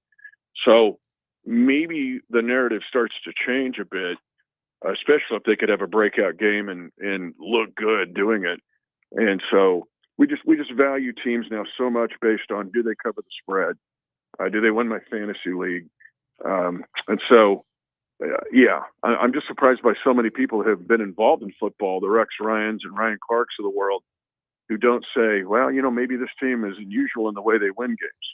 so maybe the narrative starts to change a bit, especially if they could have a breakout game and look good doing it. And so we just value teams now so much based on, do they cover the spread? Do they win my fantasy league? And so, yeah, I'm just surprised by so many people who have been involved in football, the Rex Ryans and Ryan Clarks of the world, who don't say, well, maybe this team is unusual in the way they win games.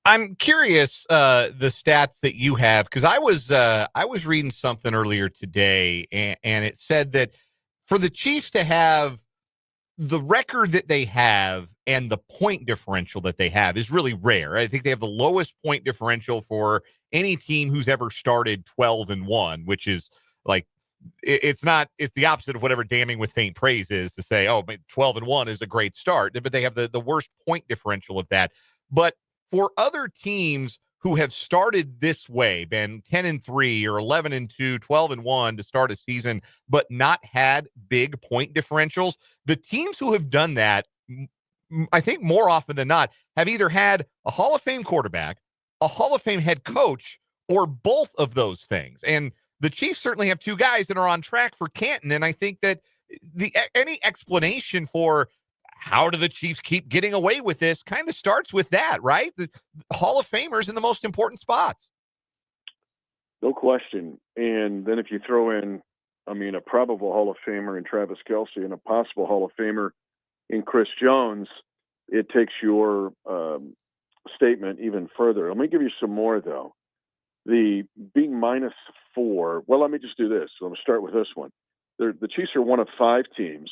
I'm curious the stats that you have, because I was reading something earlier today, and it said that for the Chiefs to have the record that they have and the point differential that they have is really rare. I think they have the lowest point differential for any team who's ever started 12-1, which is like, it's the opposite of whatever damning with faint praise is to say, oh, 12-1 is a great start, but they have the worst point differential of that. But for other teams who have started this way, been 10-3 or 11-2, 12-1 to start a season, but not had big point differentials, the teams who have done that, I think more often than not, have either had a Hall of Fame quarterback, a Hall of Fame head coach, or both of those things. And the Chiefs certainly have two guys that are on track for Canton. And I think that any explanation for how do the Chiefs keep getting away with this kind of starts with that, right? The Hall of Famers in the most important spots. No question. And then if you throw in, a probable Hall of Famer in Travis Kelce and a possible Hall of Famer in Chris Jones, it takes your statement even further. Let me give you some more, though. The being -4, well, let me just do this. So I'm going to start with this one. The Chiefs are one of 5 teams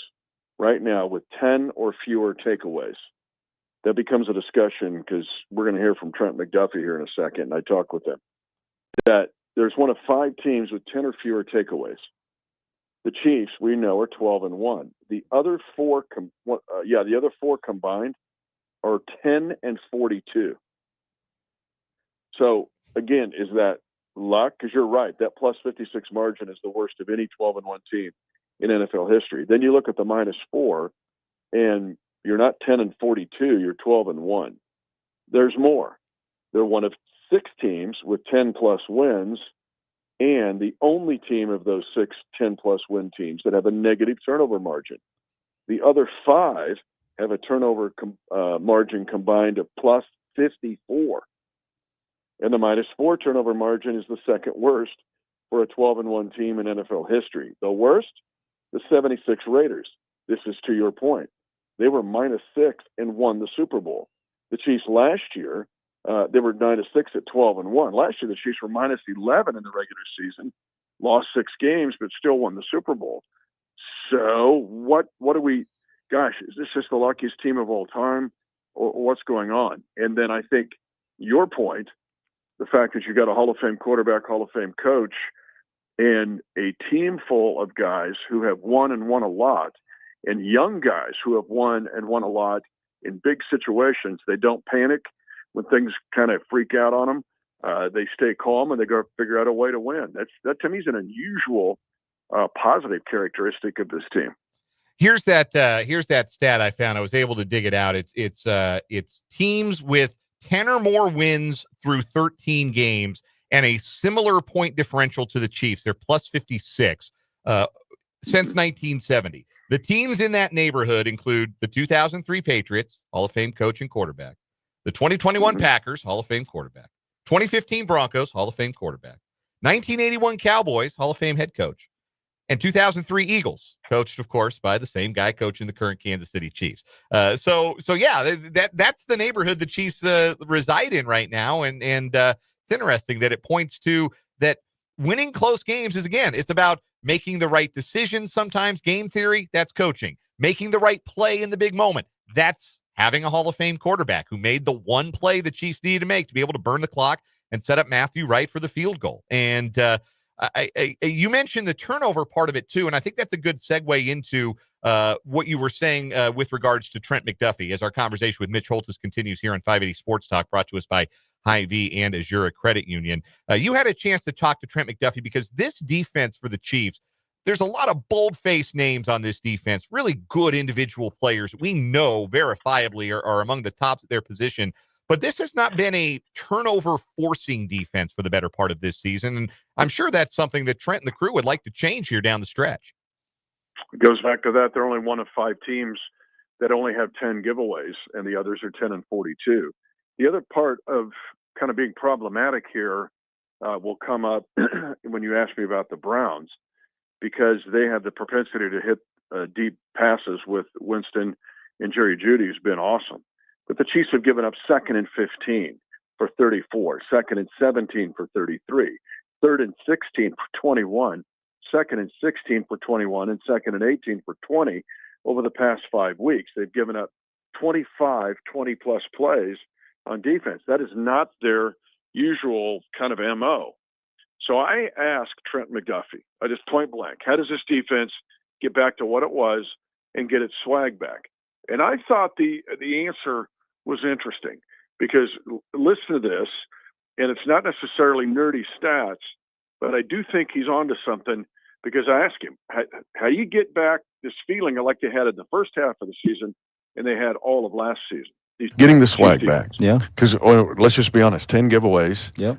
right now with 10 or fewer takeaways. That becomes a discussion because we're going to hear from Trent McDuffie here in a second, and I talk with him. That there's one of 5 teams with 10 or fewer takeaways. The Chiefs, we know, are 12-1. The other 4 combined are 10-42. So again, is that luck? Because you're right, that plus 56 margin is the worst of any 12-1 team in NFL history. Then you look at the -4, and you're not 10-42, you're 12-1. There's more. They're one of 6 teams with 10+ wins, and the only team of those 6 10+ win teams that have a negative turnover margin. The other 5 have a turnover margin combined of plus 54. And the -4 turnover margin is the second worst for a 12-1 team in NFL history. The worst, the 76 Raiders. This is to your point. They were -6 and won the Super Bowl. The Chiefs last year They were 9-6 at 12-1. Last year, the Chiefs were -11 in the regular season, lost 6 games, but still won the Super Bowl. So what do we? Gosh, is this just the luckiest team of all time, or what's going on? And then I think your point, the fact that you got a Hall of Fame quarterback, Hall of Fame coach, and a team full of guys who have won and won a lot, and young guys who have won and won a lot in big situations. They don't panic when things kind of freak out on them. They stay calm and they go figure out a way to win. That to me is an unusual positive characteristic of this team. Here's that stat I found. I was able to dig it out. It's teams with 10 or more wins through 13 games and a similar point differential to the Chiefs. They're plus 56 since 1970. The teams in that neighborhood include the 2003 Patriots, Hall of Fame coach and quarterback, the 2021 Packers, Hall of Fame quarterback, 2015 Broncos, Hall of Fame quarterback, 1981 Cowboys, Hall of Fame head coach, and 2003 Eagles, coached, of course, by the same guy coaching the current Kansas City Chiefs. So yeah, that's the neighborhood the Chiefs reside in right now, and it's interesting that it points to that winning close games is, again, it's about making the right decisions. Sometimes game theory, that's coaching. Making the right play in the big moment, that's having a Hall of Fame quarterback who made the one play the Chiefs needed to make to be able to burn the clock and set up Matthew Wright for the field goal. And you mentioned the turnover part of it too, and I think that's a good segue into what you were saying with regards to Trent McDuffie as our conversation with Mitch Holthus continues here on 580 Sports Talk, brought to us by Hy-Vee and Azura Credit Union. You had a chance to talk to Trent McDuffie because this defense for the Chiefs, there's a lot of bold-faced names on this defense, really good individual players we know verifiably are among the tops at their position. But this has not been a turnover-forcing defense for the better part of this season, and I'm sure that's something that Trent and the crew would like to change here down the stretch. It goes back to that. They're only one of 5 teams that only have 10 giveaways, and the others are 10 and 42. The other part of kind of being problematic here will come up when you ask me about the Browns, because they have the propensity to hit deep passes with Winston and Jerry Jeudy, who's been awesome. But the Chiefs have given up 2nd and 15 for 34, 2nd and 17 for 33, 3rd and 16 for 21, 2nd and 16 for 21, and 2nd and 18 for 20 over the past 5 weeks. They've given up 25 20-plus plays on defense. That is not their usual kind of MO. So I asked Trent McDuffie, I just point blank, how does this defense get back to what it was and get its swag back? And I thought the answer was interesting, because listen to this, and it's not necessarily nerdy stats, but I do think he's onto something, because I asked him, how do you get back this feeling like they had in the first half of the season and they had all of last season? Getting the swag back. Yeah. Because let's just be honest, 10 giveaways. Yeah.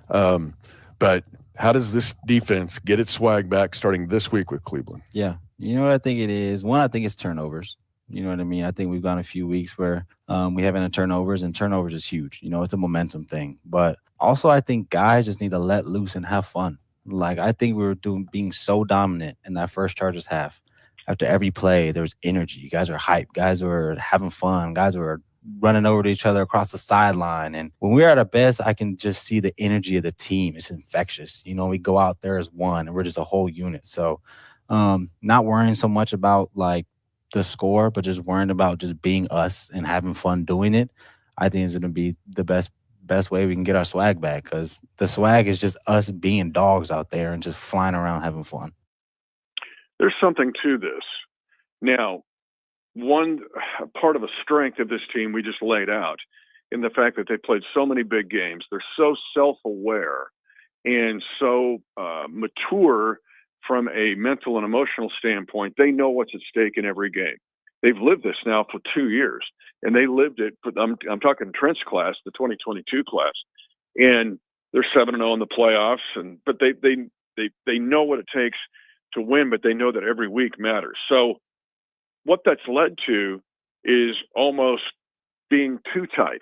But how does this defense get its swag back starting this week with Cleveland? Yeah. You know what I think it is? One, I think it's turnovers. You know what I mean? I think we've gone a few weeks where we haven't had turnovers, and turnovers is huge. You know, it's a momentum thing. But also, I think guys just need to let loose and have fun. Like, I think we were being so dominant in that first Chargers half. After every play, there was energy. Guys were hyped. Guys were having fun. Guys were running over to each other across the sideline. And when we're at our best, I can just see the energy of the team. It's infectious. You know, we go out there as one, and we're just a whole unit. So not worrying so much about, like, the score, but just worrying about just being us and having fun doing it, I think is going to be the best way we can get our swag back, because the swag is just us being dogs out there and just flying around having fun. There's something to this. Now, one part of the strength of this team we just laid out in the fact that they played so many big games. They're so self-aware and so mature from a mental and emotional standpoint. They know what's at stake in every game. They've lived this now for 2 years, and they lived it. I'm talking Trent's class, the 2022 class, and they're 7-0 in the playoffs. But they know what it takes to win, but they know that every week matters. So what that's led to is almost being too tight.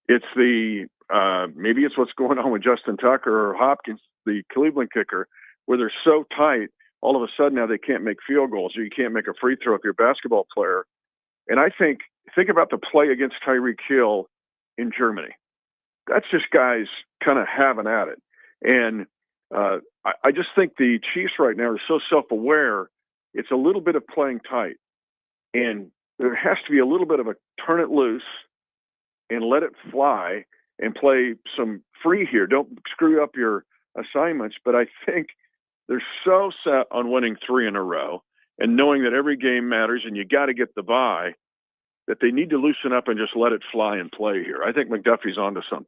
It's maybe it's what's going on with Justin Tucker or Hopkins, the Cleveland kicker, where they're so tight, all of a sudden now they can't make field goals, or you can't make a free throw if you're a basketball player. And I think about the play against Tyreek Hill in Germany. that's just guys kind of having at it. And I just think the Chiefs right now are so self-aware. It's a little bit of playing tight. And there has to be a little bit of a turn it loose and let it fly and play some free here. Don't screw up your assignments. But I think they're so set on winning 3 in a row and knowing that every game matters and you got to get the bye, that they need to loosen up and just let it fly and play here. I think McDuffie's onto something.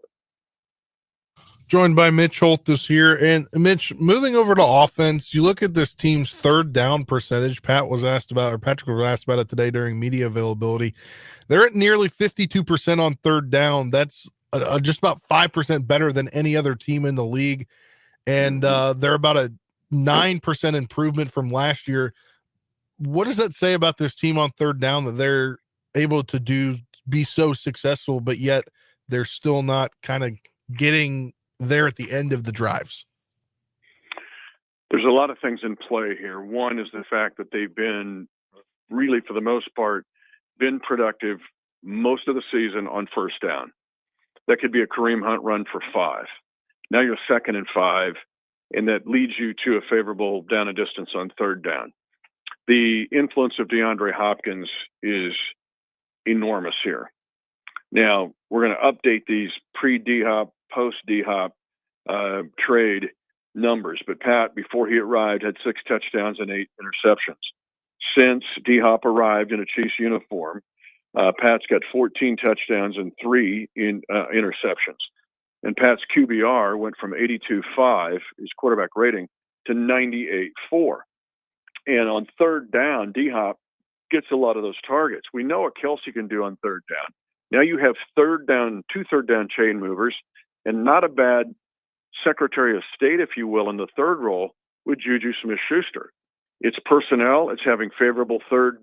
Joined by Mitch Holthus here. And Mitch, moving over to offense, you look at this team's third down percentage. Patrick was asked about it today during media availability. They're at nearly 52% on third down. That's just about 5% better than any other team in the league. And they're about a 9% improvement from last year. What does that say about this team on third down, that they're able to be so successful, but yet they're still not kind of getting there at the end of the drives? There's a lot of things in play here. One is the fact that they've been really, for the most part, been productive most of the season on first down. That could be a Kareem Hunt run for 5. Now you're 2nd and 5, and that leads you to a favorable down and distance on third down. The influence of DeAndre Hopkins is enormous here. Now, we're going to update these pre-D-Hop, post-D-Hop trade numbers. But Pat, before he arrived, had 6 touchdowns and 8 interceptions. Since D-Hop arrived in a Chiefs uniform, Pat's got 14 touchdowns and 3 interceptions. And Pat's QBR went from 82.5, his quarterback rating, to 98.4. And on third down, D-Hop gets a lot of those targets. We know what Kelsey can do on third down. Now you have 2 third down chain movers, and not a bad Secretary of State, if you will, in the third role with Juju Smith-Schuster. It's personnel. It's having favorable third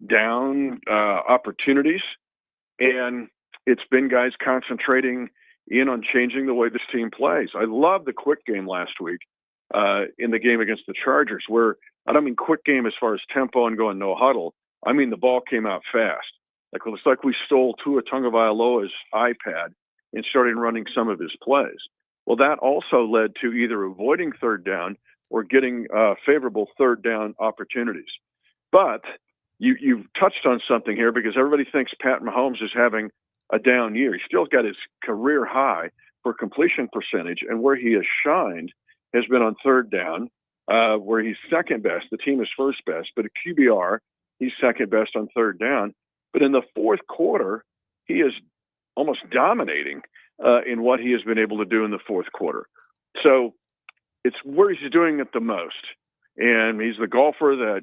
down opportunities. And it's been guys concentrating in on changing the way this team plays. I love the quick game last week in the game against the Chargers, where I don't mean quick game as far as tempo and going no huddle. I mean the ball came out fast. Like, it was like we stole Tua Tagovailoa's iPad and started running some of his plays. Well, that also led to either avoiding third down or getting favorable third down opportunities. But you've touched on something here, because everybody thinks Pat Mahomes is having a down year. He still got his career high for completion percentage, and where he has shined has been on third down, where he's second best. The team is first best, but at QBR, he's second best on third down. But in the fourth quarter, he is almost dominating in what he has been able to do in the fourth quarter. So it's where he's doing it the most. And he's the golfer that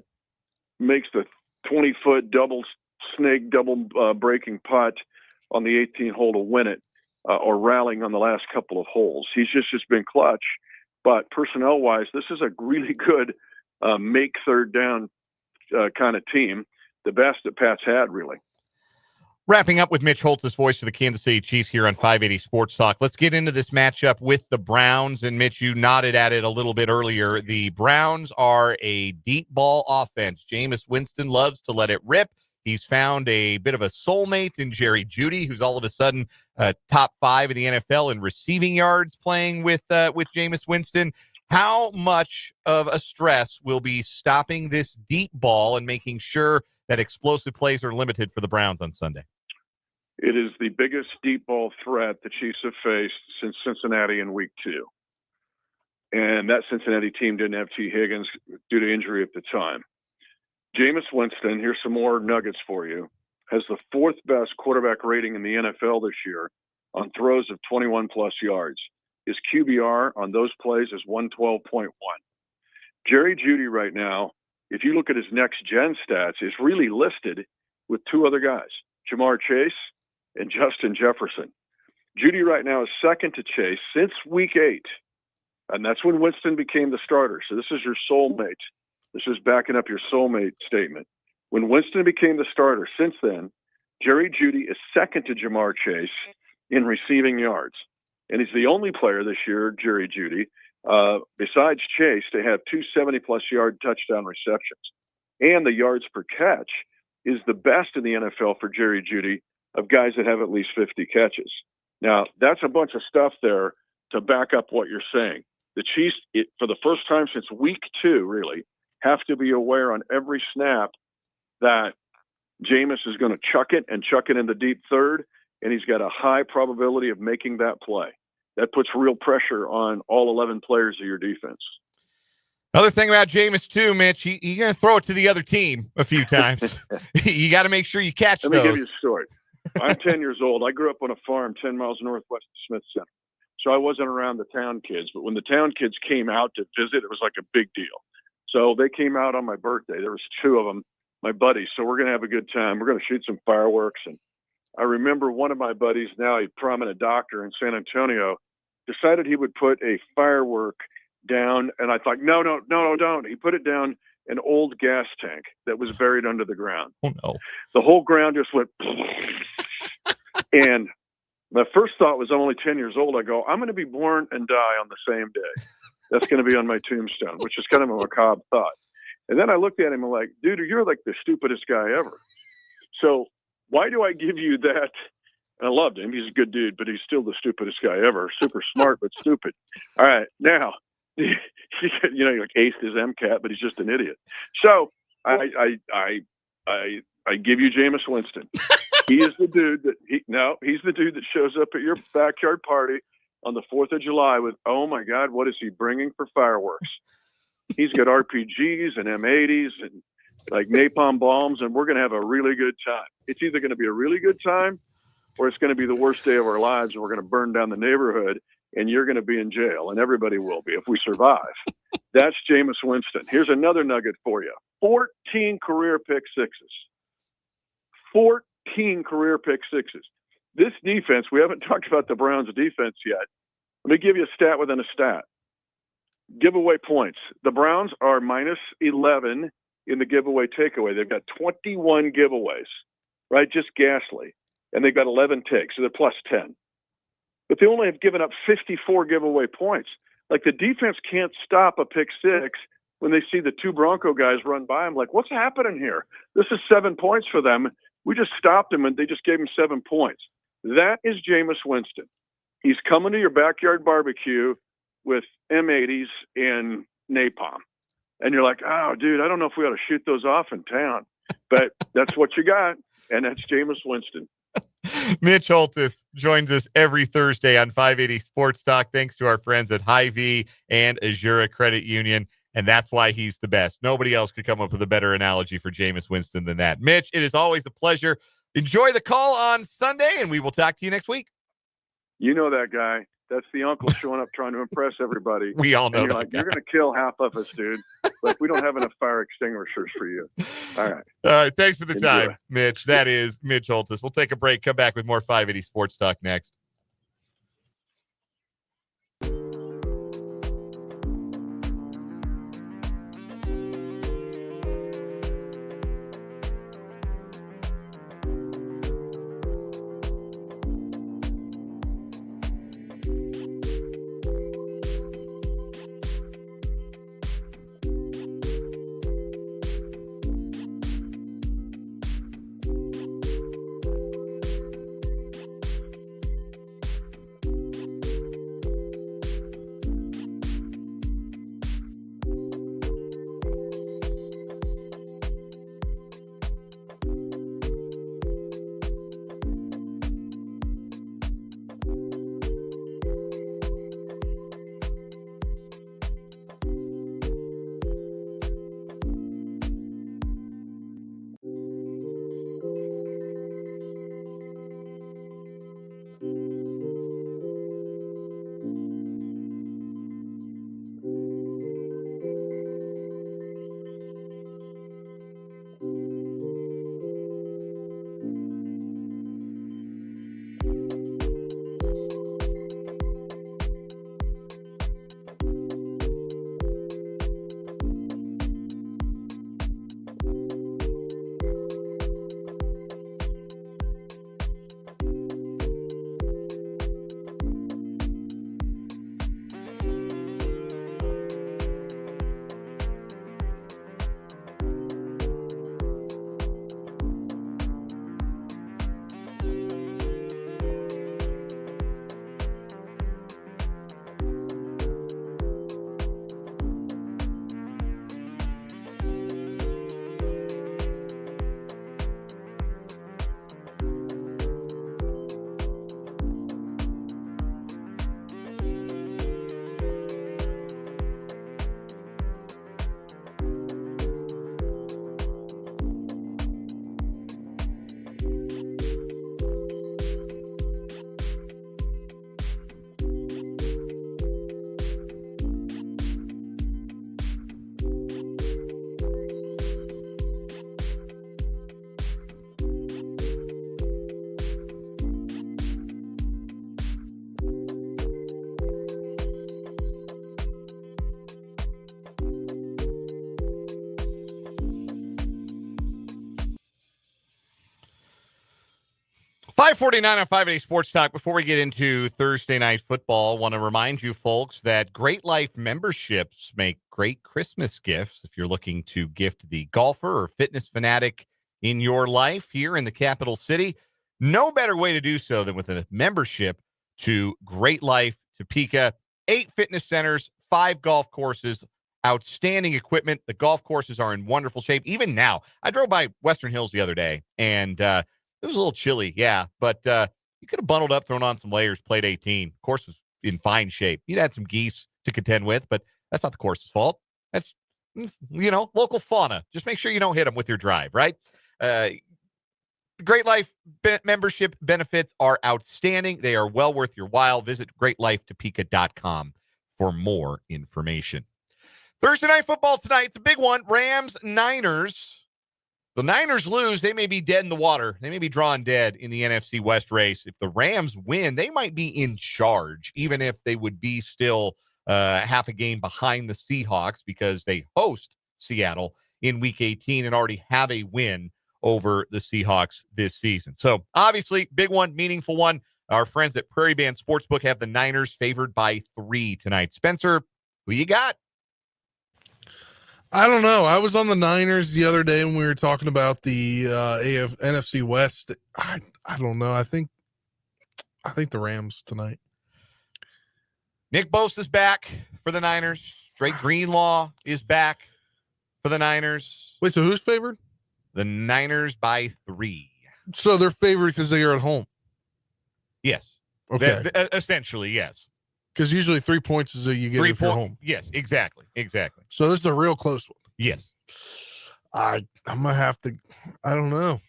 makes the 20-foot double breaking putt on the 18th hole to win it, or rallying on the last couple of holes. He's just been clutch. But personnel-wise, this is a really good make third down kind of team, the best that Pat's had, really. Wrapping up with Mitch Holthus, voice of the Kansas City Chiefs here on 580 Sports Talk. Let's get into this matchup with the Browns. And Mitch, you nodded at it a little bit earlier. The Browns are a deep ball offense. Jameis Winston loves to let it rip. He's found a bit of a soulmate in Jerry Jeudy, who's all of a sudden top 5 in the NFL in receiving yards playing with Jameis Winston. How much of a stress will be stopping this deep ball and making sure that explosive plays are limited for the Browns on Sunday? It is the biggest deep ball threat the Chiefs have faced since Cincinnati in week 2. And that Cincinnati team didn't have T. Higgins due to injury at the time. Jameis Winston, here's some more nuggets for you, has the 4th best quarterback rating in the NFL this year on throws of 21-plus yards. His QBR on those plays is 112.1. Jerry Jeudy right now, if you look at his next-gen stats, is really listed with 2 other guys, Jamar Chase and Justin Jefferson. Jeudy right now is second to Chase since week 8, and that's when Winston became the starter. So this is your soulmate. This is backing up your soulmate statement. When Winston became the starter, since then, Jerry Jeudy is second to Jamar Chase in receiving yards. And he's the only player this year, Jerry Jeudy, besides Chase, to have 2 70-plus yard touchdown receptions. And the yards per catch is the best in the NFL for Jerry Jeudy of guys that have at least 50 catches. Now, that's a bunch of stuff there to back up what you're saying. The Chiefs, for the first time since week 2, really, have to be aware on every snap that Jameis is going to chuck it in the deep third, and he's got a high probability of making that play. That puts real pressure on all 11 players of your defense. Another thing about Jameis, too, Mitch, you're going to throw it to the other team a few times. You got to make sure you catch those. Let me give you a story. I'm 10 years old. I grew up on a farm 10 miles northwest of Smith Center. So I wasn't around the town kids. But when the town kids came out to visit, it was like a big deal. So they came out on my birthday. There was 2 of them, my buddies. So we're going to have a good time. We're going to shoot some fireworks. And I remember one of my buddies, now a prominent doctor in San Antonio, decided he would put a firework down. And I thought, no, don't. He put it down an old gas tank that was buried under the ground. Oh, no. The whole ground just went. And my first thought was, I'm only 10 years old. I go, I'm going to be born and die on the same day. That's going to be on my tombstone, which is kind of a macabre thought. And then I looked at him and like, dude, you're like the stupidest guy ever. So why do I give you that? And I loved him. He's a good dude, but he's still the stupidest guy ever. Super smart, but stupid. All right. Now, you know, like aced his MCAT, but he's just an idiot. So I give you Jameis Winston. He is the dude he's the dude that shows up at your backyard party on the 4th of July with, oh my God, what is he bringing for fireworks? He's got RPGs and M80s and like napalm bombs, and we're going to have a really good time. It's either going to be a really good time or it's going to be the worst day of our lives, and we're going to burn down the neighborhood, and you're going to be in jail, and everybody will be if we survive. That's Jameis Winston. Here's another nugget for you. 14 career pick sixes. 14 career pick sixes. This defense, we haven't talked about the Browns' defense yet. Let me give you a stat within a stat. Giveaway points. The Browns are minus 11 in the giveaway takeaway. They've got 21 giveaways, right? Just ghastly. And they've got 11 takes, so they're plus 10. But they only have given up 54 giveaway points. Like, the defense can't stop a pick six when they see the 2 Bronco guys run by them. Like, what's happening here? This is 7 points for them. We just stopped them, and they just gave him 7 points. That is Jameis Winston. He's coming to your backyard barbecue with M80s and napalm. And you're like, oh, dude, I don't know if we ought to shoot those off in town. But that's what you got, and that's Jameis Winston. Mitch Holthus joins us every Thursday on 580 Sports Talk, thanks to our friends at Hy-Vee and Azura Credit Union, and that's why he's the best. Nobody else could come up with a better analogy for Jameis Winston than that. Mitch, it is always a pleasure. Enjoy the call on Sunday, and we will talk to you next week. You know that guy. That's the uncle showing up trying to impress everybody. We all know and you're that like, guy. You're going to kill half of us, dude. Like, we don't have enough fire extinguishers for you. All right. All right. Thanks for the Enjoy. time, Mitch. That is Mitch Holthus. We'll take a break. Come back with more 580 Sports Talk next. 5:49 on 580 Sports Talk. Before we get into Thursday night football, I want to remind you folks that Great Life memberships make great Christmas gifts. If you're looking to gift the golfer or fitness fanatic in your life here in the capital city, no better way to do so than with a membership to Great Life Topeka. 8 fitness centers, 5 golf courses, outstanding equipment. The golf courses are in wonderful shape. Even now, I drove by Western Hills the other day, and it was a little chilly, yeah, but you could have bundled up, thrown on some layers, played 18. Course was in fine shape. You'd had some geese to contend with, but that's not the course's fault. That's, local fauna. Just make sure you don't hit them with your drive, right? The Great Life membership benefits are outstanding. They are well worth your while. Visit greatlifetopeka.com for more information. Thursday night football tonight. It's a big one. Rams-Niners. The Niners lose, they may be dead in the water. They may be drawn dead in the NFC West race. If the Rams win, they might be in charge, even if they would be still half a game behind the Seahawks because they host Seattle in Week 18 and already have a win over the Seahawks this season. So, obviously, big one, meaningful one. Our friends at Prairie Band Sportsbook have the Niners favored by 3 tonight. Spencer, who you got? I don't know. I was on the Niners the other day when we were talking about the NFC West. I don't know. I think the Rams tonight. Nick Bosa's back for the Niners. Drake Greenlaw is back for the Niners. Wait, so who's favored? The Niners by 3. So they're favored because they are at home. Yes. Okay. Essentially, yes. Because usually 3 points is that you get if you're home. Yes, exactly. So this is a real close one. Yes. I'm going to have to, I don't know.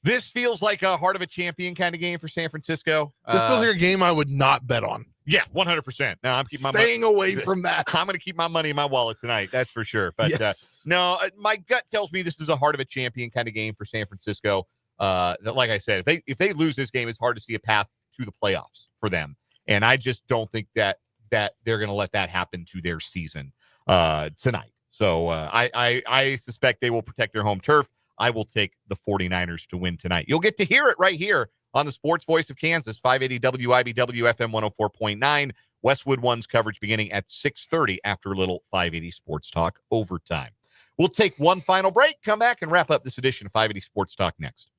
This feels like a heart of a champion kind of game for San Francisco. This feels like a game I would not bet on. Yeah, 100%. No, I'm keeping staying away from that. I'm going to keep my money in my wallet tonight. That's for sure. But yes. No, my gut tells me this is a heart of a champion kind of game for San Francisco. Like I said, if they lose this game, it's hard to see a path to the playoffs for them. And I just don't think that they're going to let that happen to their season tonight. So I suspect they will protect their home turf. I will take the 49ers to win tonight. You'll get to hear it right here on the Sports Voice of Kansas, 580 WIBW FM 104.9. Westwood One's coverage beginning at 6:30 after a little 580 Sports Talk overtime. We'll take one final break, come back, and wrap up this edition of 580 Sports Talk next.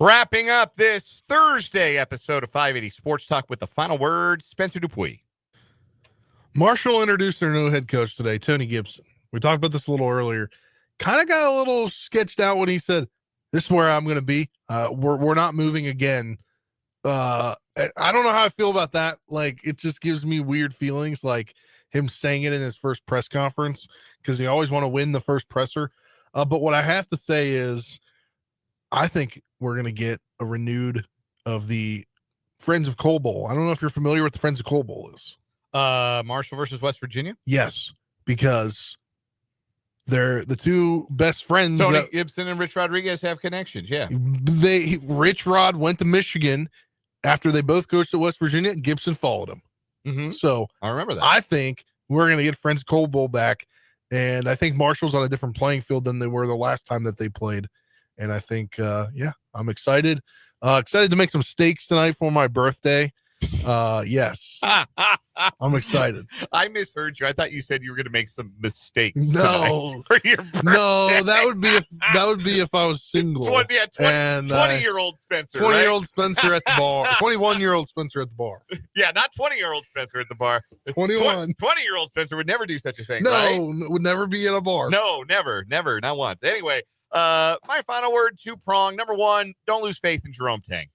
Wrapping up this Thursday episode of 580 Sports Talk with the final word, Spencer Dupuis. Marshall introduced their new head coach today, Tony Gibson. We talked about this a little earlier. Kind of got a little sketched out when he said, "This is where I'm going to be. We're not moving again." I don't know how I feel about that. Like, it just gives me weird feelings, like him saying it in his first press conference, because they always want to win the first presser. But what I have to say is, I think we're going to get a renewed of the Friends of Coal Bowl. I don't know if you're familiar with the Friends of Coal Bowl is. Marshall versus West Virginia? Yes, because they're the two best friends. Tony Gibson and Rich Rodriguez have connections, yeah. Rich Rod went to Michigan after they both coached at West Virginia. Gibson followed him. Mm-hmm. So I remember that. I think we're going to get Friends Coal Bowl back, and I think Marshall's on a different playing field than they were the last time that they played. And I think, I'm excited. Excited to make some steaks tonight for my birthday. Yes. I'm excited. I misheard you. I thought you said you were going to make some mistakes. No, for your birthday. No, that would be if I was single. 20-year-old Spencer. 20-year-old Spencer at the bar. 21-year-old Spencer at the bar. Yeah, not 20-year-old Spencer at the bar. 21. 20-year-old Spencer would never do such a thing. No, right? Would never be in a bar. No, never, not once. Anyway, my final word, two-prong. Number one, don't lose faith in Jerome Tang.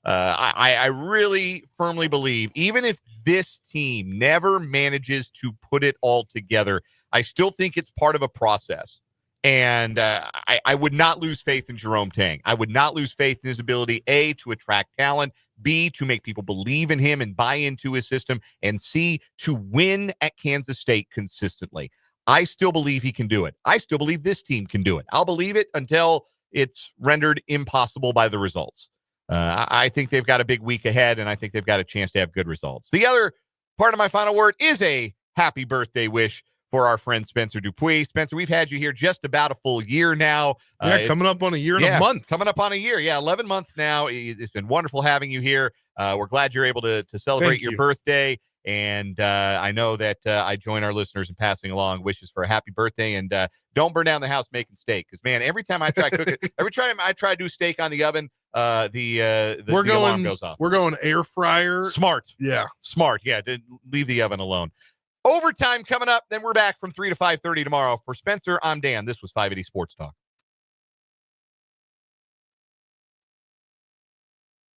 I really firmly believe, even if this team never manages to put it all together, I still think it's part of a process. And I would not lose faith in Jerome Tang. I would not lose faith in his ability, A, to attract talent, B, to make people believe in him and buy into his system, and C, to win at Kansas State consistently. I still believe he can do it. I still believe this team can do it. I'll believe it until it's rendered impossible by the results. I think they've got a big week ahead, and I think they've got a chance to have good results. The other part of my final word is a happy birthday wish for our friend Spencer Dupuis. Spencer, we've had you here just about a full year now. Coming up on a year and a month. Coming up on a year. Yeah, 11 months now. It's been wonderful having you here. We're glad you're able to celebrate your birthday. And I know that I join our listeners in passing along wishes for a happy birthday. And don't burn down the house making steak. Because, man, every time I try to cook it, every time I try to do steak on the oven, the alarm goes off. We're going air fryer. Smart. Yeah. Smart. Yeah. Leave the oven alone. Overtime coming up. Then we're back from 3 to 5:30 tomorrow. For Spencer, I'm Dan. This was 580 Sports Talk.